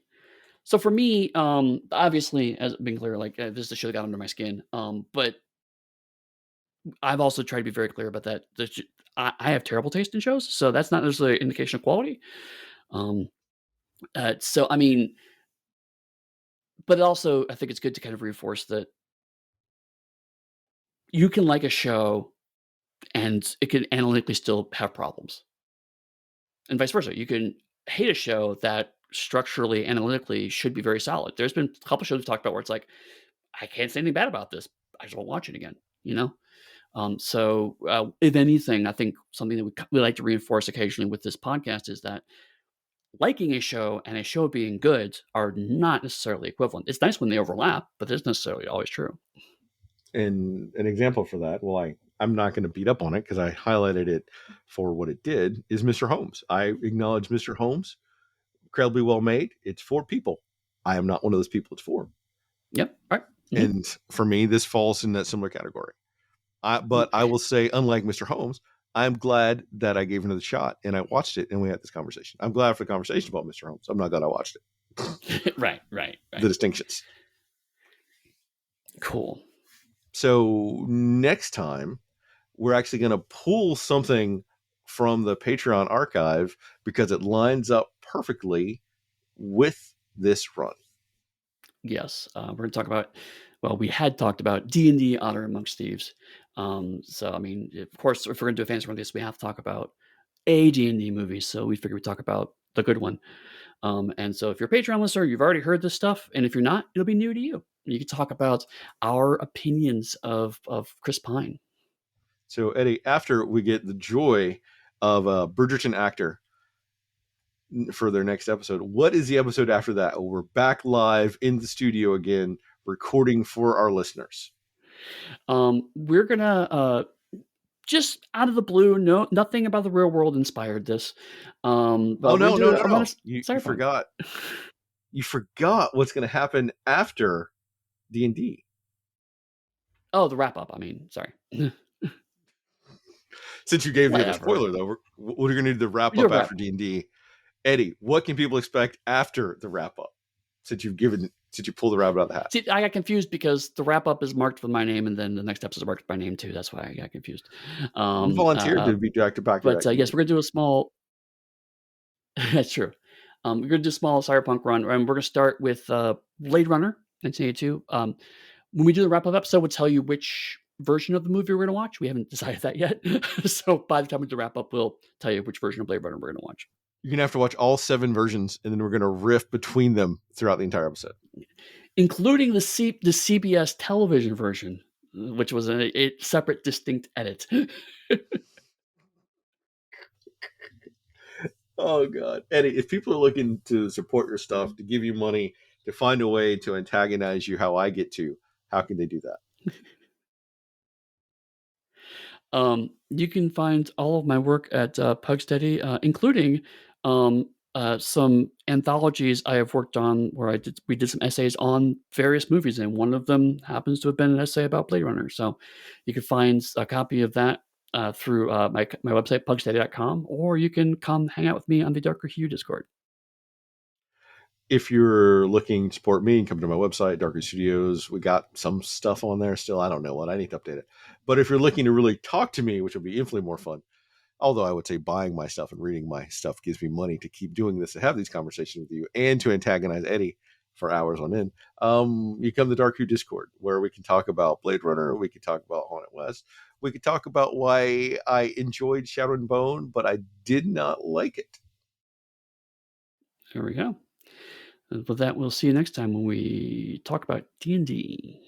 So for me, obviously, as being clear, like this is the show that got under my skin. But I've also tried to be very clear about that. I have terrible taste in shows, so that's not necessarily an indication of quality. Um, so I mean, but also I think it's good to kind of reinforce that you can like a show and it can analytically still have problems, and vice versa. You can hate a show that structurally, analytically should be very solid. There's been a couple shows we've talked about where it's like, I can't say anything bad about this. I just won't watch it again. You know. If anything, I think something that we like to reinforce occasionally with this podcast is that liking a show and a show being good are not necessarily equivalent. It's nice when they overlap, but it's necessarily always true.
And an example for that, well, I'm not going to beat up on it because I highlighted it for what it did, is Mr. Holmes. I acknowledge Mr. Holmes, incredibly well made. It's for people. I am not one of those people it's for.
Yep. Right. Mhm.
And for me, this falls in that similar category. But I will say, unlike Mr. Holmes, I'm glad that I gave it another shot and I watched it and we had this conversation. I'm glad for the conversation about Mr. Holmes. I'm not glad I watched it.
Right. Right.
The
Right.
distinctions.
Cool.
So next time, we're actually going to pull something from the Patreon archive because it lines up perfectly with this run.
Yes. We're going to talk about. Well, we had talked about D&D Honor Amongst Thieves. So I mean, of course, if we're going to do a fantasy run this, we have to talk about a D&D movie. So we figured we'd talk about the good one. And so if you're a Patreon listener, you've already heard this stuff. And if you're not, it'll be new to you. You can talk about our opinions of Chris Pine.
So, Eddie, after we get the joy of a Bridgerton actor for their next episode, what is the episode after that? Oh, we're back live in the studio again, recording for our listeners.
We're gonna just out of the blue, nothing about the real world inspired this. But we're
No,
gonna do a run
no.
of
You
Cyberpunk.
forgot. You forgot what's going to happen after D&D.
Oh, the wrap up. I mean, sorry.
Since you gave the other
Whatever.
spoiler, though, we're going to do the wrap
We do a
up
wrap.
after D&D. Eddie, what can people expect after the wrap up? Since you pulled the rabbit out of the hat.
See, I got confused because the wrap up is marked with my name, and then the next episode is marked with my name too. That's why I got confused.
You volunteered to be director back to
But yes, we're gonna do a small. That's true. We're gonna do a small cyberpunk run, and we're gonna start with Blade Runner 1982. When we do the wrap up episode, we'll tell you which version of the movie we're gonna watch. We haven't decided that yet, so by the time we do the wrap up, we'll tell you which version of Blade Runner we're gonna watch.
You're going to have to watch all 7 versions, and then we're going to riff between them throughout the entire episode.
Including the CBS television version, which was a separate, distinct edit.
Oh, God. Eddie, if people are looking to support your stuff, to give you money, to find a way to antagonize you how I get to, how can they do that?
You can find all of my work at Pugsteady, including some anthologies I have worked on where we did some essays on various movies, and one of them happens to have been an essay about Blade Runner. So you can find a copy of that through my website, pugsteady.com, or you can come hang out with me on the Darker Hue Discord.
If you're looking to support me, come to my website, Darker Studios. We got some stuff on there still. I don't know what. I need to update it. But if you're looking to really talk to me, which will be infinitely more fun, although I would say buying my stuff and reading my stuff gives me money to keep doing this, to have these conversations with you, and to antagonize Eddie for hours on end. You come to the Dark Hue Discord, where we can talk about Blade Runner, we can talk about Haunted West, We could talk about why I enjoyed Shadow and Bone, but I did not like it.
There we go. And with that, we'll see you next time when we talk about D&D.